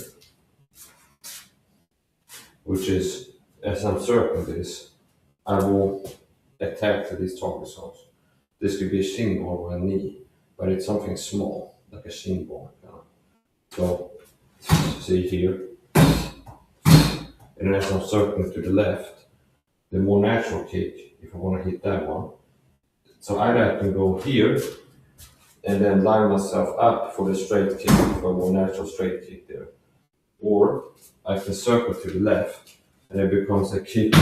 A: which is, as I'm circling this, I will attack to these target zones. This could be a shin bone or a knee, but it's something small, like a shin bone. So, see here, and as I'm circling to the left, the more natural kick, if I want to hit that one. So either I can go here and then line myself up for the straight kick, for a more natural straight kick there. Or I can circle to the left and it becomes a kick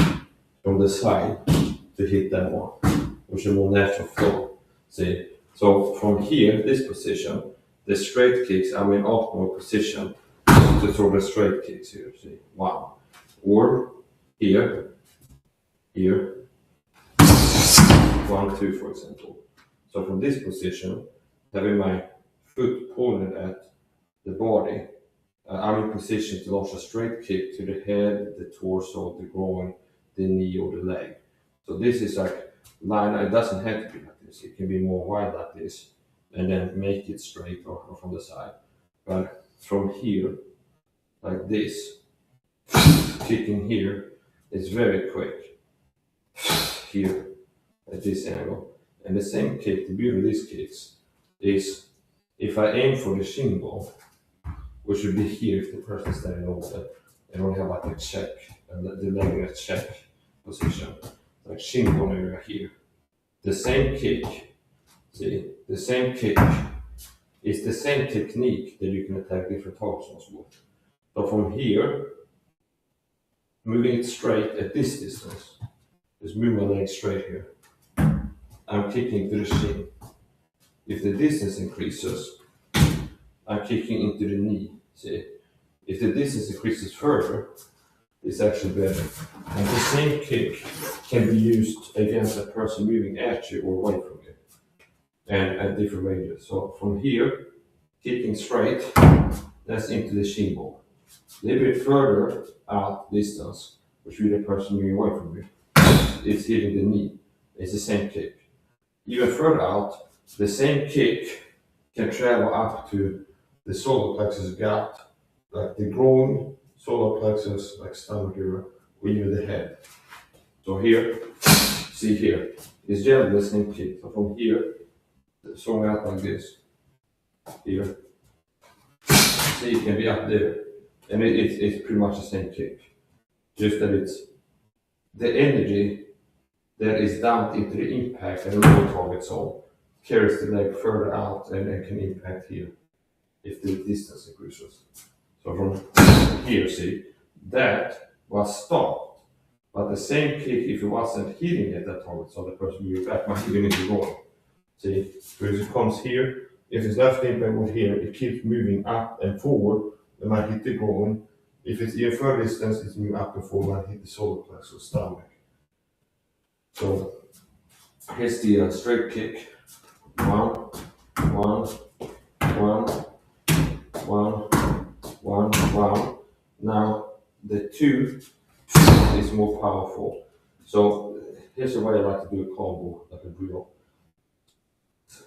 A: from the side to hit that one, which is a more natural flow. See? So from here, this position, the straight kicks, I'm in optimal position to throw the straight kicks here, see? 1. Or here, 1, 2, for example. So from this position, having my foot pointed at the body, I'm in position to launch a straight kick to the head, the torso, the groin, the knee, or the leg. So this is like line. It doesn't have to be like this. It can be more wide like this, and then make it straight or from the side. But from here, like this, kicking here is very quick. Here, at this angle. And the same kick, the beauty of these kicks is if I aim for the shin bone, which would be here if the person is standing over it, and only have like a check, and the leg in a check position, like shin bone area here. The same kick, see, the same kick is the same technique that you can attack different targets with. So from here, moving it straight at this distance, just move my leg straight here. I'm kicking to the shin. If the distance increases, I'm kicking into the knee. See? If the distance increases further, it's actually better. And the same kick can be used against a person moving at you or away from you, and at different ranges. So from here, kicking straight, that's into the shin bone. A little bit further out distance, which will be the person moving away from you, it's hitting the knee. It's the same kick. Even further out, the same kick can travel up to the solar plexus gut, like the groin, solar plexus, like stomach area, or even the head. So here, see here, it's generally the same kick. So from here, throwing out like this, here, see it can be up there, and it's pretty much the same kick. Just that it's the energy that is dumped into the impact and the lower target zone carries the leg further out and can impact here if the distance increases. So from here, see, that was stopped, but the same kick, if it wasn't hitting at that target, so the person moving back might hit into the groin. See, because it comes here, if it's left impact with here, it keeps moving up and forward, it might hit the groin. If it's even further distance, it's moving up and forward, might hit the solar plexus, stomach. So here's the straight kick. 1, 1, 1, 1, 1, 1. Now the 2 is more powerful. So here's a way I like to do a combo, like a drill.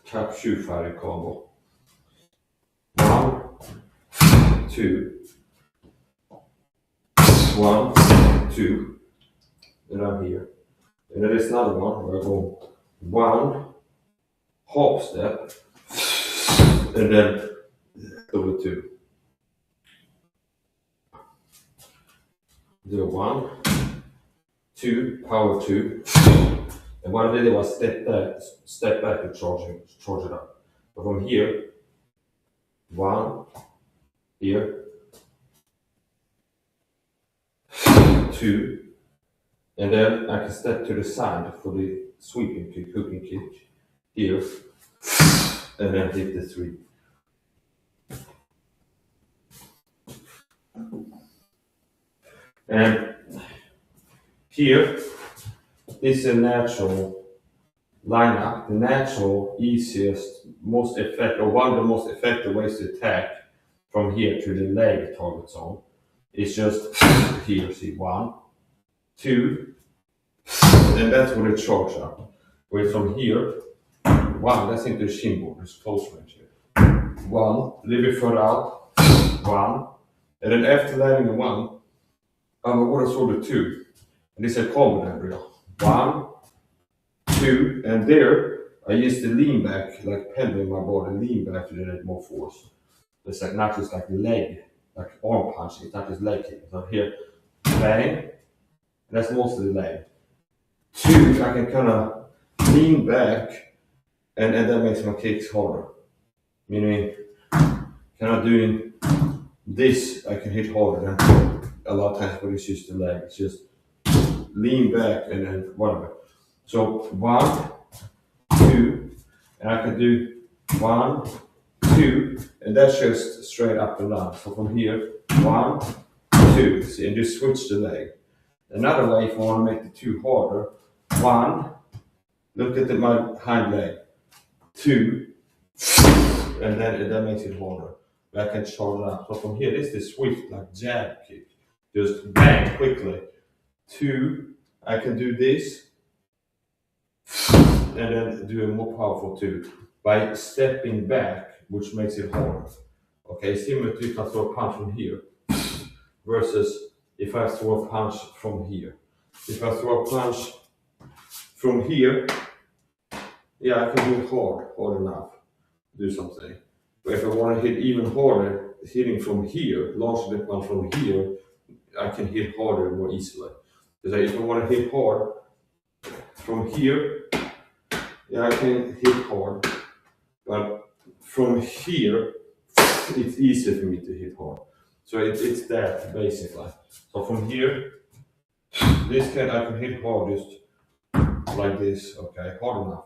A: Cap shoe fighting combo. 1, 2, 1, 2, and I'm here. And there is another one where I go 1, hop step, and then over 2. Do 1, 2, power 2. And what I did was step back and charge it up. But from here, 1, here, 2, and then I can step to the side for the sweeping kick, hooking kick, here, and then hit the 3. And here is a natural lineup, the natural, easiest, most effective, or one of the most effective ways to attack from here to the leg target zone. It's just here, see, 1, 2, and that's what it charges up. Where from here, 1, that's into the shin bone, it's close range here. 1, a little bit further out, 1, and then after landing the 1, I'm going to throw the 2, and this is a combo embryo. 1, 2, and there I use the lean back, like pendulum my body, lean back to generate more force. It's like not just like leg, like arm punching, it's not just leg kicking. So here, bang, and that's mostly the leg. 2, I can kind of lean back, and that makes my kicks harder. Meaning, kind of doing this, I can hit harder than a lot of times when it's just the leg. It's just lean back and then whatever. So 1, 2, and I can do 1, 2, and that's just straight up and down. So from here, 1, 2, see, and just switch the leg. Another way, if I want to make the 2 harder, 1, look at my hind leg, 2, and then that makes it harder. I can charge it up. So from here, this is the swift, like jab kick. Just bang, quickly. 2, I can do this, and then do a more powerful 2 by stepping back, which makes it harder. Okay, similar to if I throw a punch from here versus if I throw a punch from here. If I throw a punch from here, yeah, I can do it hard enough to do something. But if I want to hit even harder, hitting from here, launching the punch from here, I can hit harder more easily. Because if I want to hit hard from here, yeah, I can hit hard. But from here, it's easier for me to hit hard. So it's that basically. So from here, I can hit hard just like this, okay, hard enough.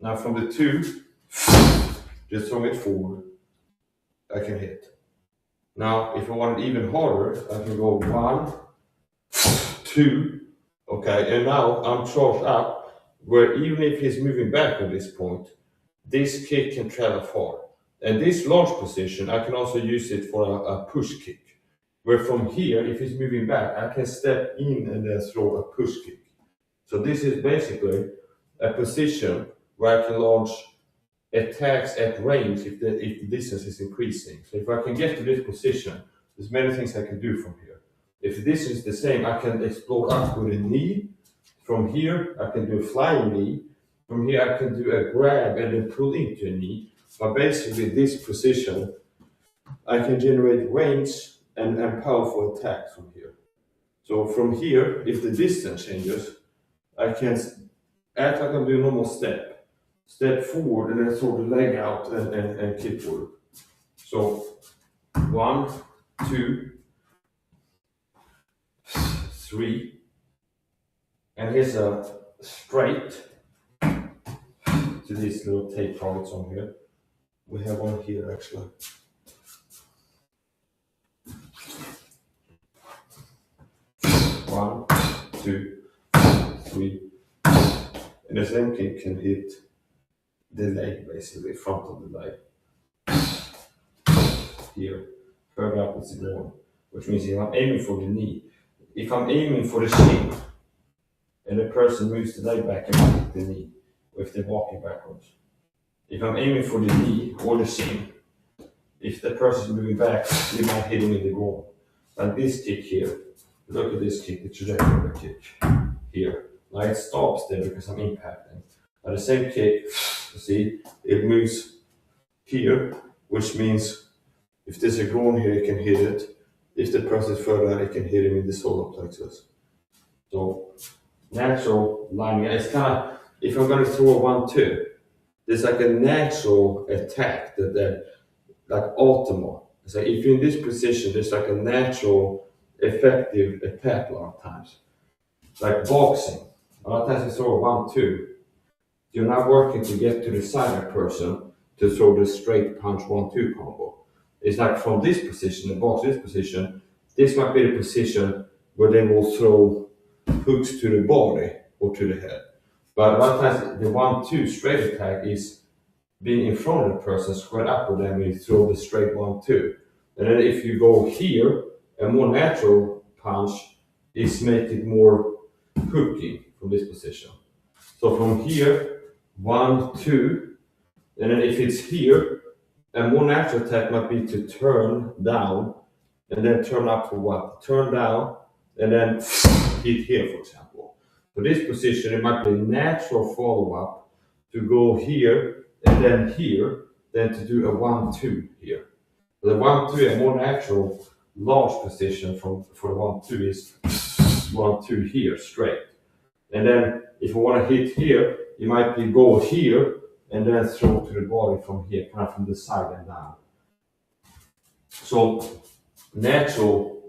A: Now from the 2, just throwing it forward, I can hit. Now if I want it even harder, I can go 1, 2, okay, and now I'm charged up where even if he's moving back at this point, this kick can travel far. And this launch position, I can also use it for a push kick. Where from here, if he's moving back, I can step in and then throw a push kick. So this is basically a position where I can launch attacks at range if the distance is increasing. So if I can get to this position, there's many things I can do from here. If the distance is the same, I can explode up with a knee. From here, I can do a flying knee. From here, I can do a grab and then pull into a knee. But basically, this position, I can generate range and powerful attacks from here. So from here, if the distance changes, I can act like I'm doing a normal step forward and then throw the leg out and kick forward. So 1, 2, 3, and here's a straight to these little tape targets on here. We have one here actually. One, 2, 3, and the same kick can hit the leg, basically front of the leg. Here, further up it's more, which means if I'm aiming for the knee, if I'm aiming for the shin, and the person moves the leg back and hit the knee, if they're walking backwards. If I'm aiming for the knee or the shin, if the person is moving back, you might hit him in the groin. Like this kick here. Look at this kick, the trajectory kick here. Now it stops there because I'm impacting. Now the same kick, you see, it moves here, which means if there's a groin here, you can hit it. If the person is further out, you can hit him in the solar plexus. So natural lining, it's kind of, if I'm going to throw a 1-2, there's like a natural attack that like optimal. So if you're in this position, there's like a natural effective attack a lot of times. Like boxing, a lot of times you throw a 1-2, you're not working to get to the side of the person to throw the straight punch 1-2 combo. It's like from this position, the box this position, this might be the position where they will throw hooks to the body or to the head. But a lot of times the 1-2 straight attack is being in front of the person, square up with them, and you throw the straight 1-2. And then if you go here, a more natural punch is make it more hooky from this position. So from here, 1-2, and then if it's here, a more natural attack might be to turn down and then turn up for what? Turn down and then hit here, for example. For this position, it might be a natural follow-up to go here and then here, then to do a 1-2 here. The 1-2, a more natural launch position for the 1-2 is 1-2 here, straight. And then if you want to hit here, you might be go here and then throw to the body from here, kind of from the side and down. So natural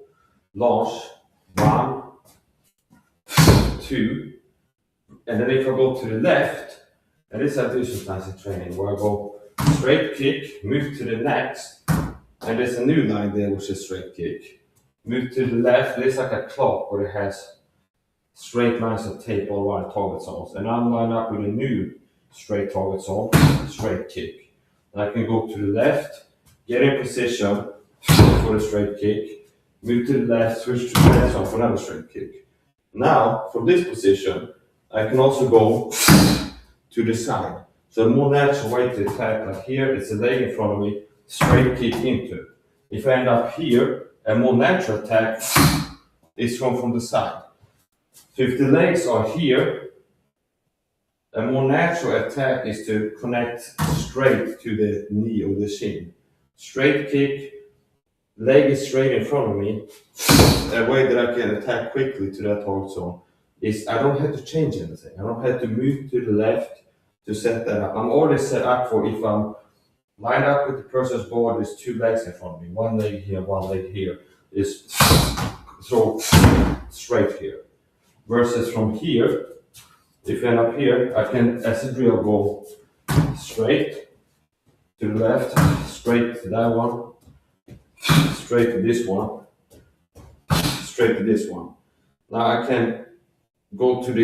A: launch, 1, 2, and then if I go to the left, and this I do sometimes in training, where I go straight kick, move to the next, and there's a new line there which is straight kick. Move to the left, there's like a clock where it has straight lines of tape all around target zones, and I'm lined up with a new straight target zone, straight kick. And I can go to the left, get in position for the straight kick, move to the left, switch to the next one for another straight kick. Now, from this position, I can also go to the side. So a more natural way to attack, like here, it's a leg in front of me, straight kick into it. If I end up here, a more natural attack is from the side. So if the legs are here, a more natural attack is to connect straight to the knee or the shin. Straight kick, leg is straight in front of me. A way that I can attack quickly to that target zone is I don't have to change anything. I don't have to move to the left to set that up. I'm already set up for if I'm lined up with the person's board, there's 2 legs in front of me. One leg here, one leg here. Is throw straight here. Versus from here, if I end up here, I can, as a drill, go straight to the left, straight to that one, straight to this one, straight to this one. Now I can go from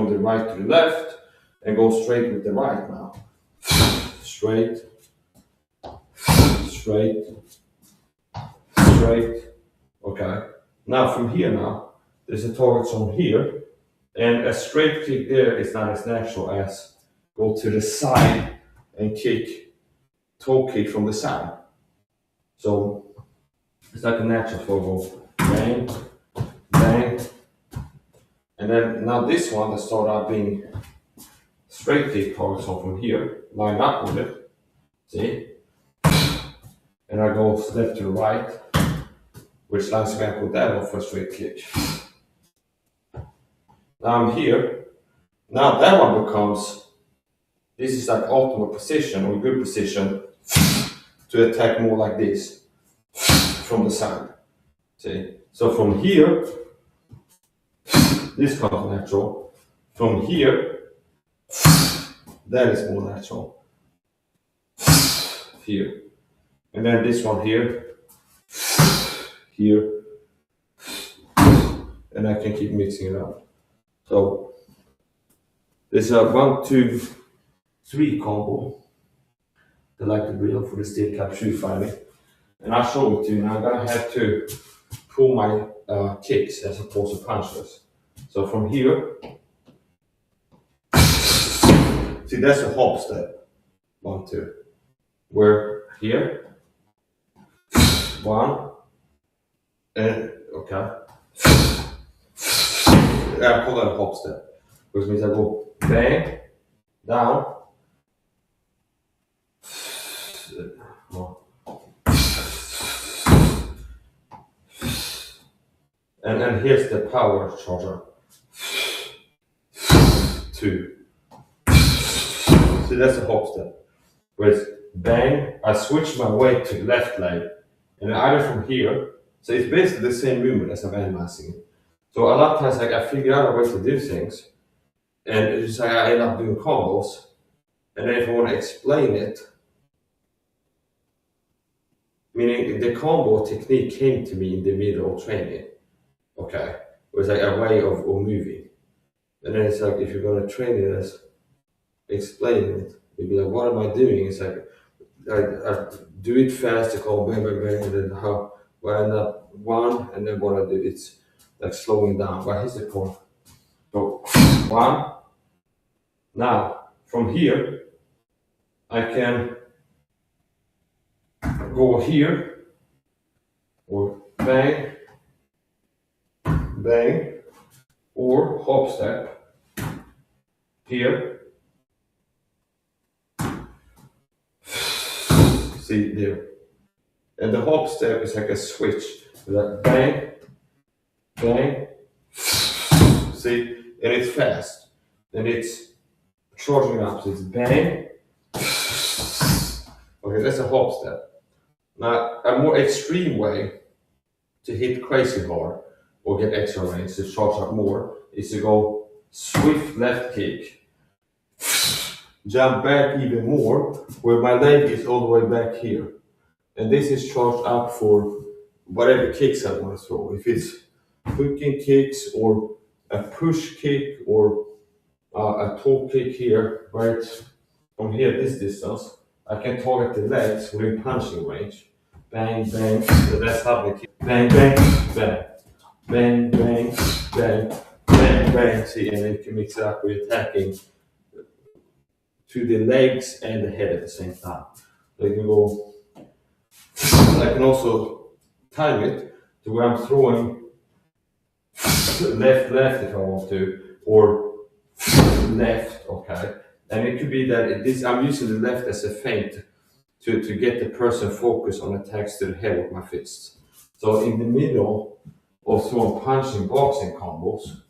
A: the right to the left and go straight with the right now. Straight, straight, straight. Okay. Now from here there's a target zone here, and a straight kick there is not as natural as go to the side and toe kick from the side. So it's like a natural flow, go bang, bang, and then now this one that started out being straight kick target zone from here, line up with it, see? And I go left to the right, which lines back with that one for a straight kick. Now I'm here. Now that one becomes, this is like optimal position or good position to attack more like this from the side. See? So from here, this comes natural. From here, that is more natural. Here. And then this one here, here, and I can keep mixing it up. So there's a 1, 2, 3 combo that I like to drill for the steel cap shoe fighting. And I'll show it to you. Now I'm gonna have to pull my kicks as opposed to punches. So from here, see that's a hop step. 1, 2. Where here, 1, and okay. I call that a hop step, which means I go bang, down, and here's the power charger. 2. See, that's a hop step. Where it's bang, I switch my weight to the left leg, and either from here, so it's basically the same movement as I'm analyzing it. So a lot of times like, I figure out a way to do things, and it's just like I end up doing combos, and then if I want to explain it, meaning the combo technique came to me in the middle of training, okay? It was like a way of moving. And then it's like, if you're going to train it as explaining it, you'd be like, what am I doing? It's like, I do it fast, I call bang, bang, bang, and then how I end up 1, and then what I do, it's like slowing down. But here's the point. So 1. Now, from here, I can go here, or bang, bang, or hop step here. See there. And the hop step is like a switch. Like bang, bang. See? And it's fast. And it's charging up. So it's bang. Okay, that's a hop step. Now, a more extreme way to hit crazy hard or get extra range to charge up more is to go swift left kick, jump back even more, where my leg is all the way back here. And this is charged up for whatever kicks I want to throw. If it's hooking kicks or a push kick or a toe kick here, right from here, this distance, I can target the legs within punching range. Bang, bang, so that's how they kick. Bang, bang, bang, bang, bang, bang, bang, bang. See, and then you can mix it up with attacking to the legs and the head at the same time. So you can go, I can also time it to where I'm throwing left, left if I want to, or left, okay. And it could be that I'm using the left as a feint to get the person focused on attacks to the head with my fists. So in the middle of throwing punching boxing combos,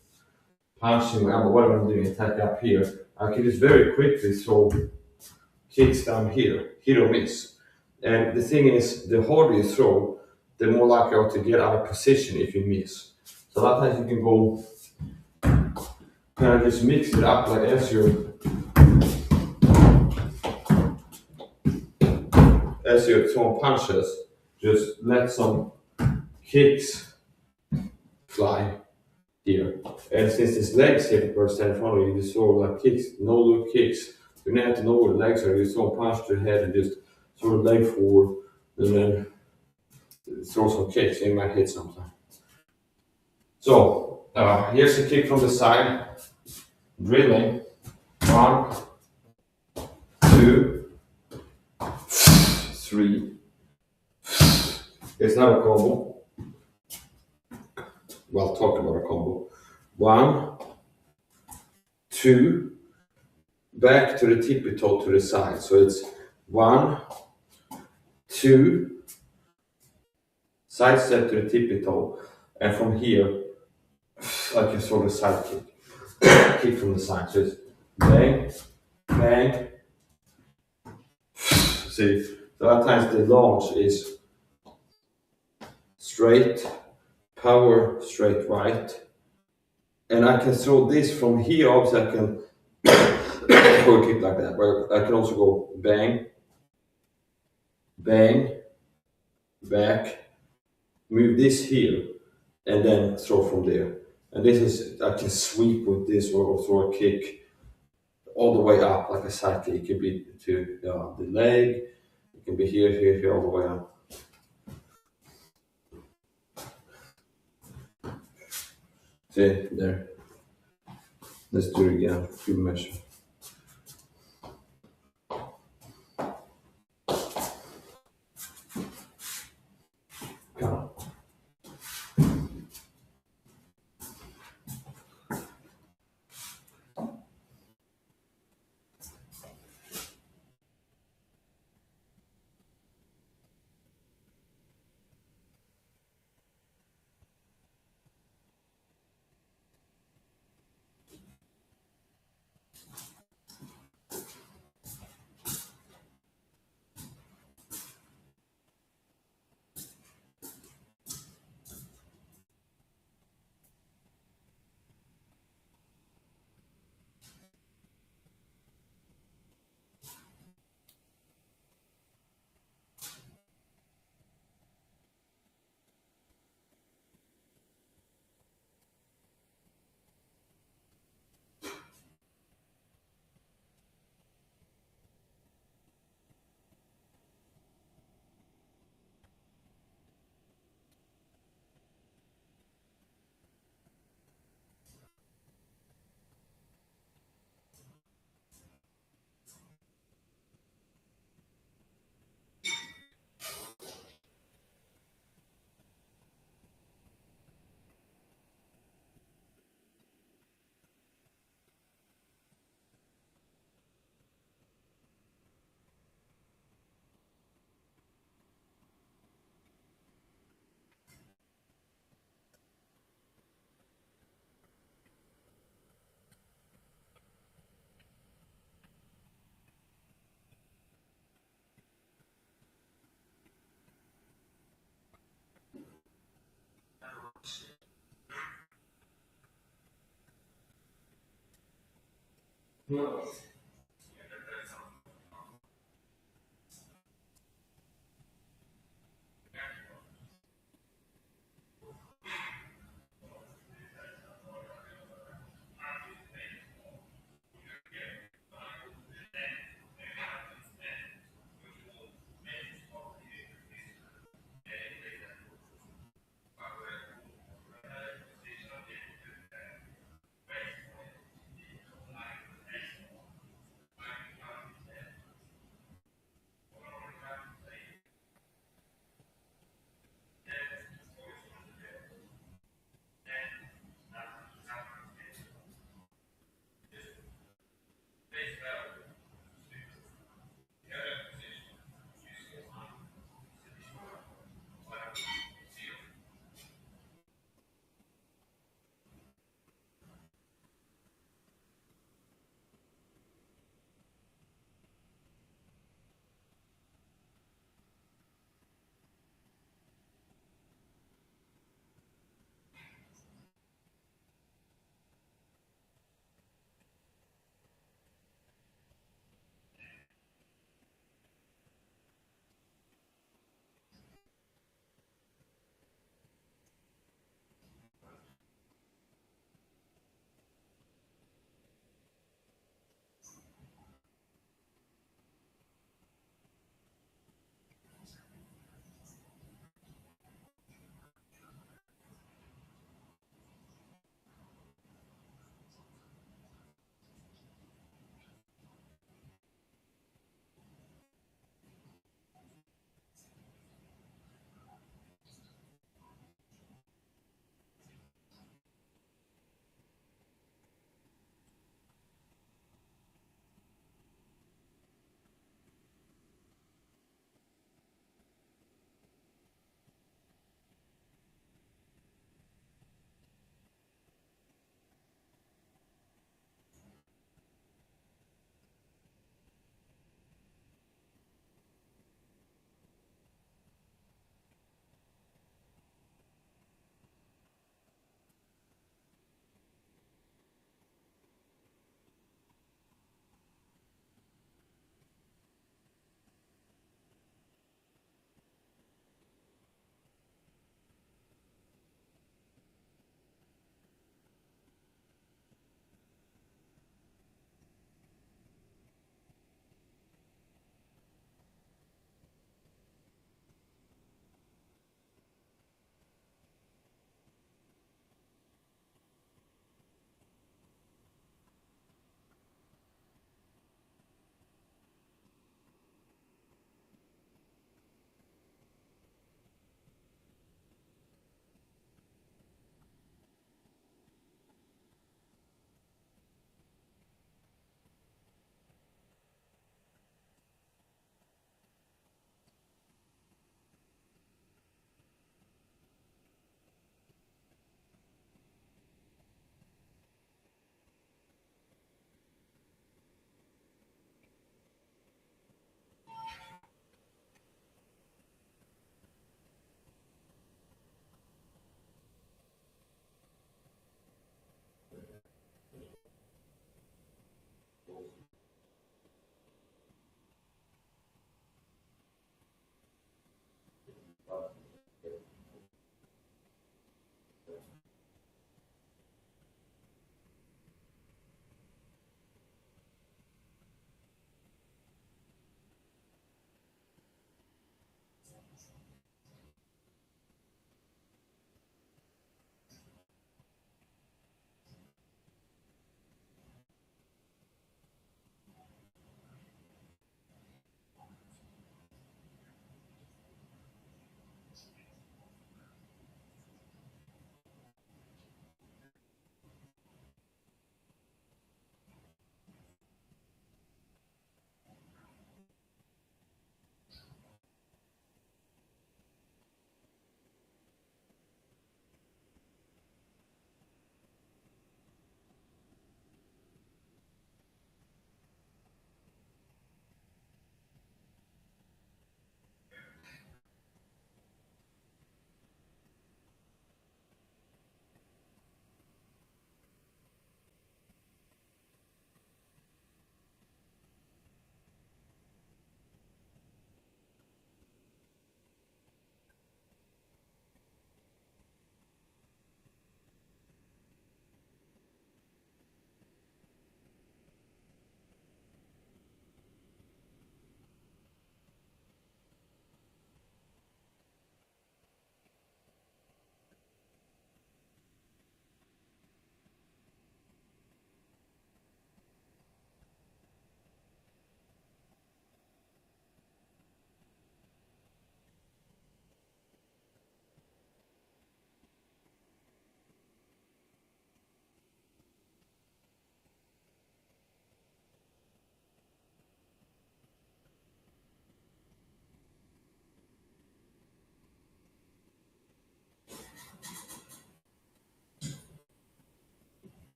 A: punching, whatever I'm doing, attack up here, I can just very quickly throw kicks down here, hit or miss. And the thing is, the harder you throw, the more likely you are to get out of position if you miss. So a lot of times you can go, kind of just mix it up like as you're as you're throwing punches, just let some kicks fly here. And since his legs hit the person in front of you, you throw like kicks, no look kicks. You don't have to know where the legs are. You throw a punch to the head and just throw the leg forward, and then throw some kicks. You might hit something. So here's a kick from the side, drilling. 1, 2, 3. Here's another combo. Well, talk about a combo. 1, 2, back to the tippy toe to the side. So it's 1, 2, side step to the tippy toe, and from here, like you saw the side kick, kick from the side. So it's bang, bang. See, so at times the launch is straight, power, straight right, and I can throw this from here. Obviously, I can go kick like that, but I can also go bang, bang, back, move this here, and then throw from there. And this is, I can sweep with this or throw a kick all the way up like a side kick. It can be to the leg, it can be here, here, here, all the way up. See, there. Let's do it again, few measure. Come on.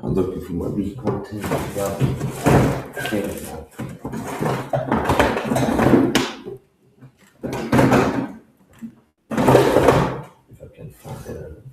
E: I'm looking for my B content. If I can find it.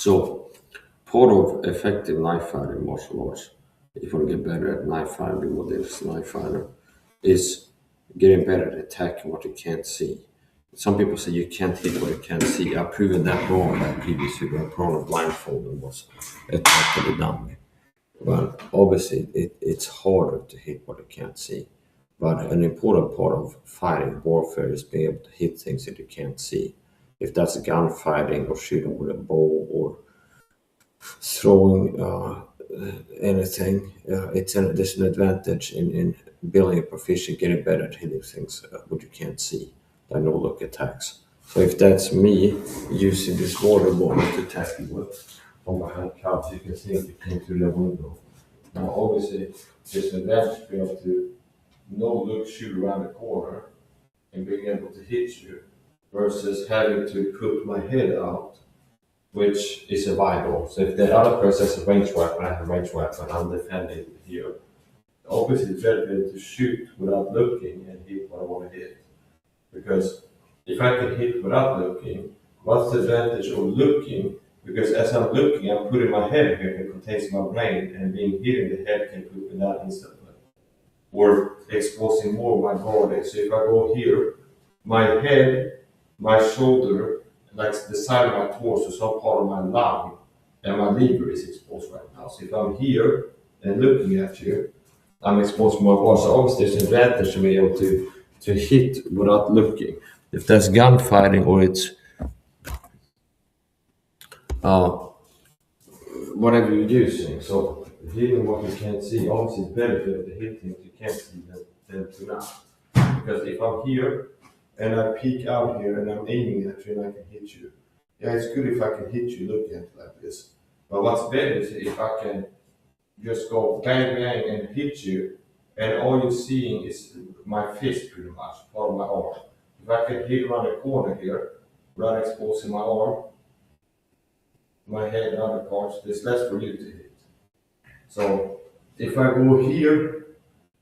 A: So part of effective knife fighting martial arts, if you want to get better at knife fighting, what is knife fighter, is getting better at attacking what you can't see. Some people say you can't hit what you can't see. I've proven that wrong by previously when Prone blindfolded was attacked with a dummy. But obviously it's harder to hit what you can't see. But an important part of fighting warfare is being able to hit things that you can't see. If that's gunfighting or shooting with a bow or throwing anything, there's an advantage in building a proficient, getting better at hitting things what you can't see, like no look attacks. So if that's me using this water bottle to attack you with from behind couch, you can see if you came through the window. Now obviously there's an advantage to be able to no look shoot around the corner and being able to hit you versus having to put my head out, which is a vital. So if the other person has a ranged weapon, I have a ranged weapon, I'm defending here. Obviously it's better to shoot without looking and hit what I want to hit. Because if I can hit without looking, what's the advantage of looking? Because as I'm looking, I'm putting my head here that contains my brain, and being hit in the head can put me down instantly. Or exposing more of my body. So if I go here, my head, my shoulder, like the side of my torso, some part of my lung, and my liver is exposed right now. So if I'm here and looking at you, I'm exposed to my body. So obviously there's an advantage to be able to hit without looking. If there's gunfighting or it's whatever you're using, so hitting what you can't see, obviously it's better to hit things you can't see than to not. Because if I'm here and I peek out here and I'm aiming at you and I can hit you, yeah, it's good if I can hit you looking at it like this. But what's better is if I can just go bang bang and hit you, and all you're seeing is my fist pretty much, part of my arm. If I can hit around the corner here, without exposing my arm, my head and other parts, there's less for you to hit. So if I go here,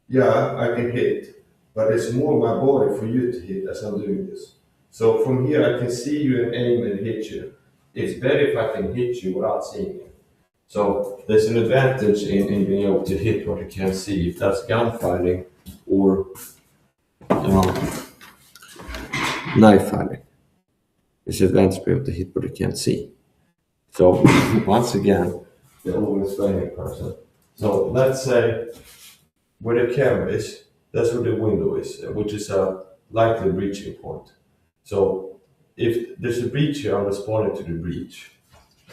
A: yeah, I can hit, but there's more of my body for you to hit as I'm doing this. So from here I can see you and aim and hit you. It's better if I can hit you without seeing you. So there's an advantage in being able to hit what you can't see, if that's gunfighting or knife fighting. There's an advantage to be able to hit what you can't see. So once again, the over-explaining person. So let's say where the camera is, that's where the window is, which is a likely breaching point. So if there's a breach here, I'm responding to the breach.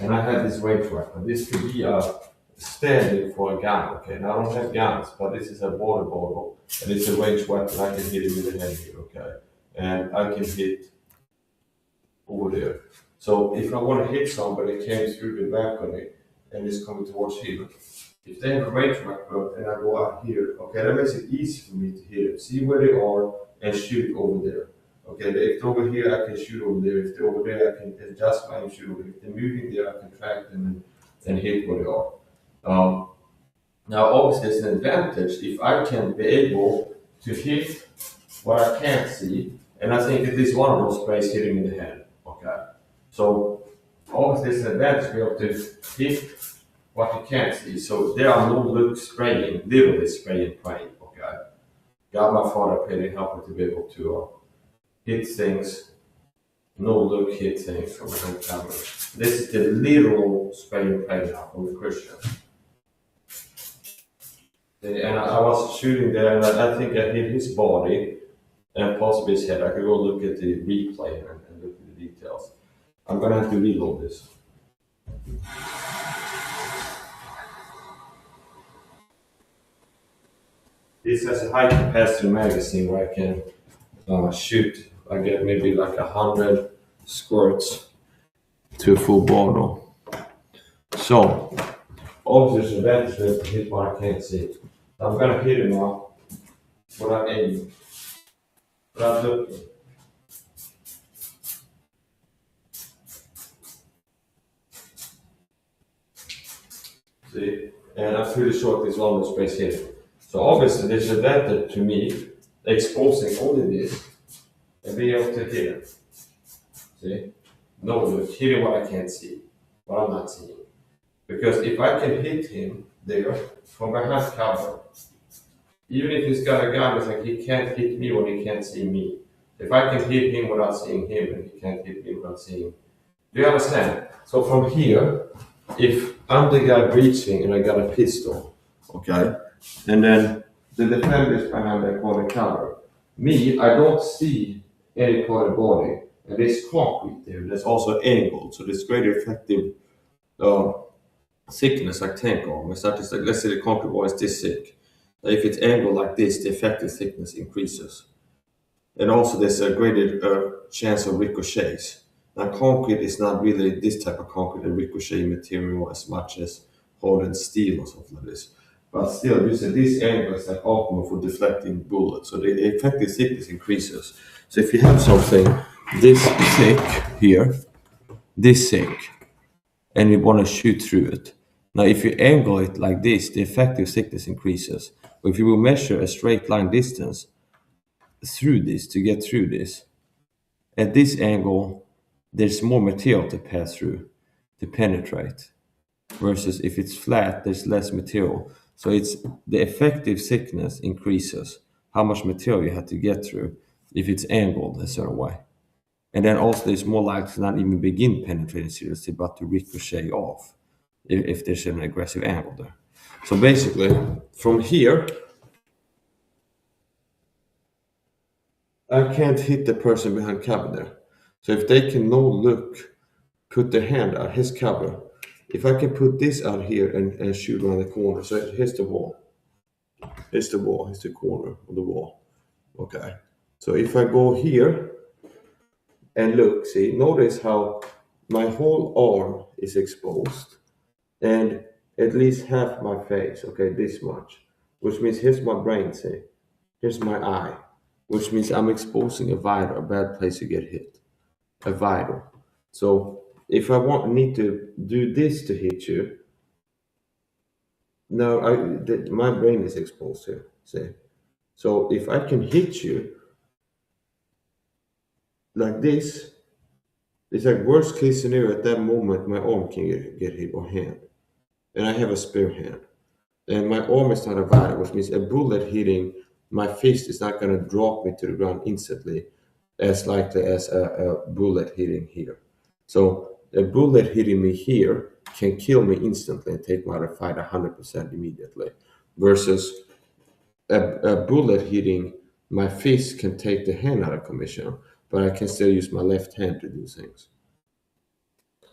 A: And I have this range weapon. This could be a standing for a gun, okay? Now I don't have guns, but this is a water bottle, and it's a range weapon. I can hit it with the head here, okay? And I can hit over there. So if I want to hit somebody that came through the balcony and is coming towards here, if they have a range weapon and I go out here, okay, that makes it easy for me to hit it. See where they are and shoot over there. Okay, if they're over here, I can shoot over there. If they're over there, I can adjust my aim, shoot over there. If they're moving there, I can track them and hit where they are. Now, obviously, there's an advantage if I can be able to hit what I can't see, and I think it is one of those sprays hitting in the head. Okay, so obviously, there's an advantage to be able to hit what you can't see. So there are no look spraying, literally spraying praying. Okay, got my father pretty helpful to be able to hit things, no look hit things from behind camera. This is the literal spray and pray now from the Christian. And I was shooting there, and I think I hit his body and possibly his head. I could go look at the replay and look at the details. I'm gonna have to reload this. This has a high capacity magazine where I can shoot. I get maybe like 100 squirts to a full bottle. So, obviously there's an advantage to hit what I can't see. I'm gonna hit it now without aiming, without looking. See, and I'm pretty sure this one will space here. So obviously there's an advantage to me exposing only this and being able to hit it. See? No look, hitting what I can't see. but I'm not seeing. Because if I can hit him there from behind cover, even if he's got a gun, it's like he can't hit me when he can't see me. If I can hit him without seeing him, and he can't hit me without seeing. Do you understand? So from here, if I'm the guy breaching and I got a pistol, okay, and then the defender is behind that corner cover, me, I don't see any part of the body, and there's concrete there. There's also angled, so there's greater effective thickness like tank armor. It's not just like, let's say the concrete wall is this thick. If it's angled like this, the effective thickness increases. And also there's a greater chance of ricochets. Now concrete is not really this type of concrete, a ricochet material as much as hardened steel or something like this. But still, you said this angle is like optimal for deflecting bullets. So the effective thickness increases. So if you have something this thick here, this thick, and you want to shoot through it. Now, if you angle it like this, the effective thickness increases. But if you will measure a straight line distance through this to get through this, at this angle, there's more material to pass through, to penetrate. Versus if it's flat, there's less material. So it's the effective thickness increases, how much material you have to get through if it's angled a certain way. And then also there's more likely to not even begin penetrating seriously, but to ricochet off if there's an aggressive angle there. So basically, from here, I can't hit the person behind cover there. So if they can no look, put their hand out, his cover, if I can put this out here and shoot around the corner, so here's the wall. Here's the wall, here's the corner of the wall. Okay. So if I go here, and look, see, notice how my whole arm is exposed and at least half my face, okay, this much, which means here's my brain, see, here's my eye, which means I'm exposing a vital, a bad place to get hit, a vital. So if I need to do this to hit you, now my brain is exposed here, see. So if I can hit you like this, it's like worst case scenario at that moment, my arm can get hit or hand. And I have a spare hand. And my arm is not a vital, which means a bullet hitting my fist is not going to drop me to the ground instantly, as likely as a bullet hitting here. So a bullet hitting me here can kill me instantly and take me out of fight 100% immediately. Versus a bullet hitting my fist can take the hand out of commission, but I can still use my left hand to do things.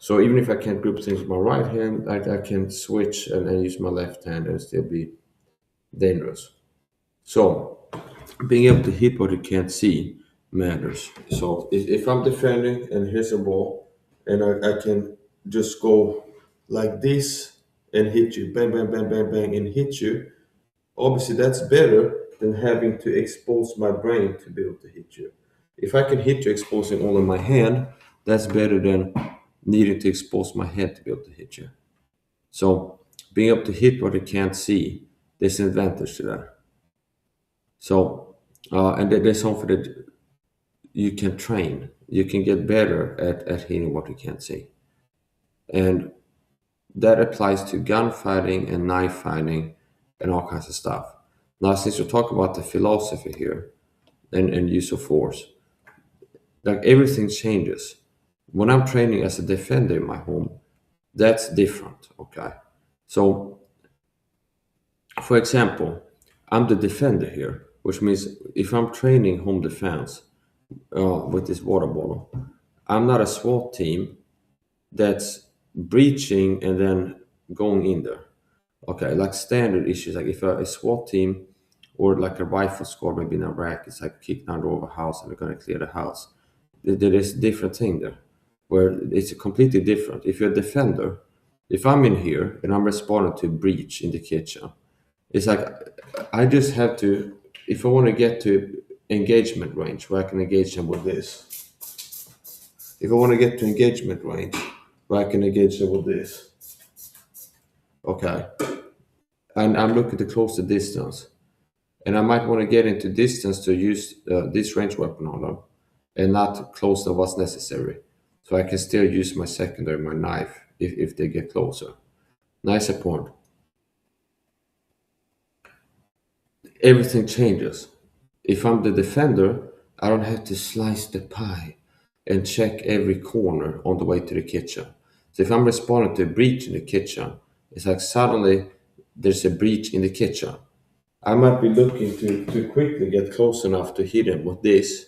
A: So even if I can't grip things with my right hand, I can switch and use my left hand and still be dangerous. So being able to hit what you can't see matters. So if I'm defending and here's a ball, and I can just go like this and hit you, bang, bang, bang, bang, bang, and hit you, obviously that's better than having to expose my brain to be able to hit you. If I can hit you exposing only my hand, that's better than needing to expose my head to be able to hit you. So being able to hit what you can't see, there's an advantage to that. So, and there's something that you can train. You can get better at hitting what you can't see. And that applies to gunfighting and knife fighting and all kinds of stuff. Now, since we talk about the philosophy here and use of force, like everything changes. When I'm training as a defender in my home, that's different, okay? So, for example, I'm the defender here, which means if I'm training home defense with this water bottle, I'm not a SWAT team that's breaching and then going in there. Okay, like standard issues, like if a SWAT team or like a rifle squad maybe in Iraq, it's like kicking down over a house and they're going to clear the house. There is a different thing there, where it's completely different. If you're a defender, if I'm in here and I'm responding to a breach in the kitchen, it's like I just have to, if I want to get to engagement range where I can engage them with this. If I want to get to engagement range where I can engage them with this. Okay. And I'm looking to close the distance. And I might want to get into distance to use this range weapon on them and not close to what's necessary. So I can still use my secondary, my knife, if they get closer. Nice point. Everything changes. If I'm the defender, I don't have to slice the pie and check every corner on the way to the kitchen. So if I'm responding to a breach in the kitchen, it's like suddenly there's a breach in the kitchen. I might be looking to quickly get close enough to hit him with this,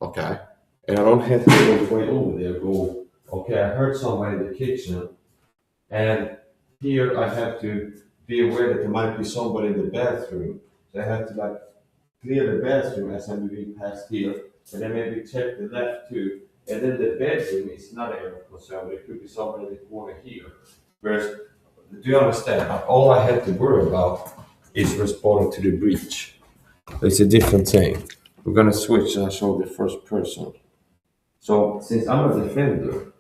A: okay? And I don't have to go all the way over there, go, okay, I heard somebody in the kitchen, and here I have to be aware that there might be somebody in the bathroom. So I have to like clear the bathroom as I'm moving past here, and then maybe check the left too. And then the bedroom is not an area of concern, but it could be somebody in the corner here. Whereas, do you understand? All I have to worry about is responding to the breach. It's a different thing. We're gonna switch and I'll show the first person. So since I'm a defender,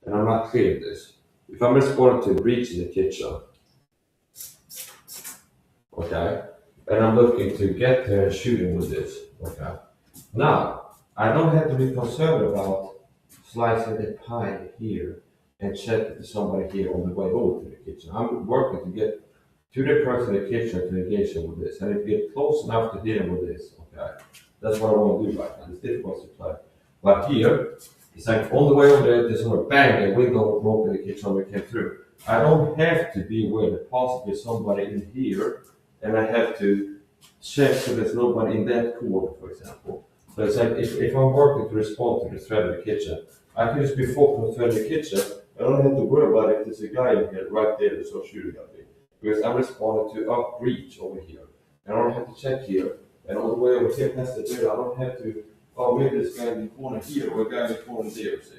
A: and I'm not clear of this, if I'm responding to a breach in the kitchen, okay, and I'm looking to get there and shoot him with this, okay. Now, I don't have to be concerned about slicing the pie here and check if there's somebody here on the way over to the kitchen. I'm working to get to the person in the kitchen to engage him with this. And if you get close enough to hit him with this, okay, that's what I want to do right now. It's difficult to play. But here, it's like on the way over there, there's a bang, a window broke in the kitchen, we came through. I don't have to be aware that possibly somebody in here, and I have to check so there's nobody in that corner, for example. So it's like if I'm working to respond to the threat in the kitchen, I can just be focused on the threat in the kitchen. I don't have to worry about if there's a guy in here right there that's not shooting at me. Because I'm responding to a breach over here. And I don't have to check here. And all the way over here past the door, I don't have to, oh, maybe this guy in the corner here or a guy in the corner there, see,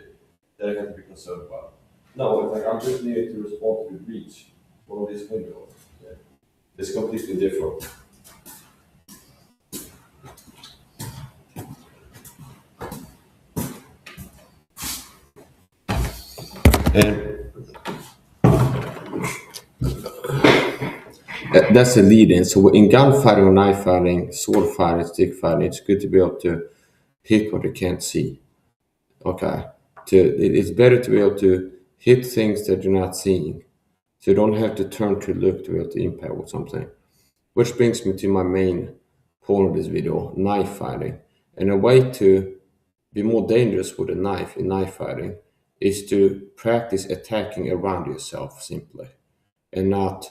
A: that I have to be concerned about. No, it's like I'm just needing to respond to the breach over this window. Okay? It's completely different. And that's a lead-in. So in gunfighting or knife fighting, sword fighting, stick fighting, it's good to be able to hit what you can't see. Okay. It's better to be able to hit things that you're not seeing. So you don't have to turn to look to be able to impact with something. Which brings me to my main point of this video, knife fighting. And a way to be more dangerous with a knife in knife fighting is to practice attacking around yourself simply. And not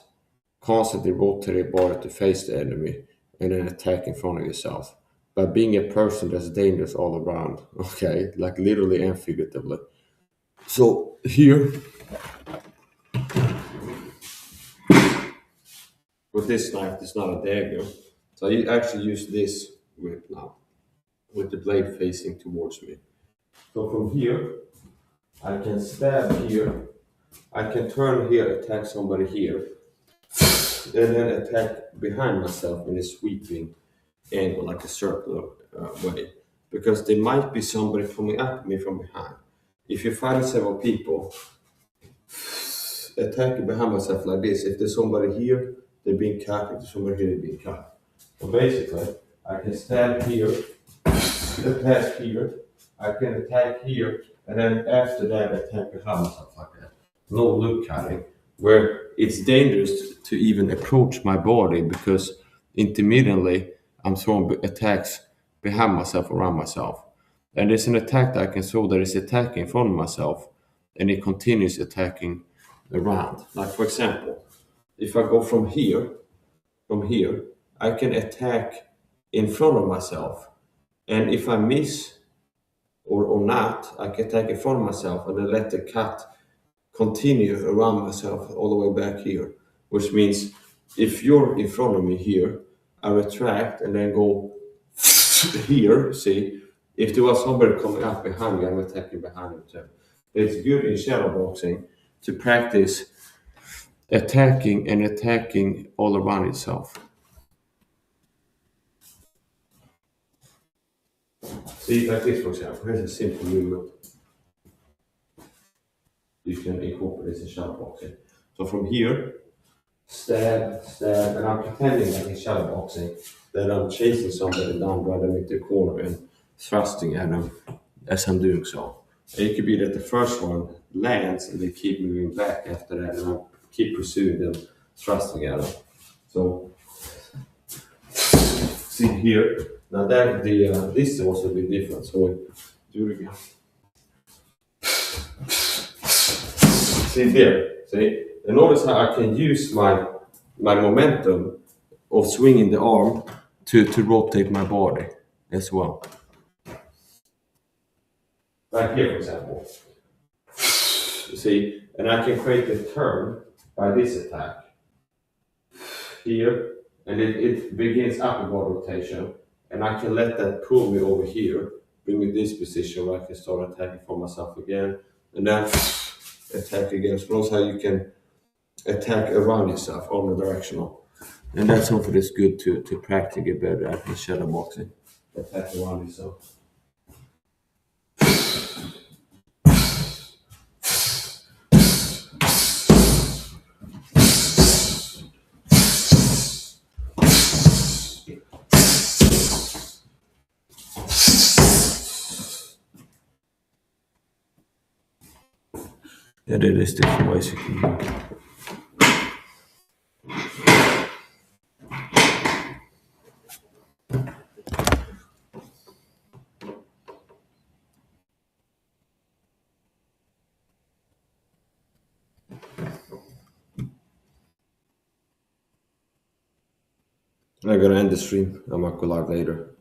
A: constantly rotate your body to face the enemy and then attack in front of yourself. By being a person that's dangerous all around, okay? Like literally and figuratively. So here, with this knife, it's not a dagger. So I actually use this whip now, with the blade facing towards me. So from here, I can stab here, I can turn here, attack somebody here, and then attack behind myself in a sweeping angle, like a circular way. Because there might be somebody coming at me from behind. If you're fighting several people, attacking behind myself like this, if there's somebody here, they're being cut, if there's somebody here, they're being cut. So basically, I can stand here, attack here, I can attack here, and then after that, attack behind myself like that. No look cutting, where it's dangerous to even approach my body because intermittently I'm throwing attacks behind myself, around myself. And there's an attack that I can throw that is attacking in front of myself and it continues attacking around. Like for example, if I go from here, I can attack in front of myself. And if I miss or not, I can attack in front of myself and then let the cut continue around myself all the way back here. Which means if you're in front of me here, I retract and then go here, see? If there was somebody coming up behind me, I'm attacking behind him too. It's good in shadow boxing to practice attacking all around itself. See, like this for example, here's a simple movement. You can incorporate this in shadow boxing. So from here, stab, and I'm pretending like in shadow boxing that I'm chasing somebody down, driving them into the corner and thrusting at them as I'm doing so. It could be that the first one lands and they keep moving back after that, and I keep pursuing them, thrusting at them. So, see here, now that this is also a bit different. So, do it again. See there, see? And notice how I can use my momentum of swinging the arm to rotate my body as well. Like here, for example. You see, and I can create a turn by this attack. Here, and it begins upward rotation, and I can let that pull me over here, bring me this position where I can start attacking for myself again, and then attack again. So notice how you can attack around yourself, omnidirectional. And that's something that's good to practice get better at in shadow boxing. Attack around yourself. Yeah, there is different ways you can do it. I'm gonna end the stream. I might go live later.